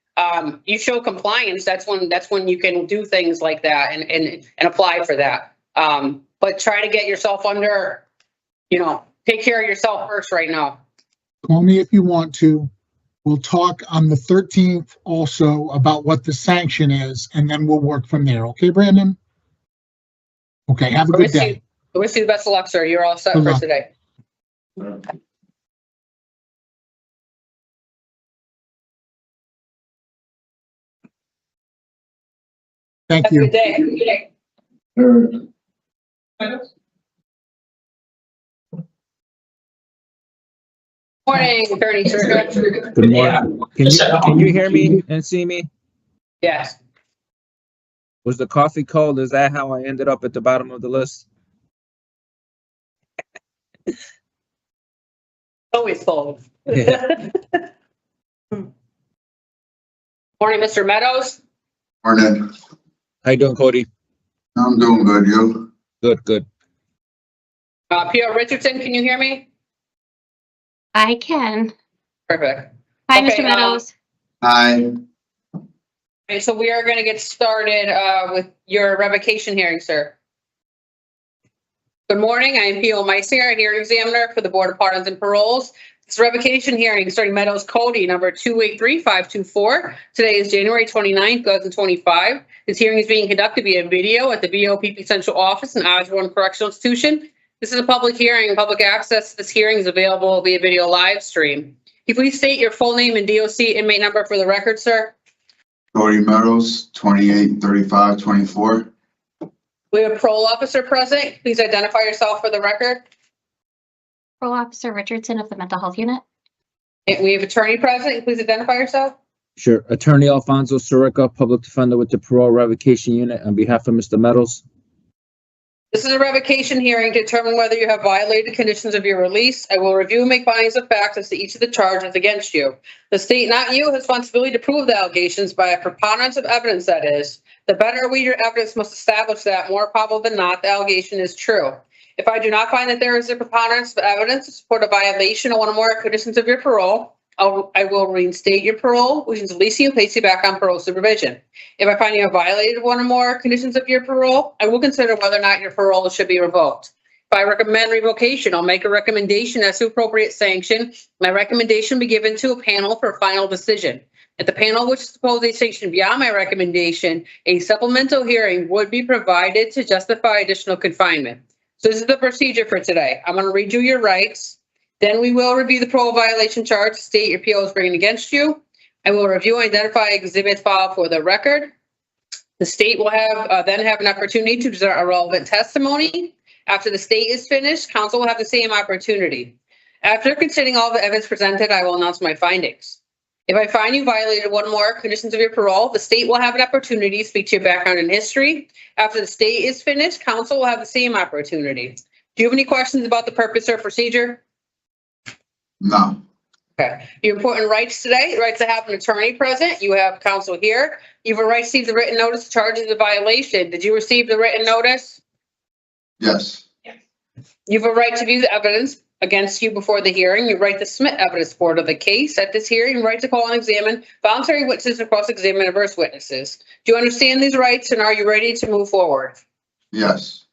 You show compliance. That's when you can do things like that and apply for that. But try to get yourself under, take care of yourself first right now. Call me if you want to. We'll talk on the 13th also about what the sanction is, and then we'll work from there. Okay, Brandon? Okay, have a good day. I wish you the best of luck, sir. You're all set Good for luck. today. Thank Have a you. good day. Morning, Attorney Sirica. Good morning. Can you hear me and see me? Yes. Was the coffee cold? Is that how I ended up at the bottom of the list? Always cold. Yeah. Morning, Mr. Meadows. Morning. How you doing, Cody? I'm doing good, you? Good. P.O. Richardson, can you hear me? I can. Perfect. Hi, Okay, Mr. Meadows. Hi. Okay, so we are going to get started with your revocation hearing, sir. Good morning. I am P.O. Meisinger, hearing examiner for the Board of Pardons and Paroles. This revocation hearing starting Meadows Cody number 283524. Today is January 29th, 2025. This hearing is being conducted via video at the BOPP Central Office in Osborn Correctional Institution. This is a public hearing. Public access to this hearing is available via video live stream. Can you please state your full name and DOC inmate number for the record, sir? Cody Meadows, 283524. We have a parole officer present. Please identify yourself for the record. Parole Officer Richardson of the Mental Health Unit. And we have attorney present. Please identify yourself. Sure. Attorney Alfonzo, Sirica, Public Defender with the Parole Revocation Unit on behalf of Mr. Meadows. This is a revocation hearing to determine whether you have violated the conditions of your release. I will review and make findings of fact as to each of the charges against you. The state, not you, has responsibility to prove the allegations by a preponderance of evidence, that is. The better we your evidence must establish that, more probable than not, the allegation is true. If I do not find that there is a preponderance of evidence to support a violation of one or more conditions of your parole, I will reinstate your parole, which is release you and place you back on parole supervision. If I find you have violated one or more conditions of your parole, I will consider whether or not your parole should be revoked. If I recommend revocation, I'll make a recommendation as to appropriate sanction. My recommendation will be given to a panel for a final decision. If the panel wishes to pose a sanction beyond my recommendation, a supplemental hearing would be provided to justify additional confinement. So this is the procedure for today. I'm going to read you your rights. Then we will review the parole violation charge, state your PO is bringing against you. I will review and identify exhibit file for the record. The state will then have an opportunity to present a relevant testimony. After the state is finished, counsel will have the same opportunity. After considering all the evidence presented, I will announce my findings. If I find you violated one or more conditions of your parole, the state will have an opportunity to speak to your background and history. After the state is finished, counsel will have the same opportunity. Do you have any questions about the purpose or procedure? No. Okay. Your important rights today, the right to have an attorney present. You have counsel here. You have a right to receive the written notice of charges of violation. Did you receive the written notice? Yes. You have a right to view the evidence against you before the hearing. You have a right to submit evidence for the case at this hearing. You have a right to call and examine voluntary witnesses and cross-examine adverse witnesses. Do you understand these rights and are you ready to move forward? Yes.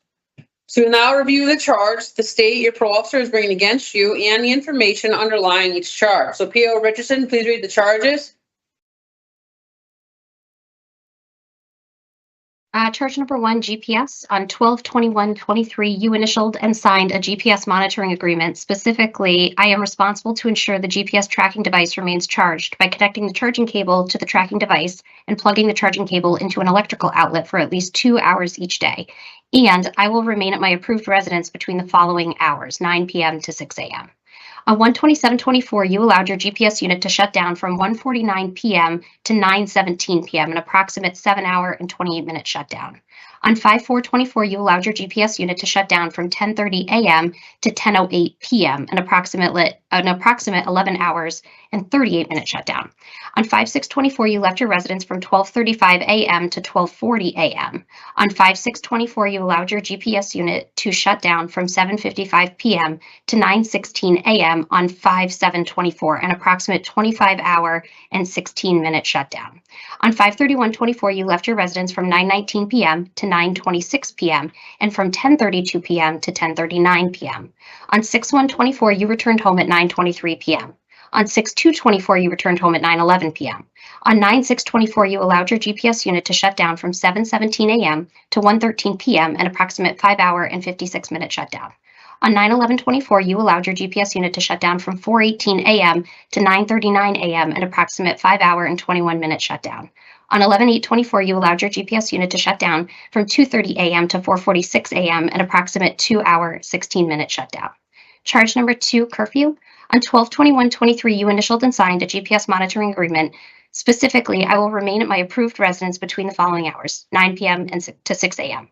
So now review the charge the state your parole officer is bringing against you and the information underlying each charge. So P.O. Richardson, please read the charges. Charge number 1, GPS. On 12/21/23, you initialed and signed a GPS monitoring agreement. Specifically, I am responsible to ensure the GPS tracking device remains charged by connecting the charging cable to the tracking device and plugging the charging cable into an electrical outlet for at least 2 hours each day. And I will remain at my approved residence between the following hours, 9 p.m. to 6 a.m. On 1/27/24, you allowed your GPS unit to shut down from 1:49 p.m. to 9:17 p.m., an approximate 7-hour and 28-minute shutdown. On 5/4/24, you allowed your GPS unit to shut down from 10:30 a.m. to 10:08 p.m., an approximate 11 hours and 38-minute shutdown. On 5/6/24, you left your residence from 12:35 a.m. to 12:40 a.m. On 5/6/24, you allowed your GPS unit to shut down from 7:55 p.m. to 9:16 a.m. on 5/7/24, an approximate 25-hour and 16-minute shutdown. On 5/31/24, you left your residence from 9:19 p.m. to 9:26 p.m. and from 10:32 p.m. to 10:39 p.m. On 6/1/24, you returned home at 9:23 p.m. On 6/2/24, you returned home at 9:11 p.m. On 9/6/24, you allowed your GPS unit to shut down from 7:17 a.m. to 1:13 p.m., an approximate 5-hour and 56-minute shutdown. On 9/11/24, you allowed your GPS unit to shut down from 4:18 a.m. to 9:39 a.m., an approximate 5-hour and 21-minute shutdown. On 11/8/24, you allowed your GPS unit to shut down from 2:30 a.m. to 4:46 a.m., an approximate 2-hour, 16-minute shutdown. Charge number 2, curfew. On 12/21/23, you initialed and signed a GPS monitoring agreement. Specifically, I will remain at my approved residence between the following hours, 9 p.m. to 6 a.m.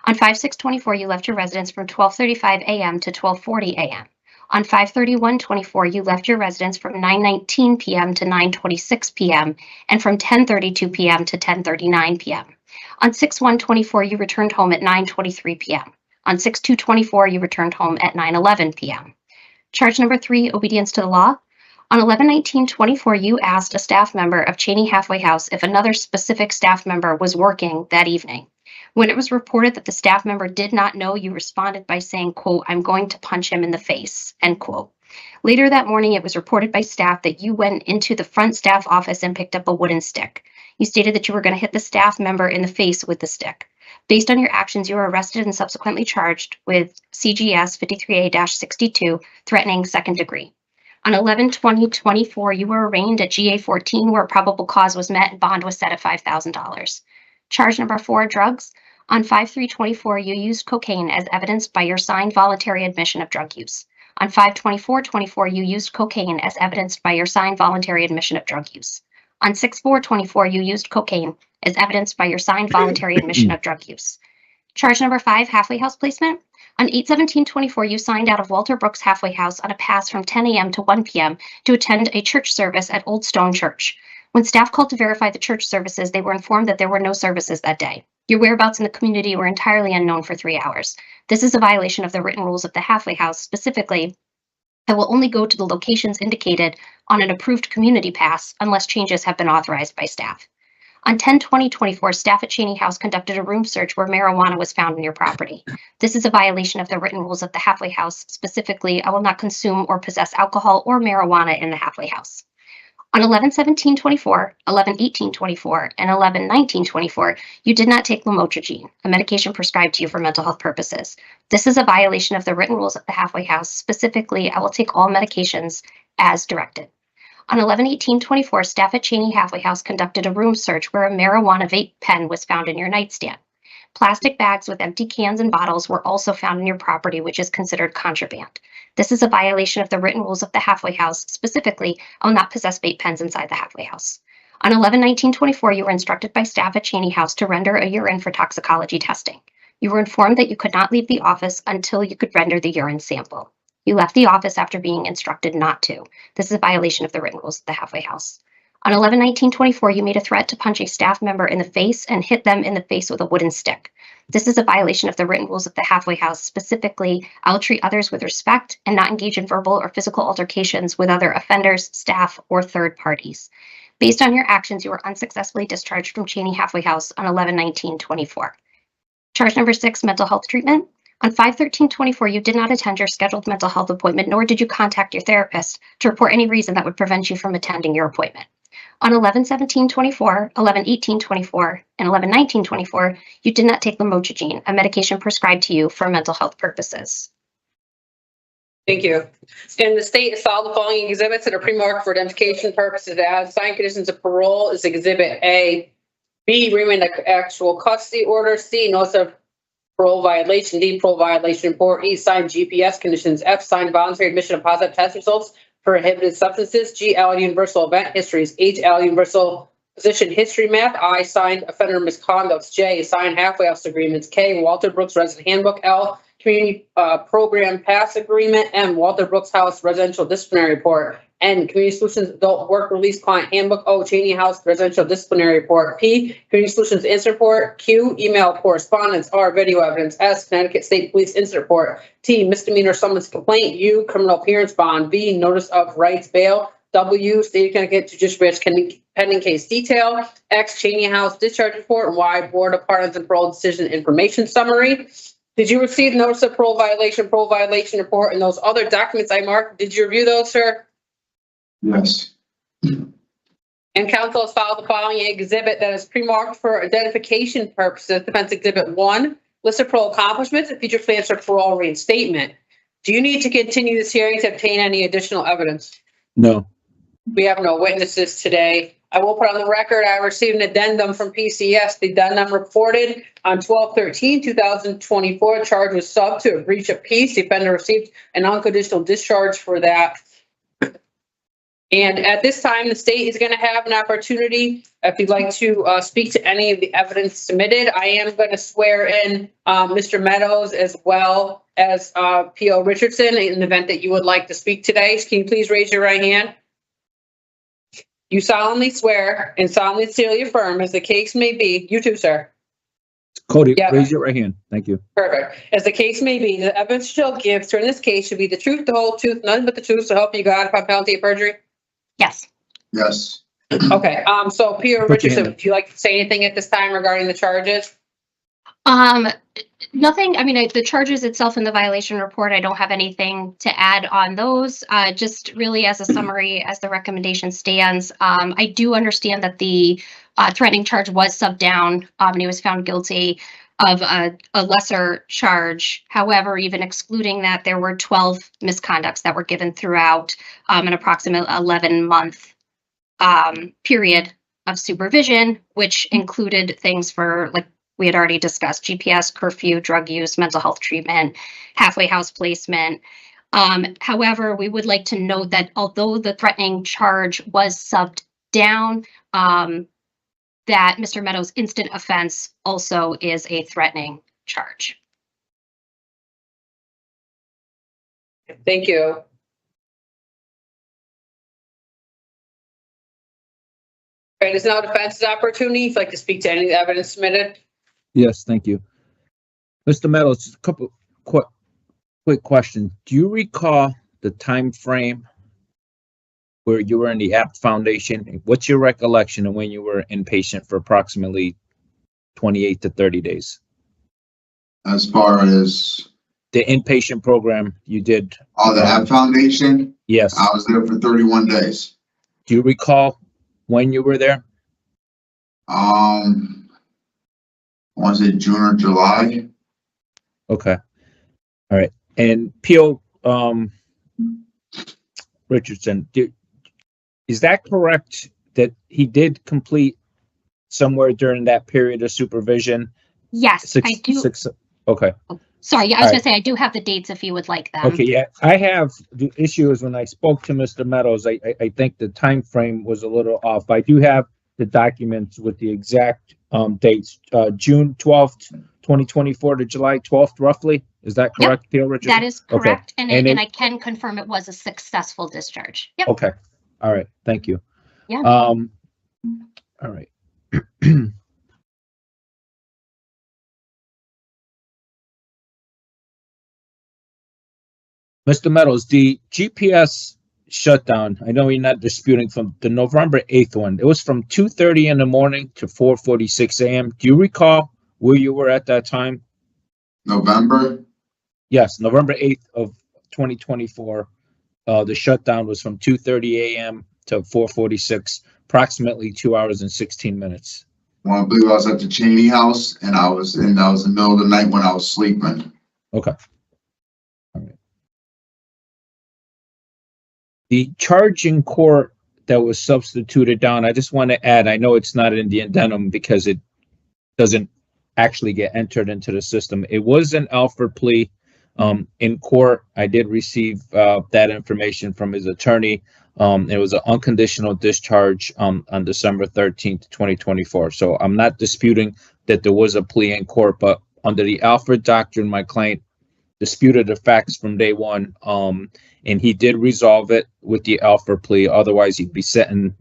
On 5/6/24, you left your residence from 12:35 a.m. to 12:40 a.m. On 5/31/24, you left your residence from 9:19 p.m. to 9:26 p.m. and from 10:32 p.m. to 10:39 p.m. On 6/1/24, you returned home at 9:23 p.m. On 6/2/24, you returned home at 9:11 p.m. Charge number 3, obedience to the law. On 11/19/24, you asked a staff member of Cheney Halfway House if another specific staff member was working that evening. When it was reported that the staff member did not know, you responded by saying, quote, "I'm going to punch him in the face," end quote. Later that morning, it was reported by staff that you went into the front staff office and picked up a wooden stick. You stated that you were going to hit the staff member in the face with the stick. Based on your actions, you were arrested and subsequently charged with CGS 53A-62, threatening second degree. On 11/20/24, you were arraigned at GA 14 where probable cause was met and bond was set at $5,000. Charge number 4, drugs. On 5/3/24, you used cocaine as evidenced by your signed voluntary admission of drug use. On 5/24/24, you used cocaine as evidenced by your signed voluntary admission of drug use. On 6/4/24, you used cocaine as evidenced by your signed voluntary admission of drug use. Charge number 5, halfway house placement. On 8/17/24, you signed out of Walter Brooks Halfway House on a pass from 10 a.m. to 1 p.m. to attend a church service at Old Stone Church. When staff called to verify the church services, they were informed that there were no services that day. Your whereabouts in the community were entirely unknown for 3 hours. This is a violation of the written rules of the halfway house. Specifically, I will only go to the locations indicated on an approved community pass unless changes have been authorized by staff. On 10/20/24, staff at Cheney House conducted a room search where marijuana was found in your property. This is a violation of the written rules of the halfway house. Specifically, I will not consume or possess alcohol or marijuana in the halfway house. On 11/17/24, 11/18/24, and 11/19/24, you did not take lamotrigine, a medication prescribed to you for mental health purposes. This is a violation of the written rules of the halfway house. Specifically, I will take all medications as directed. On 11/18/24, staff at Cheney Halfway House conducted a room search where a marijuana vape pen was found in your nightstand. Plastic bags with empty cans and bottles were also found in your property, which is considered contraband. This is a violation of the written rules of the halfway house. Specifically, I will not possess vape pens inside the halfway house. On 11/19/24, you were instructed by staff at Cheney House to render a urine for toxicology testing. You were informed that you could not leave the office until you could render the urine sample. You left the office after being instructed not to. This is a violation of the written rules of the halfway house. On 11/19/24, you made a threat to punch a staff member in the face and hit them in the face with a wooden stick. This is a violation of the written rules of the halfway house. Specifically, I will treat others with respect and not engage in verbal or physical altercations with other offenders, staff, or third parties. Based on your actions, you were unsuccessfully discharged from Cheney Halfway House on 11/19/24. Charge number 6, mental health treatment. On 5/13/24, you did not attend your scheduled mental health appointment, nor did you contact your therapist to report any reason that would prevent you from attending your appointment. On 11/17/24, 11/18/24, and 11/19/24, you did not take lamotrigine, a medication prescribed to you for mental health purposes. Thank you. And the state has filed the following exhibits that are pre-marked for identification purposes as signed conditions of parole is Exhibit A. B, remand actual custody order. C, notice of parole violation. D, parole violation report. E, signed GPS conditions. F, signed voluntary admission of positive test results for prohibited substances. G, Allen Universal event histories. H, Allen Universal position history map. I, signed offender misconducts. J, signed halfway house agreements. K, Walter Brooks resident handbook. L, community program pass agreement. M, Walter Brooks House residential disciplinary report. N, Community Solutions Adult Work Release Client Handbook. O, Cheney House Residential Disciplinary Report. P, Community Solutions Incident Report. Q, Email Correspondence. R, Video Evidence. S, Connecticut State Police Incident Report. T, Misdemeanor Summons Complaint. U, Criminal Appearance Bond. V, Notice of Rights Bail. W, State of Connecticut Judicial Branch Pending Case Detail. X, Cheney House Discharge Report. And Y, Board of Pardons and Parole Decision Information Summary. Did you receive notice of parole violation report, and those other documents I marked? Did you review those, sir? Yes. And council has filed the following exhibit that is pre-marked for identification purposes. Defense Exhibit 1, list of parole accomplishments and future plans for parole reinstatement. Do you need to continue this hearing to obtain any additional evidence? No. We have no witnesses today. I will put on the record, I received an addendum from PCS. The addendum reported on 12/13/2024, charge was sub to a breach of peace. The offender received an unconditional discharge for that. And at this time, the state is going to have an opportunity, if you'd like to speak to any of the evidence submitted. I am going to swear in Mr. Meadows as well as P.O. Richardson in the event that you would like to speak today. Can you please raise your right hand? You solemnly swear and solemnly sincerely affirm, as the case may be, you too, sir. Cody, raise your right hand. Thank you. Perfect. As the case may be, the evidence shall give, sir, in this case should be the truth, the whole truth, nothing but the truth, so help you God upon penalty of perjury? Yes. Yes. Okay, so P.O. Richardson, would you like to say anything at this time regarding the charges? Nothing. I mean, the charges itself in the violation report, I don't have anything to add on those. Just really as a summary, as the recommendation stands, I do understand that the threatening charge was subbed down and he was found guilty. of a lesser charge. However, even excluding that, there were 12 misconducts that were given throughout an approximate 11-month period of supervision, which included things for, like we had already discussed, GPS, curfew, drug use, mental health treatment, halfway house placement. However, we would like to note that although the threatening charge was subbed down, that Mr. Meadows' instant offense also is a threatening charge. Thank you. All right, is now defense's opportunity. If you'd like to speak to any of the evidence submitted. Yes, thank you. Mr. Meadows, just a couple quick questions. Do you recall the time frame where you were in the Apt Foundation? What's your recollection of when you were inpatient for approximately 28 to 30 days? As far as the inpatient program you did? Oh, the App Foundation? Yes. I was there for 31 days. Do you recall when you were there? Was it June or July? Okay. All right. And Peel, Richardson, is that correct that he did complete somewhere during that period of supervision? Yes, I do. Okay. Sorry, yeah, I was going to say, I do have the dates if you would like them. Okay, yeah, I have. The issue is when I spoke to Mr. Meadows, I think the time frame was a little off. I do have the documents with the exact dates, June 12th, 2024 to July 12th, roughly. Is that correct, Peel Richardson? That is correct, okay. and I can confirm it was a successful discharge. Yep. Okay, all right, thank you. Yeah. All right. Mr. Meadows, the GPS shutdown, I know you're not disputing from the November 8th one. It was from 2:30 in the morning to 4:46 a.m. Do you recall where you were at that time? November? Yes, November 8th of 2024. The shutdown was from 2:30 a.m. to 4:46, approximately 2 hours and 16 minutes. Well, I believe I was at the Cheney house and I was in the middle of the night when I was sleeping. Okay. All right. The charge in court that was substituted down, I just want to add, I know it's not in the addendum because it doesn't actually get entered into the system. It was an Alford plea in court. I did receive that information from his attorney. It was an unconditional discharge on December 13th, 2024. So I'm not disputing that there was a plea in court, but under the Alford doctrine, my client disputed the facts from day one, and he did resolve it with the Alford plea. Otherwise, he'd be sitting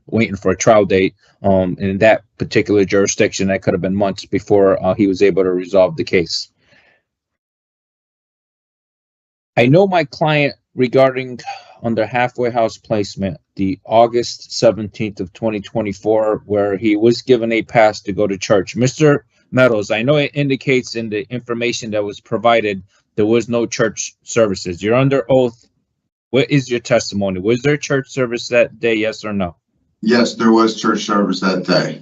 waiting for a trial date in that particular jurisdiction. That could have been months before he was able to resolve the case. I know my client regarding under halfway house placement, the August 17th of 2024, where he was given a pass to go to church. Mr. Meadows, I know it indicates in the information that was provided there was no church services. You're under oath. What is your testimony? Was there church service that day, yes or no? Yes, there was church service that day.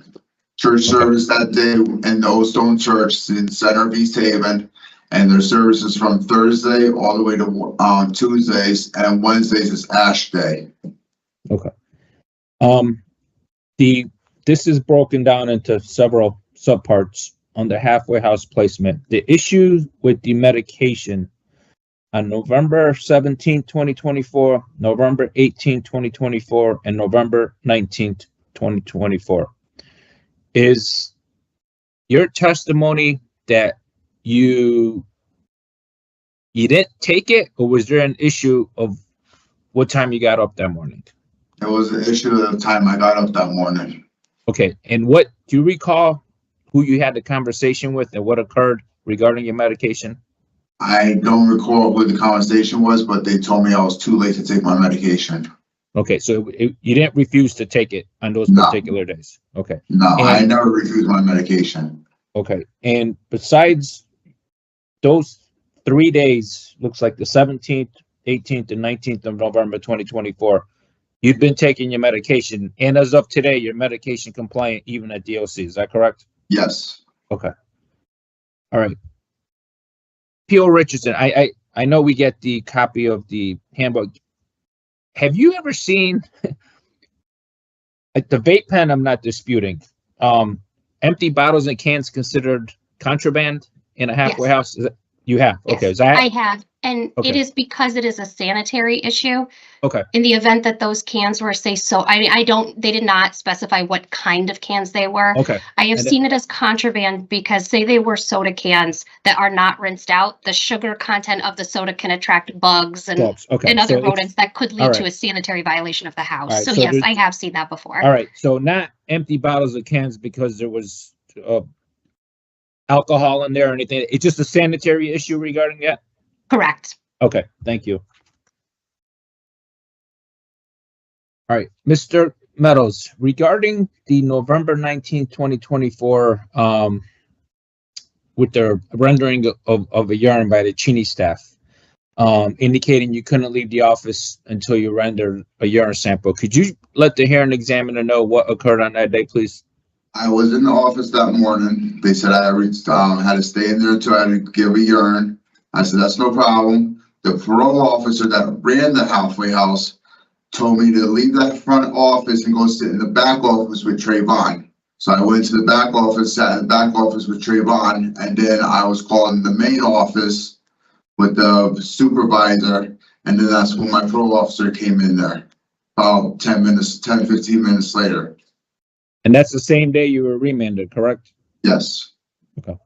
Church service that day in the Old Stone Church in center of East Haven. And their services from Thursday all the way to Tuesdays, and Wednesdays is Ash Day. Okay. This is broken down into several subparts under halfway house placement. The issue with the medication on November 17, 2024, November 18, 2024, and November 19, 2024 is your testimony that you didn't take it, or was there an issue of what time you got up that morning? It was an issue of the time I got up that morning. Okay, and what do you recall who you had the conversation with and what occurred regarding your medication? I don't recall what the conversation was, but they told me I was too late to take my medication. Okay, so you didn't refuse to take it on those particular days? Okay. No, I never refused my medication. Okay, and besides those 3 days, looks like the 17th, 18th, and 19th of November 2024, you've been taking your medication, and as of today, you're medication compliant even at DOC, is that correct? Yes. Okay. All right. P.O. Richardson, I know we get the copy of the handbook. Have you ever seen like the vape pen? I'm not disputing. Empty bottles and cans considered contraband in a halfway house? Is it, you have? Yes, Okay. Is that? I have, and Okay. it is because it is a sanitary issue. Okay. In the event that those cans were, say, so, they did not specify what kind of cans they were. Okay. I have And seen it as contraband because, say, they were soda cans that are not rinsed out, the sugar content of the soda can attract bugs and, Bugs. Okay. and other So it's- rodents that could all lead to right. a sanitary violation of the house. All right, So so yes, there's- I have seen that before. All right. So not empty bottles of cans because there was alcohol in there or anything. It's just a sanitary issue regarding that? Correct. Okay. Thank you. All right, Mr. Meadows, regarding the November 19th, 2024, with the rendering of a urine by the Cheney staff, indicating you couldn't leave the office until you rendered a urine sample. Could you let the hearing examiner know what occurred on that day, please? I was in the office that morning. They said I had to stay in there until I had to give a urine. I said, that's no problem. The parole officer that ran the halfway house told me to leave that front office and go sit in the back office with Trayvon. So I went to the back office, sat in the back office with Trayvon, and then I was called in the main office with the supervisor, and then that's when my parole officer came in there, about 15 minutes later. And that's the same day you were remanded, correct? Yes. Okay.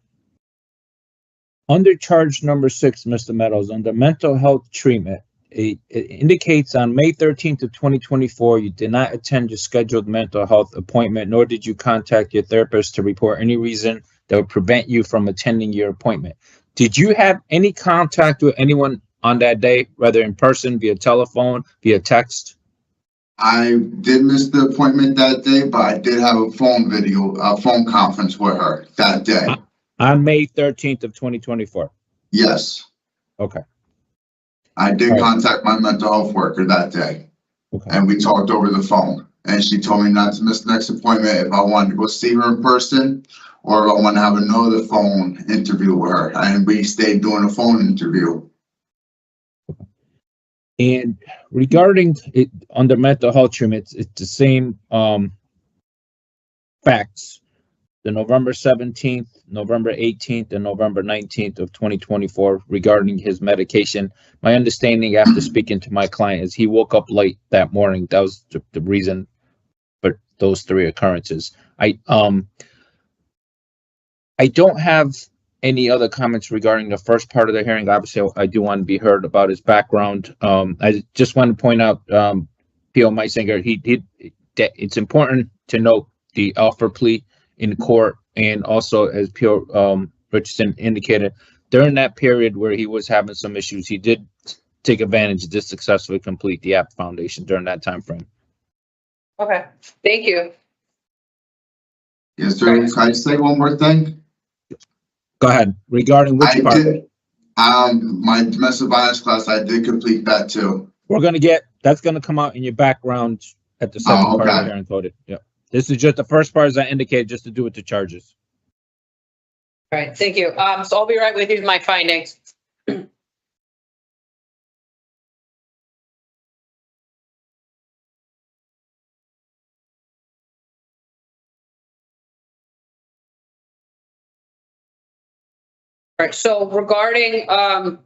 Under charge number 6, Mr. Meadows, under mental health treatment, it indicates on May 13th of 2024, you did not attend your scheduled mental health appointment, nor did you contact your therapist to report any reason that would prevent you from attending your appointment. Did you have any contact with anyone on that day, whether in person, via telephone, via text? I did miss the appointment that day, but I did have a phone conference with her that day. On May 13th of 2024? Yes. Okay. I did contact my mental health worker that day, and we talked over the phone, and she told me not to miss the next appointment if I wanted to go see her in person or if I want to have another phone interview with her, and we stayed doing a phone interview. And regarding it under mental health treatment, it's the same facts. The November 17th, November 18th, and November 19th of 2024 regarding his medication. My understanding after speaking to my client is he woke up late that morning. That was the reason for those 3 occurrences. I don't have any other comments regarding the first part of the hearing. Obviously, I do want to be heard about his background. I just want to point out, P.O. Meisinger, it's important to note the offer plea in court, and also as P.O. Richardson indicated, during that period where he was having some issues, he did take advantage to successfully complete the app foundation during that time frame. Okay, thank you. Yes, sir. Can I say one more thing? Go ahead. Regarding which part? Did, my domestic violence class, I did complete that too. That's going to come out in your background at the second part of the hearing coded. Yeah. This is just the first part, as I indicated, just to do with the charges. All right, thank you. So I'll be right with you with my findings. All right, so regarding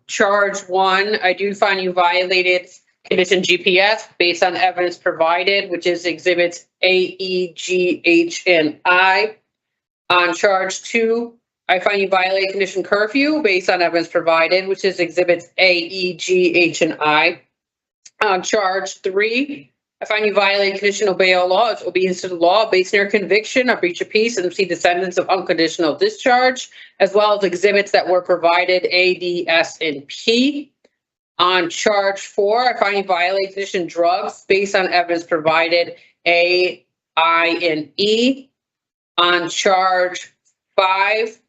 charge 1, I do find you violated condition GPS based on evidence provided, which is exhibits A, E, G, H, and I. On charge 2, I find you violated condition curfew based on evidence provided, which is exhibits A, E, G, H, and I. On charge 3, I find you violated condition obey all laws, obedience to the law based on your conviction of breach of peace and receive the sentence of unconditional discharge, as well as exhibits that were provided A, D, S, and P. On charge 4, I find you violate condition drugs based on evidence provided A, I, and E. On charge 5,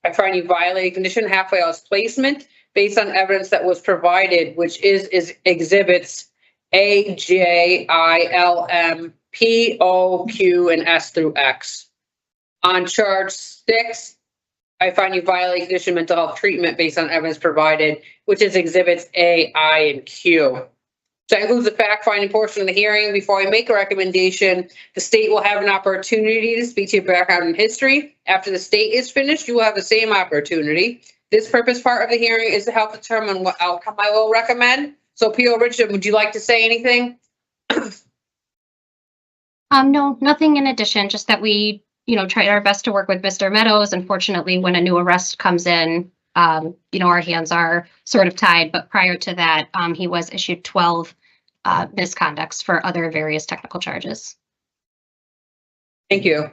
I find you violate condition halfway house placement based on evidence that was provided, which is exhibits A, J, I, L, M, P, O, Q, and S through X. On charge 6, I find you violate condition mental health treatment based on evidence provided, which is exhibits A, I, and Q. So that includes the fact-finding portion of the hearing. Before I make a recommendation, the state will have an opportunity to speak to your background and history. After the state is finished, you will have the same opportunity. This purpose part of the hearing is to help determine what outcome I will recommend. So P.O. Richardson, would you like to say anything? No, nothing in addition, just that we, tried our best to work with Mr. Meadows. Unfortunately, when a new arrest comes in, our hands are sort of tied, but prior to that, he was issued 12 misconducts for other various technical charges. Thank you.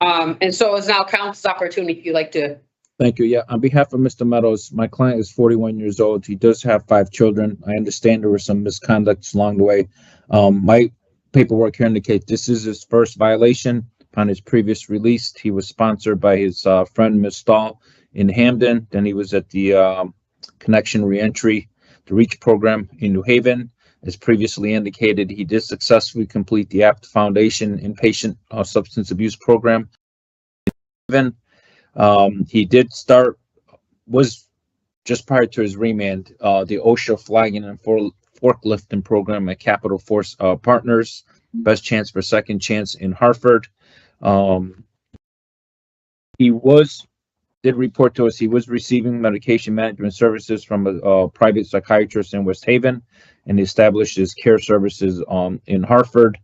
And so is now council's opportunity if you'd like to. Thank you. Yeah, on behalf of Mr. Meadows, my client is 41 years old. He does have 5 children. I understand there were some misconducts along the way. My paperwork here indicates this is his first violation. Upon his previous release, he was sponsored by his friend, Ms. Stahl, in Hamden. Then he was at the Connection Reentry, the REACH program in New Haven. As previously indicated, he did successfully complete the APT Foundation inpatient substance abuse program. He did was just prior to his remand, the OSHA flagging and forklifting program at Capital Force Partners, Best Chance for Second Chance in Hartford. He did report to us he was receiving medication management services from a private psychiatrist in West Haven, and established his care services in Hartford.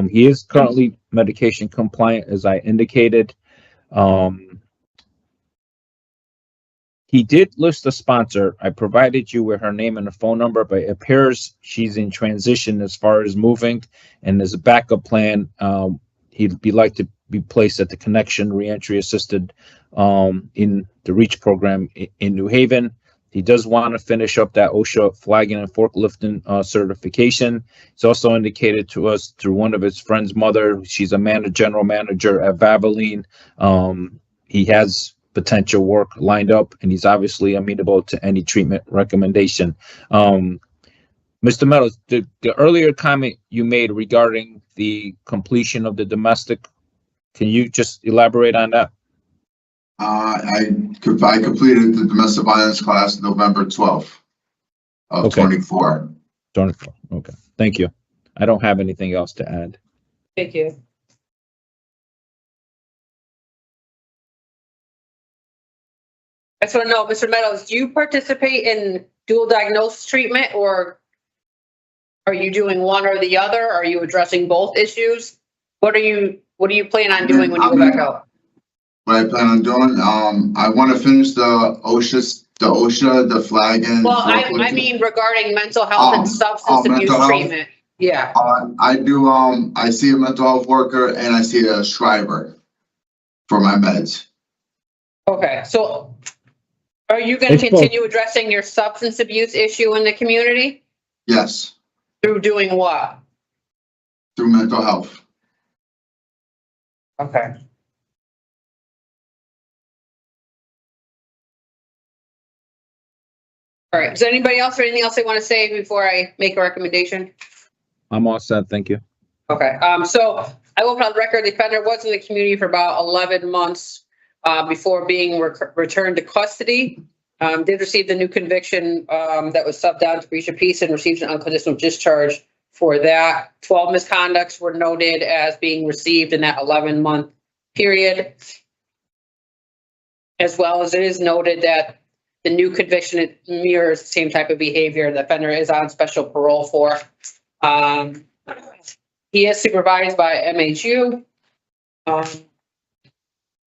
He is currently medication compliant, as I indicated. He did list a sponsor. I provided you with her name and a phone number, but it appears she's in transition as far as moving, and as a backup plan, he'd be like to be placed at the Connection Reentry Assisted in the REACH program in New Haven. He does want to finish up that OSHA flagging and forklifting certification. It's also indicated to us through one of his friend's mother. She's a general manager at Valvoline. He has potential work lined up, and he's obviously amenable to any treatment recommendation. Mr. Meadows, the earlier comment you made regarding the completion of the domestic, can you just elaborate on that? I completed the domestic violence class November 12th of 24. 24. Okay. Thank you. I don't have anything else to add. Thank you. I just want to know, Mr. Meadows, do you participate in dual diagnosis treatment, or are you doing one or the other? Are you addressing both issues? What do you plan on doing when you go back out? What I plan on doing, I want to finish the OSHA, the flagging. Well, I mean regarding mental health and substance abuse treatment. Yeah. I see a mental health worker and I see a scriber for my meds. Okay, so are you going to continue addressing your substance abuse issue in the community? Yes. Through doing what? Through mental health. Okay. All right, is there anybody else or anything else they want to say before I make a recommendation? I'm all set, thank you. Okay, so I will put on the record the offender was in the community for about 11 months before being returned to custody. Did receive the new conviction that was subbed down to breach of peace and received an unconditional discharge for that. 12 misconducts were noted as being received in that 11-month period. As well as it is noted that the new conviction mirrors the same type of behavior the offender is on special parole for. He is supervised by MHU.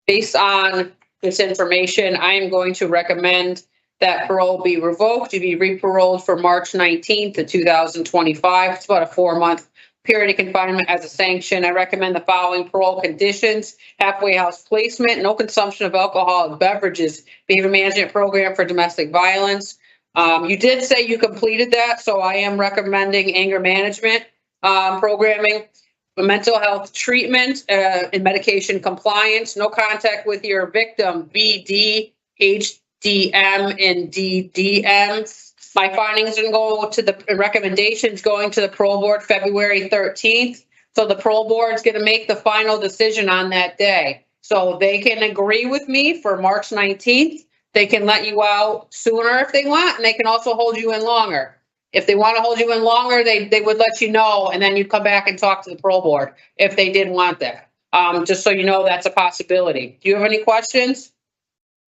Based on this information, I am going to recommend that parole be revoked to be re-paroled for March 19th of 2025. It's about a 4-month period of confinement as a sanction. I recommend the following parole conditions: halfway house placement, no consumption of alcoholic beverages, behavior management program for domestic violence. You did say you completed that, so I am recommending anger management programming, mental health treatment, and medication compliance, no contact with your victim, BD, HDM, and DDM. My findings and go to the recommendations going to the parole board February 13th. So the parole board is going to make the final decision on that day. So they can agree with me for March 19th. They can let you out sooner if they want, and they can also hold you in longer. If they want to hold you in longer, they would let you know, and then you'd come back and talk to the parole board if they did want that. Just so you know, that's a possibility. Do you have any questions?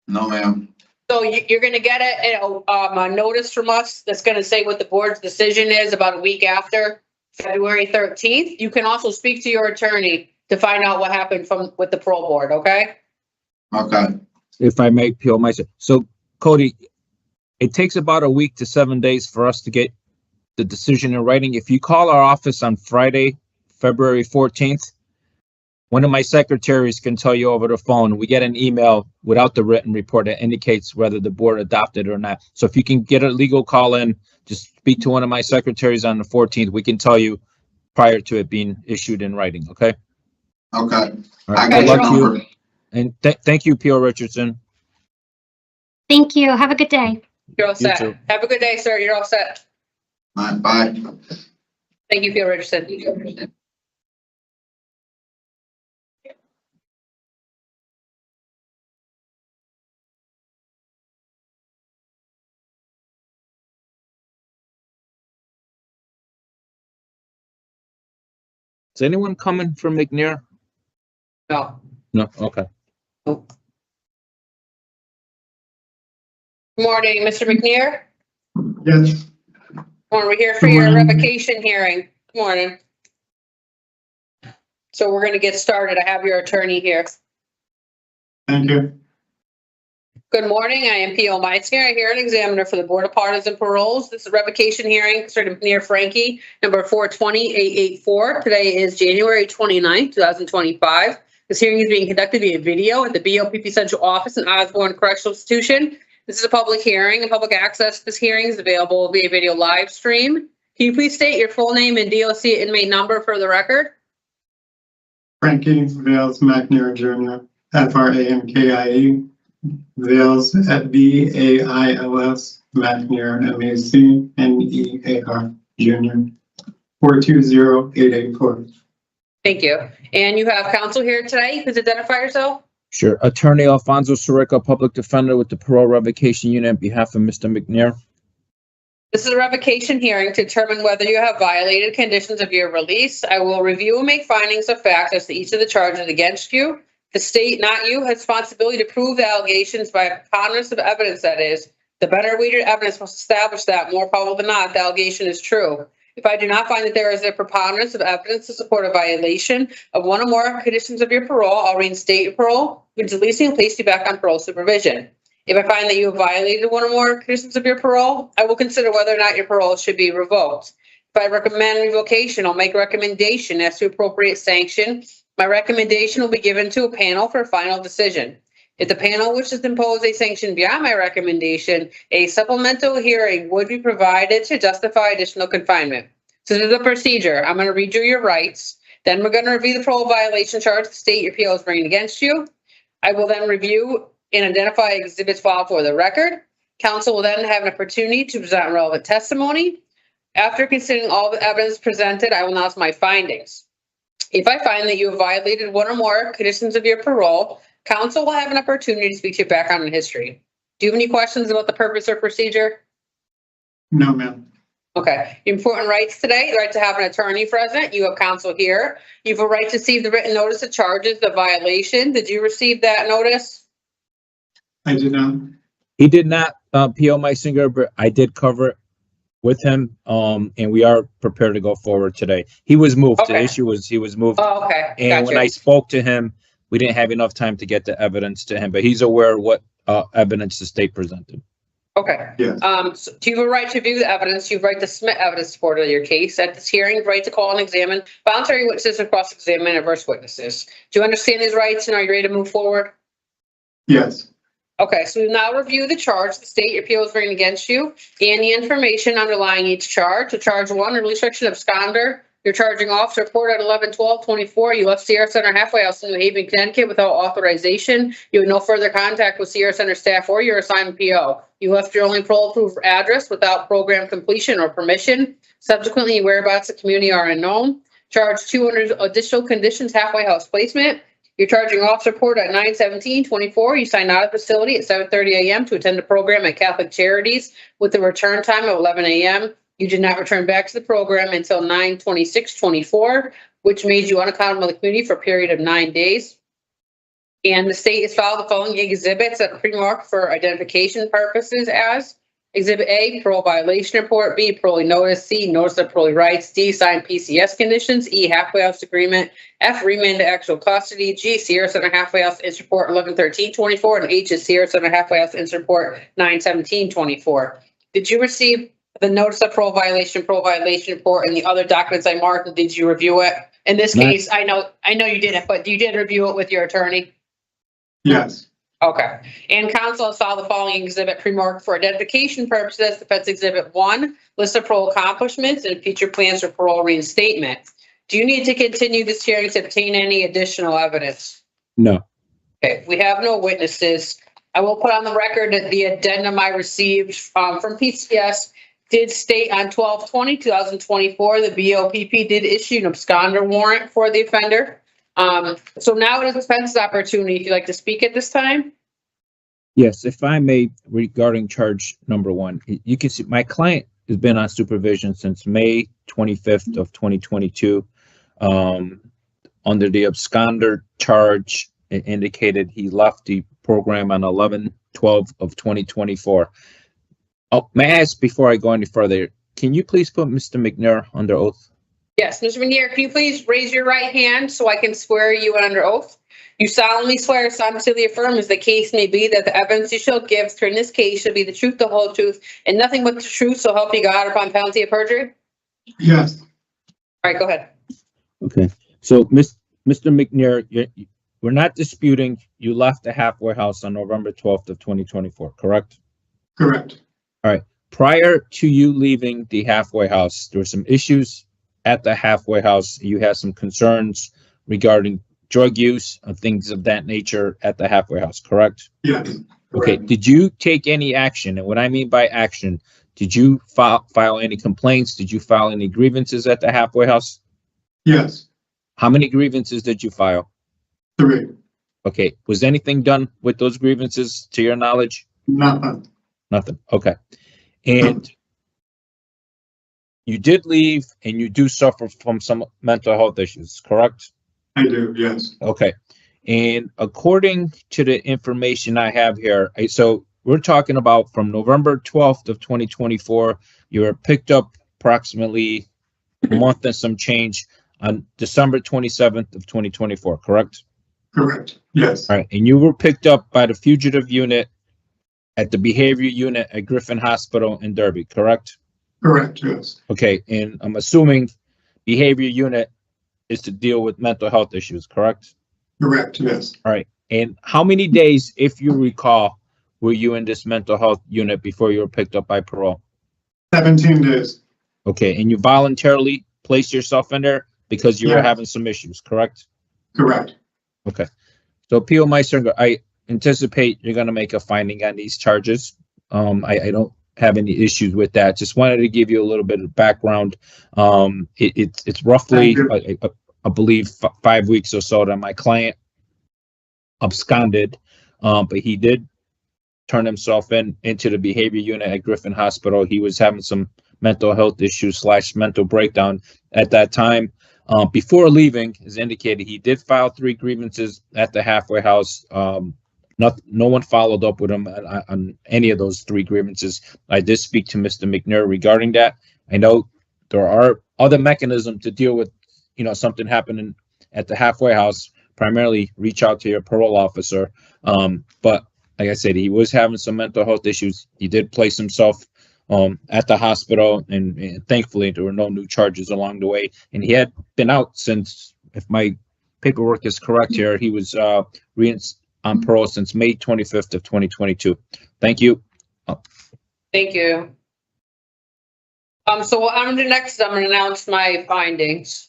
No, ma'am. So you're gonna get a notice from us that's gonna say what the board's decision is about a week after February 13th. You can also speak to your attorney to find out what happened with the parole board, okay? Okay. If I may peel myself. So Cody, it takes about a week to 7 days for us to get the decision in writing. If you call our office on Friday, February 14th, one of my secretaries can tell you over the phone. We get an email without the written report that indicates whether the board adopted it or not. So if you can get a legal call in, just speak to one of my secretaries on the 14th. We can tell you prior to it being issued in writing, okay? Okay. All right, I good got luck your to number. you. And thank you, P.O. Richardson. Thank you. Have a good day. You're all You set. too. Have a good day, sir. You're all set. Bye. Bye. Thank you, Pierre Richardson. Is anyone coming from McNear? No. No, okay. Morning, Mr. McNeir. Yes. We're here for Good your morning. revocation hearing. Good morning. So we're gonna get started. I have your attorney here. Thank you. Good morning. I am P.O. Meissner, here an examiner for the Board of Pardons and Paroles. This is a revocation hearing concerning McNeir Frankie, number 420884. Today is January 29th, 2025. This hearing is being conducted via video at the BOPP Central Office in Osborn Correctional Institution. This is a public hearing, and public access to this hearing is available via video live stream. Can you please state your full name and DOC inmate number for the record? Frankie Vales Macnear Jr., Frankie, Vales at VAILS, Macnear, MACNEAR Jr., 420884. Thank you. And you have counsel here today. Please identify yourself. Sure. Attorney Alfonzo Sirica, public defender with the parole revocation unit on behalf of Mr. McNeir. This is a revocation hearing to determine whether you have violated conditions of your release. I will review and make findings of fact as to each of the charges against you. The state, not you, has responsibility to prove the allegations by a preponderance of evidence, that is. The better weighted evidence must establish that, more probable than not, the allegation is true. If I do not find that there is a preponderance of evidence to support a violation of one or more conditions of your parole, I'll reinstate your parole, which is releasing and place you back on parole supervision. If I find that you have violated one or more conditions of your parole, I will consider whether or not your parole should be revoked. If I recommend revocation, I'll make a recommendation as to appropriate sanction. My recommendation will be given to a panel for a final decision. If the panel wishes to impose a sanction beyond my recommendation, a supplemental hearing would be provided to justify additional confinement. So this is the procedure. I'm going to read you your rights. Then we're going to review the parole violation charge the state your PO is bringing against you. I will then review and identify exhibits filed for the record. Counsel will then have an opportunity to present relevant testimony. After considering all the evidence presented, I will announce my findings. If I find that you have violated one or more conditions of your parole, counsel will have an opportunity to speak to your background and history. Do you have any questions about the purpose or procedure? No, ma'am. Okay. Important rights today: the right to have an attorney present. You have counsel here. You have a right to receive the written notice of charges, the violation. Did you receive that notice? I did not. He did not, P.O. Meisinger, but I did cover it with him, and we are prepared to go forward today. He was moved. Okay. The issue was he was moved. Oh, okay. And when I spoke to him, we didn't have enough time to get the evidence to him, but he's aware of what evidence the state presented. Okay. Yes. So do you have a right to view the evidence? You have a right to submit evidence support of your case. At this hearing, you have a right to call and examine voluntary witnesses and cross-examine adverse witnesses. Do you understand these rights, and are you ready to move forward? Yes. Okay, so we now review the charge the state appeal is bringing against you and the information underlying each charge. So charge 1, a restriction of absconder. Your charging officer report at 11/12/24. You left Sierra Center halfway house in New Haven, Connecticut without authorization. You had no further contact with Sierra Center staff or your assigned PO. You left your only parole approved address without program completion or permission. Subsequently, your whereabouts of community are unknown. Charge 200 additional conditions halfway house placement. Your charging officer report at 9/17/24, you signed out of the facility at 7:30 a.m. to attend a program at Catholic Charities with a return time of 11 a.m. You did not return back to the program until 9/26/24, which made you unaccountable in the community for a period of 9 days. And the state has filed the following exhibits that are pre-marked for identification purposes as Exhibit A, parole violation report, B, parole notice, C, notice of parole rights, D, signed PCS conditions, E, halfway house agreement, F, remand to actual custody, G, Sierra Center halfway house incident report 11/13/24, and H is Sierra Center halfway house incident report 9/17/24. Did you receive the notice of parole violation report, and the other documents I marked, and did you review it? In this case, I know you didn't, but you did review it with your attorney? Yes. Okay. And council has filed the following exhibit pre-marked for identification purposes. Defense Exhibit 1, list of parole accomplishments and future plans for parole reinstatement. Do you need to continue this hearing to obtain any additional evidence? No. Okay, we have no witnesses. I will put on the record that the addendum I received from PCS did state on 12/20/2024, the BOPP did issue an absconder warrant for the offender. So now it is the defense's opportunity. If you'd like to speak at this time. Yes, if I may, regarding charge number 1, you can see my client has been on supervision since May 25th of 2022. Under the absconder charge, it indicated he left the program on 11/12 of 2024. Oh, may I ask before I go any further, can you please put Mr. McNeir under oath? Yes, Mr. McNeir, can you please raise your right hand so I can swear you in under oath? You solemnly swear or solemnly affirm, as the case may be, that the evidence you shall give in this case shall be the truth, the whole truth, and nothing but the truth, so help you God, upon penalty of perjury? Yes. All right, go ahead. Okay, so Mr. McNeir, we're not disputing you left the halfway house on November 12th of 2024, correct? Correct. All right. Prior to you leaving the halfway house, there were some issues at the halfway house. You had some concerns regarding drug use and things of that nature at the halfway house, correct? Yes. Okay. Did you take any action? And what I mean by action, did you file any complaints? Did you file any grievances at the halfway house? Yes. How many grievances did you file? 3. Okay. Was anything done with those grievances to your knowledge? Nothing. Nothing. Okay. And you did leave and you do suffer from some mental health issues, correct? I do, yes. Okay. And according to the information I have here, so we're talking about from November 12th of 2024, you were picked up approximately a month and some change on December 27th of 2024, correct? Correct, yes. All right. And you were picked up by the fugitive unit at the behavior unit at Griffin Hospital in Derby, correct? Correct, yes. Okay, and I'm assuming behavior unit is to deal with mental health issues, correct? Correct, yes. All right, and how many days, if you recall, were you in this mental health unit before you were picked up by parole? 17 days. Okay, and you voluntarily placed yourself in there because you were having some issues, correct? Correct. Okay, so Appeal Meister, I anticipate you're going to make a finding on these charges. I don't have any issues with that. Just wanted to give you a little bit of background. It's roughly, I believe, 5 weeks or so that my client absconded, but he did turn himself into the behavior unit at Griffin Hospital. He was having some mental health issues / mental breakdown at that time. Before leaving, as indicated, he did file 3 grievances at the halfway house. No one followed up with him on any of those 3 grievances. I did speak to Mr. McNeir regarding that. I know there are other mechanisms to deal with, something happening at the halfway house. Primarily, reach out to your parole officer. But like I said, he was having some mental health issues. He did place himself at the hospital, and thankfully there were no new charges along the way. And he had been out since, if my paperwork is correct here, he was on parole since May 25th of 2022. Thank you. Thank you. So what I'm going to do next is I'm going to announce my findings.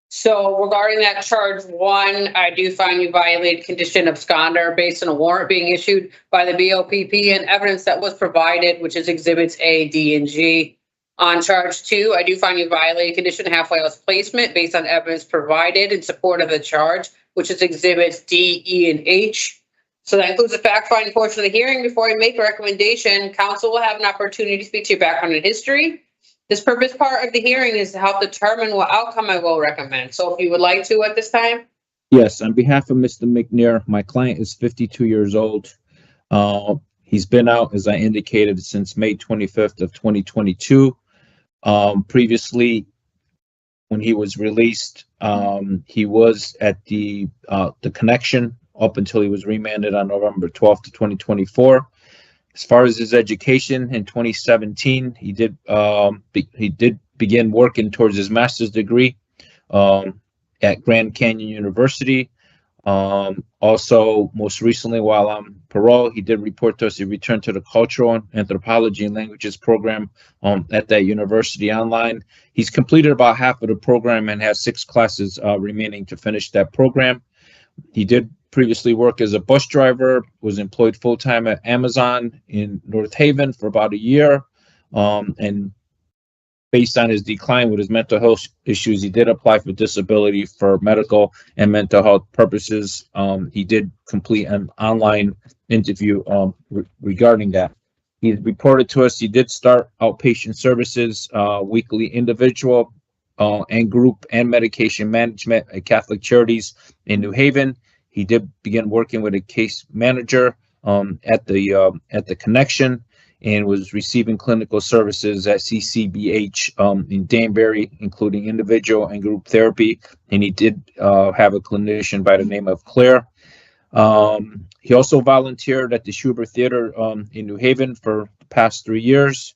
So regarding that charge 1, I do find you violated condition of absconder based on a warrant being issued by the BOPP and evidence that was provided, which is exhibits A, D, and G. On charge 2, I do find you violated condition of halfway house placement based on evidence provided in support of the charge, which is exhibits D, E, and H. So that includes the fact-finding portion of the hearing. Before I make a recommendation, council will have an opportunity to speak to your background and history. This purpose part of the hearing is to help determine what outcome I will recommend. So if you would like to at this time. Yes, on behalf of Mr. McNeir, my client is 52 years old. He's been out, as I indicated, since May 25th of 2022. Previously, when he was released, he was at the Connection up until he was remanded on November 12th of 2024. As far as his education, in 2017, he did begin working towards his master's degree at Grand Canyon University. Also, most recently, while on parole, he did report to us he returned to the Cultural Anthropology and Languages program at that university online. He's completed about half of the program and has 6 classes remaining to finish that program. He did previously work as a bus driver, was employed full-time at Amazon in North Haven for about a year, and based on his decline with his mental health issues, he did apply for disability for medical and mental health purposes. He did complete an online interview regarding that. He reported to us he did start outpatient services, weekly individual and group and medication management at Catholic Charities in New Haven. He did begin working with a case manager at the Connection, and was receiving clinical services at CCBH in Danbury, including individual and group therapy. And he did have a clinician by the name of Claire. He also volunteered at the Schubert Theater in New Haven for the past 3 years.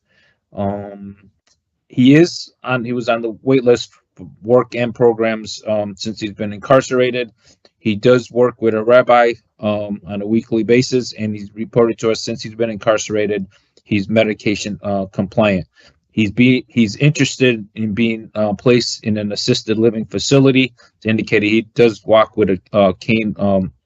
He was on the wait list for work and programs since he's been incarcerated. He does work with a rabbi on a weekly basis, and he's reported to us since he's been incarcerated, he's medication compliant. He's interested in being placed in an assisted living facility. It's indicated he does walk with a cane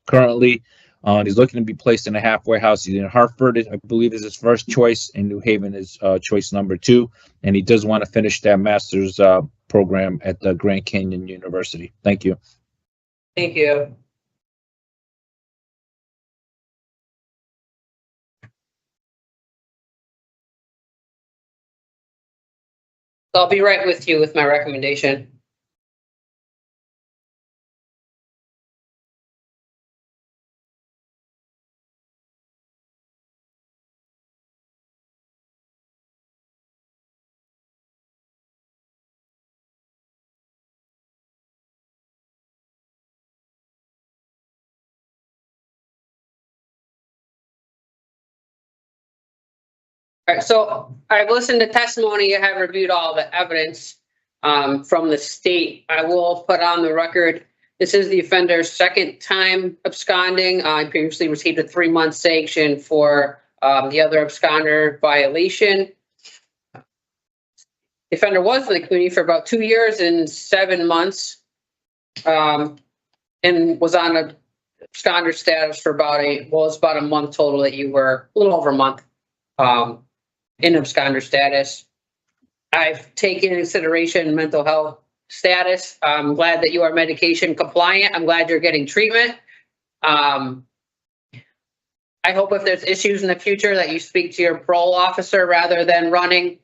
currently. He's looking to be placed in a halfway house. He's in Hartford, I believe, is his first choice, and New Haven is choice number 2. And he does want to finish that master's program at the Grand Canyon University. Thank you. Thank you. I'll be right with you with my recommendation. All right, so I've listened to testimony. I have reviewed all the evidence from the state. I will put on the record, this is the offender's second time absconding. I previously received a 3-month sanction for the other absconder violation. The offender was in the community for about 2 years and 7 months and was on a absconder status for about a month total that you were, a little over a month. In absconder status. I've taken into consideration mental health status. I'm glad that you are medication compliant. I'm glad you're getting treatment. I hope if there's issues in the future that you speak to your parole officer rather than running.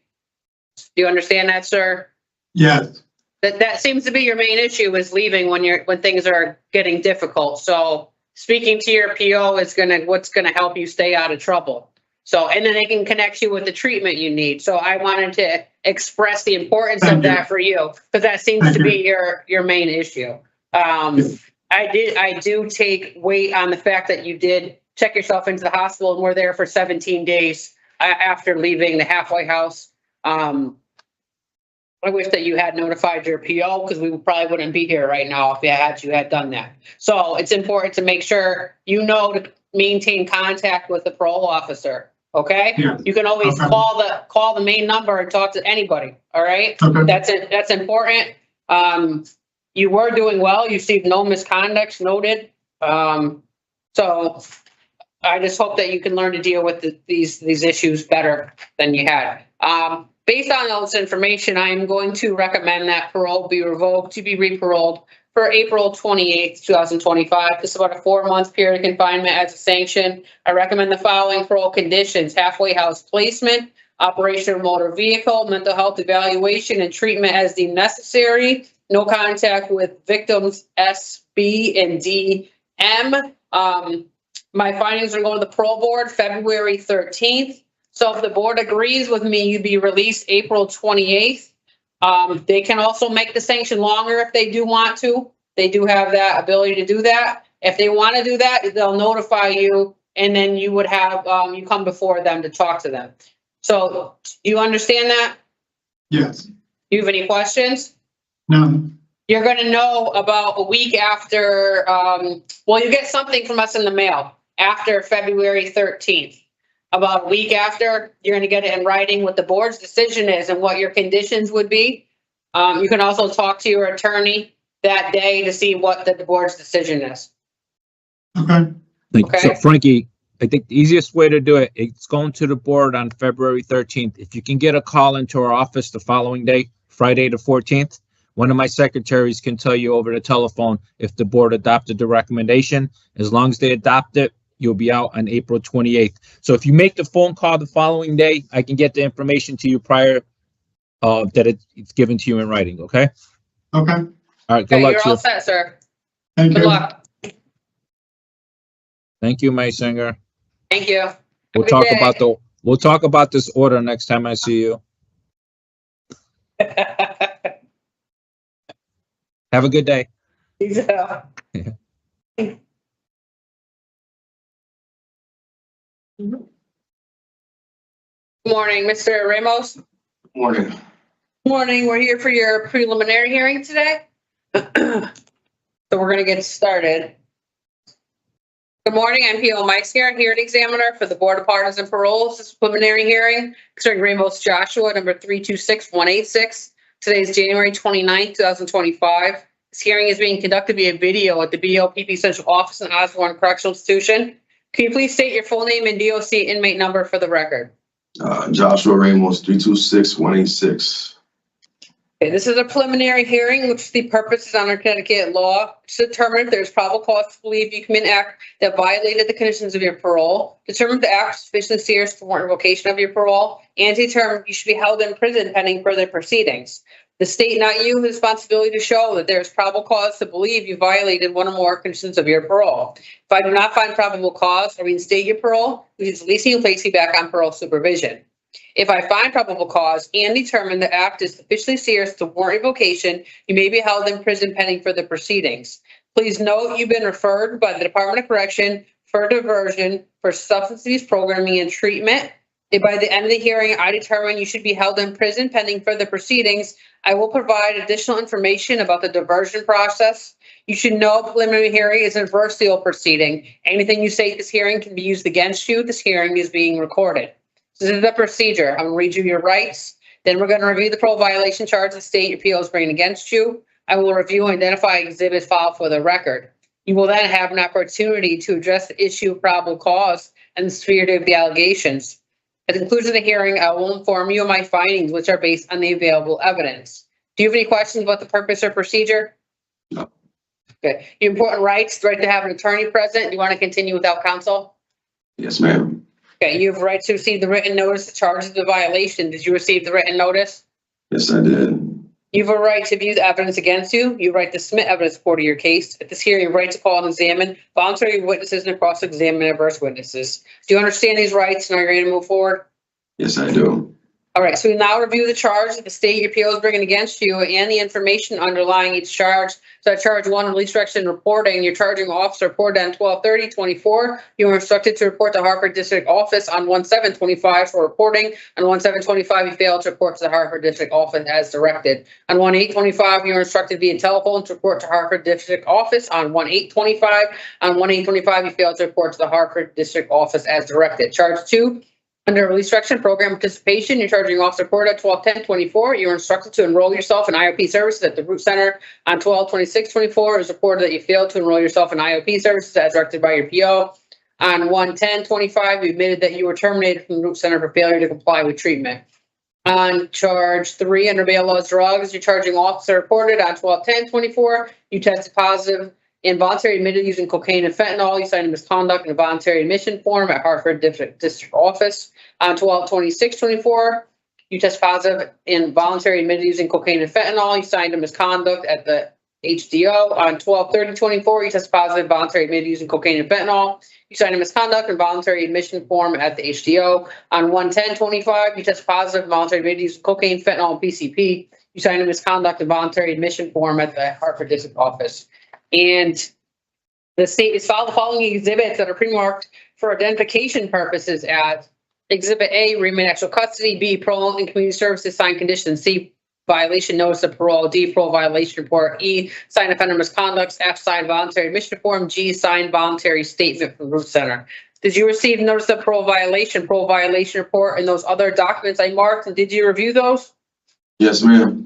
Do you understand that, sir? Yes. That seems to be your main issue, is leaving when things are getting difficult. So speaking to your PO is what's gonna help you stay out of trouble. So, and then they can connect you with the treatment you need. So I wanted to express the importance of that for you, because that seems to be your main issue. I do take weight on the fact that you did check yourself into the hospital and were there for 17 days after leaving the halfway house. I wish that you had notified your PO, because we probably wouldn't be here right now if you had done that. So it's important to make sure to maintain contact with the parole officer. Okay. Yeah. You can always call the main number and talk to anybody. All right. Okay. That's important. You were doing well. You see no misconduct noted. So I just hope that you can learn to deal with these issues better than you had. Based on all this information, I am going to recommend that parole be revoked to be re-paroled for April 28th, 2025. This is about a 4-month period of confinement as a sanction. I recommend the following parole conditions: halfway house placement, operation of motor vehicle, mental health evaluation and treatment as deemed necessary, no contact with victims S, B, and D, M. My findings are going to the parole board February 13th. So if the board agrees with me, you'd be released April 28th. They can also make the sanction longer if they do want to. They do have that ability to do that. If they want to do that, they'll notify you, and then you would have, you come before them to talk to them. So you understand that? Yes. You have any questions? No. You're going to know about a week after, well, you get something from us in the mail after February 13th. About a week after, you're going to get it in writing what the board's decision is and what your conditions would be. You can also talk to your attorney that day to see what the board's decision is. Okay. So Frankie, I think the easiest way to do it, it's going to the board on February 13th. If you can get a call into our office the following day, Friday the 14th, one of my secretaries can tell you over the telephone if the board adopted the recommendation. As long as they adopt it, you'll be out on April 28th. So if you make the phone call the following day, I can get the information to you prior that it's given to you in writing, okay? Okay. All right, good luck You're to you. all set, sir. Thank Good you. luck. Thank you, May Singer. Thank you. We'll Have a good we'll talk about this order next time I see you. Have a good day. Yeah. Good morning, Mr. Ramos. Morning. Morning, we're here for your preliminary hearing today. So we're gonna get started. Good morning, I'm P.O. Meissner, hearing examiner for the Board of Pardons and Paroles. This is preliminary hearing concerning Ramos Joshua, number 326186. Today is January 29th, 2025. This hearing is being conducted via video at the BOPP Central Office in Osborn Correctional Institution. Can you please state your full name and DOC inmate number for the record? Joshua Ramos, 326186. Okay, this is a preliminary hearing, which the purpose is under Connecticut law to determine if there's probable cause to believe you commit an act that violated the conditions of your parole, determine if the act is sufficiently serious to warrant revocation of your parole, and determine if you should be held in prison pending further proceedings. The state, not you, has the responsibility to show that there is probable cause to believe you violated one or more conditions of your parole. If I do not find probable cause or reinstate your parole, we is releasing and placing you back on parole supervision. If I find probable cause and determine the act is sufficiently serious to warrant revocation, you may be held in prison pending further proceedings. Please note you've been referred by the Department of Correction for diversion for substance abuse programming and treatment. If by the end of the hearing I determine you should be held in prison pending further proceedings, I will provide additional information about the diversion process. You should know a preliminary hearing is an adversarial proceeding. Anything you say at this hearing can be used against you. This hearing is being recorded. This is the procedure. I'm going to read you your rights. Then we're going to review the parole violation charge the state appeal is bringing against you. I will review and identify exhibits filed for the record. You will then have an opportunity to address the issue of probable cause and the severity of the allegations. At the conclusion of the hearing, I will inform you of my findings, which are based on the available evidence. Do you have any questions about the purpose or procedure? No. Okay. Your important rights, the right to have an attorney present. Do you want to continue without counsel? Yes, ma'am. Okay, you have a right to receive the written notice of charges of the violation. Did you receive the written notice? Yes, I did. You have a right to view the evidence against you. You have a right to submit evidence support of your case. At this hearing, you have a right to call and examine voluntary witnesses and cross-examine adverse witnesses. Do you understand these rights and are you ready to move forward? Yes, I do. All right, so we now review the charge that the state appeal is bringing against you and the information underlying each charge. So charge 1, release direction reporting. Your charging officer reported on 12/30/24. You were instructed to report to Hartford District Office on 1/7/25 for reporting. On 1/7/25, you failed to report to the Hartford District Office as directed. On 1/8/25, you were instructed via telephone to report to Hartford District Office. On 1/8/25, on 1/8/25, you failed to report to the Hartford District Office as directed. Charge 2. Under release direction program participation, your charging officer reported at 12/10/24. You were instructed to enroll yourself in IOP services at the Root Center on 12/26/24. It was reported that you failed to enroll yourself in IOP services as directed by your PO. On 1/10/25, you admitted that you were terminated from the Root Center for failure to comply with treatment. On charge 3 under bail laws drugs, your charging officer reported on 12/10/24, you tested positive involuntary admitted using cocaine and fentanyl. You signed a misconduct and a voluntary admission form at Hartford District Office. On 12/26/24, you test positive in voluntary admitted using cocaine and fentanyl. You signed a misconduct at the HDO. On 12/30/24, you test positive voluntary admitted using cocaine and fentanyl. You signed a misconduct and voluntary admission form at the HDO. On 1/10/25, you test positive voluntary admitted using cocaine, fentanyl, and PCP. You signed a misconduct and voluntary admission form at the Hartford District Office. And the state has filed the following exhibits that are pre-marked for identification purposes as Exhibit A, remand actual custody; B, parole and community services signed conditions; C, violation notice of parole; D, parole violation report; E, signed offender misconducts; F, signed voluntary admission form; G, signed voluntary statement from Root Center. Did you receive notice of parole violation report, and those other documents I marked, and did you review those? Yes, ma'am.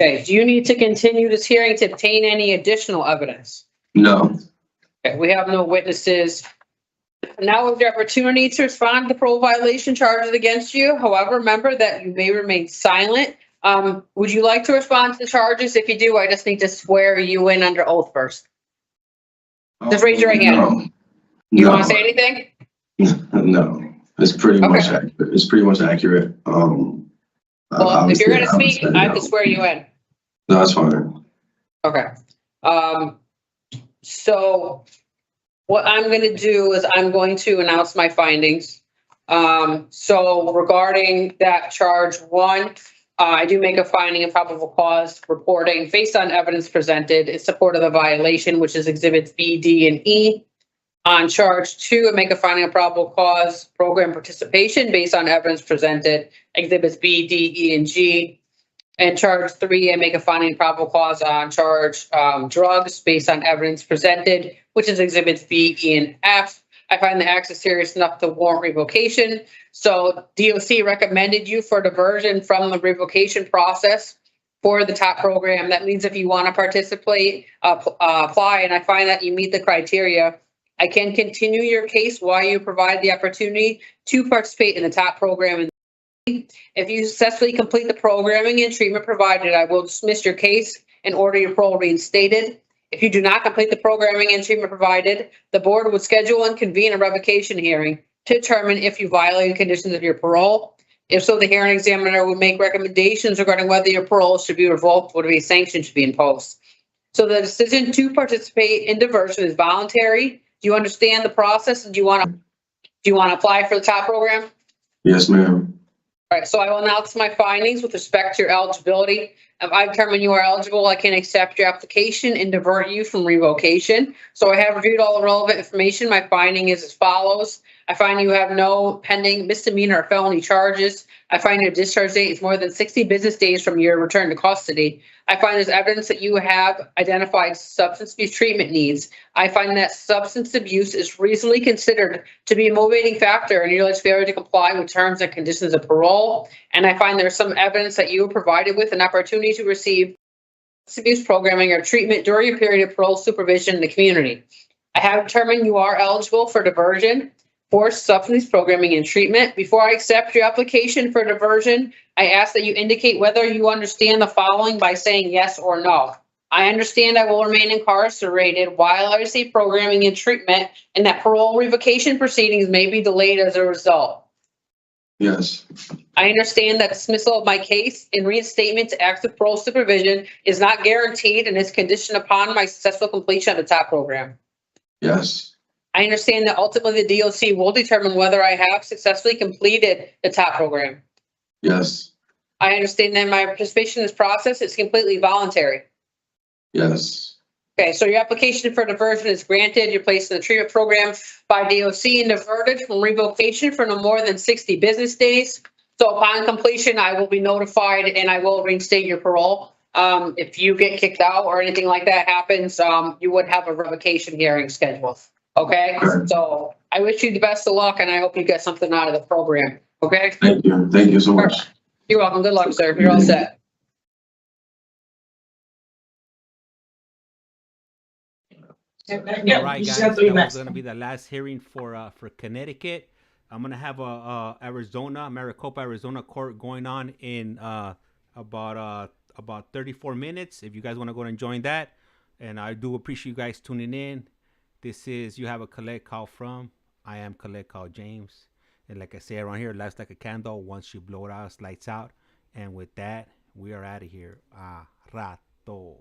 Okay, do you need to continue this hearing to obtain any additional evidence? No. Okay, we have no witnesses. Now is your opportunity to respond to parole violation charges against you. However, remember that you may remain silent. Would you like to respond to the charges? If you do, I just need to swear you in under oath first. Just raise your right hand. No. You No. want to say anything? No. It's pretty much accurate. It's pretty much accurate. Well, if you're going to speak, I have to swear you in. No, that's fine. Okay. So what I'm going to do is I'm going to announce my findings. So regarding that charge 1, I do make a finding of probable cause reporting based on evidence presented in support of the violation, which is exhibits B, D, and E. On charge 2, I make a finding of probable cause program participation based on evidence presented, exhibits B, D, E, and G. And charge 3, I make a finding of probable cause on charge drugs based on evidence presented, which is exhibits B, E, and F. I find the acts is serious enough to warrant revocation. So DOC recommended you for diversion from the revocation process for the top program. That means if you want to participate, apply, and I find that you meet the criteria, I can continue your case while you provide the opportunity to participate in the top program. If you successfully complete the programming and treatment provided, I will dismiss your case and order your parole reinstated. If you do not complete the programming and treatment provided, the board would schedule and convene a revocation hearing to determine if you violated conditions of your parole. If so, the hearing examiner would make recommendations regarding whether your parole should be revoked, whether a sanction should be imposed. So the decision to participate in diversion is voluntary. Do you understand the process? Do you want to apply for the top program? Yes, ma'am. All right, so I will announce my findings with respect to your eligibility. If I determine you are eligible, I can accept your application and divert you from revocation. So I have reviewed all the relevant information. My finding is as follows. I find you have no pending misdemeanor or felony charges. I find your discharge date is more than 60 business days from your return to custody. I find there's evidence that you have identified substance abuse treatment needs. I find that substance abuse is reasonably considered to be a motivating factor in your alleged failure to comply with terms and conditions of parole. And I find there's some evidence that you were provided with an opportunity to receive substance abuse programming or treatment during your period of parole supervision in the community. I have determined you are eligible for diversion for substance programming and treatment. Before I accept your application for diversion, I ask that you indicate whether you understand the following by saying yes or no. I understand I will remain incarcerated while I receive programming and treatment, and that parole revocation proceedings may be delayed as a result. Yes. I understand that dismissal of my case and reinstatement to active parole supervision is not guaranteed and is conditioned upon my successful completion of the top program. Yes. I understand that ultimately the DOC will determine whether I have successfully completed the top program. Yes. I understand that my participation in this process is completely voluntary. Yes. Okay, so your application for diversion is granted. You're placed in the treatment program by DOC and diverted from revocation for no more than 60 business days. So upon completion, I will be notified and I will reinstate your parole. If you get kicked out or anything like that happens, you would have a revocation hearing scheduled. Okay, so I wish you the best of luck and I hope you get something out of the program. Okay. Thank you. Thank you so much. You're welcome. Good luck, sir. You're all set. Yeah, All right, you guys, just have that 3 was minutes. going to be the last hearing for Connecticut. I'm gonna have a Arizona, Maricopa, Arizona court going on in about 34 minutes. If you guys want to go and join that, and I do appreciate you guys tuning in. This is You Have a Collect Call From. I am Collect Call James, and like I say around here, life's like a candle. Once you blow it out, it's lights out. And with that, we are out of here. Rato.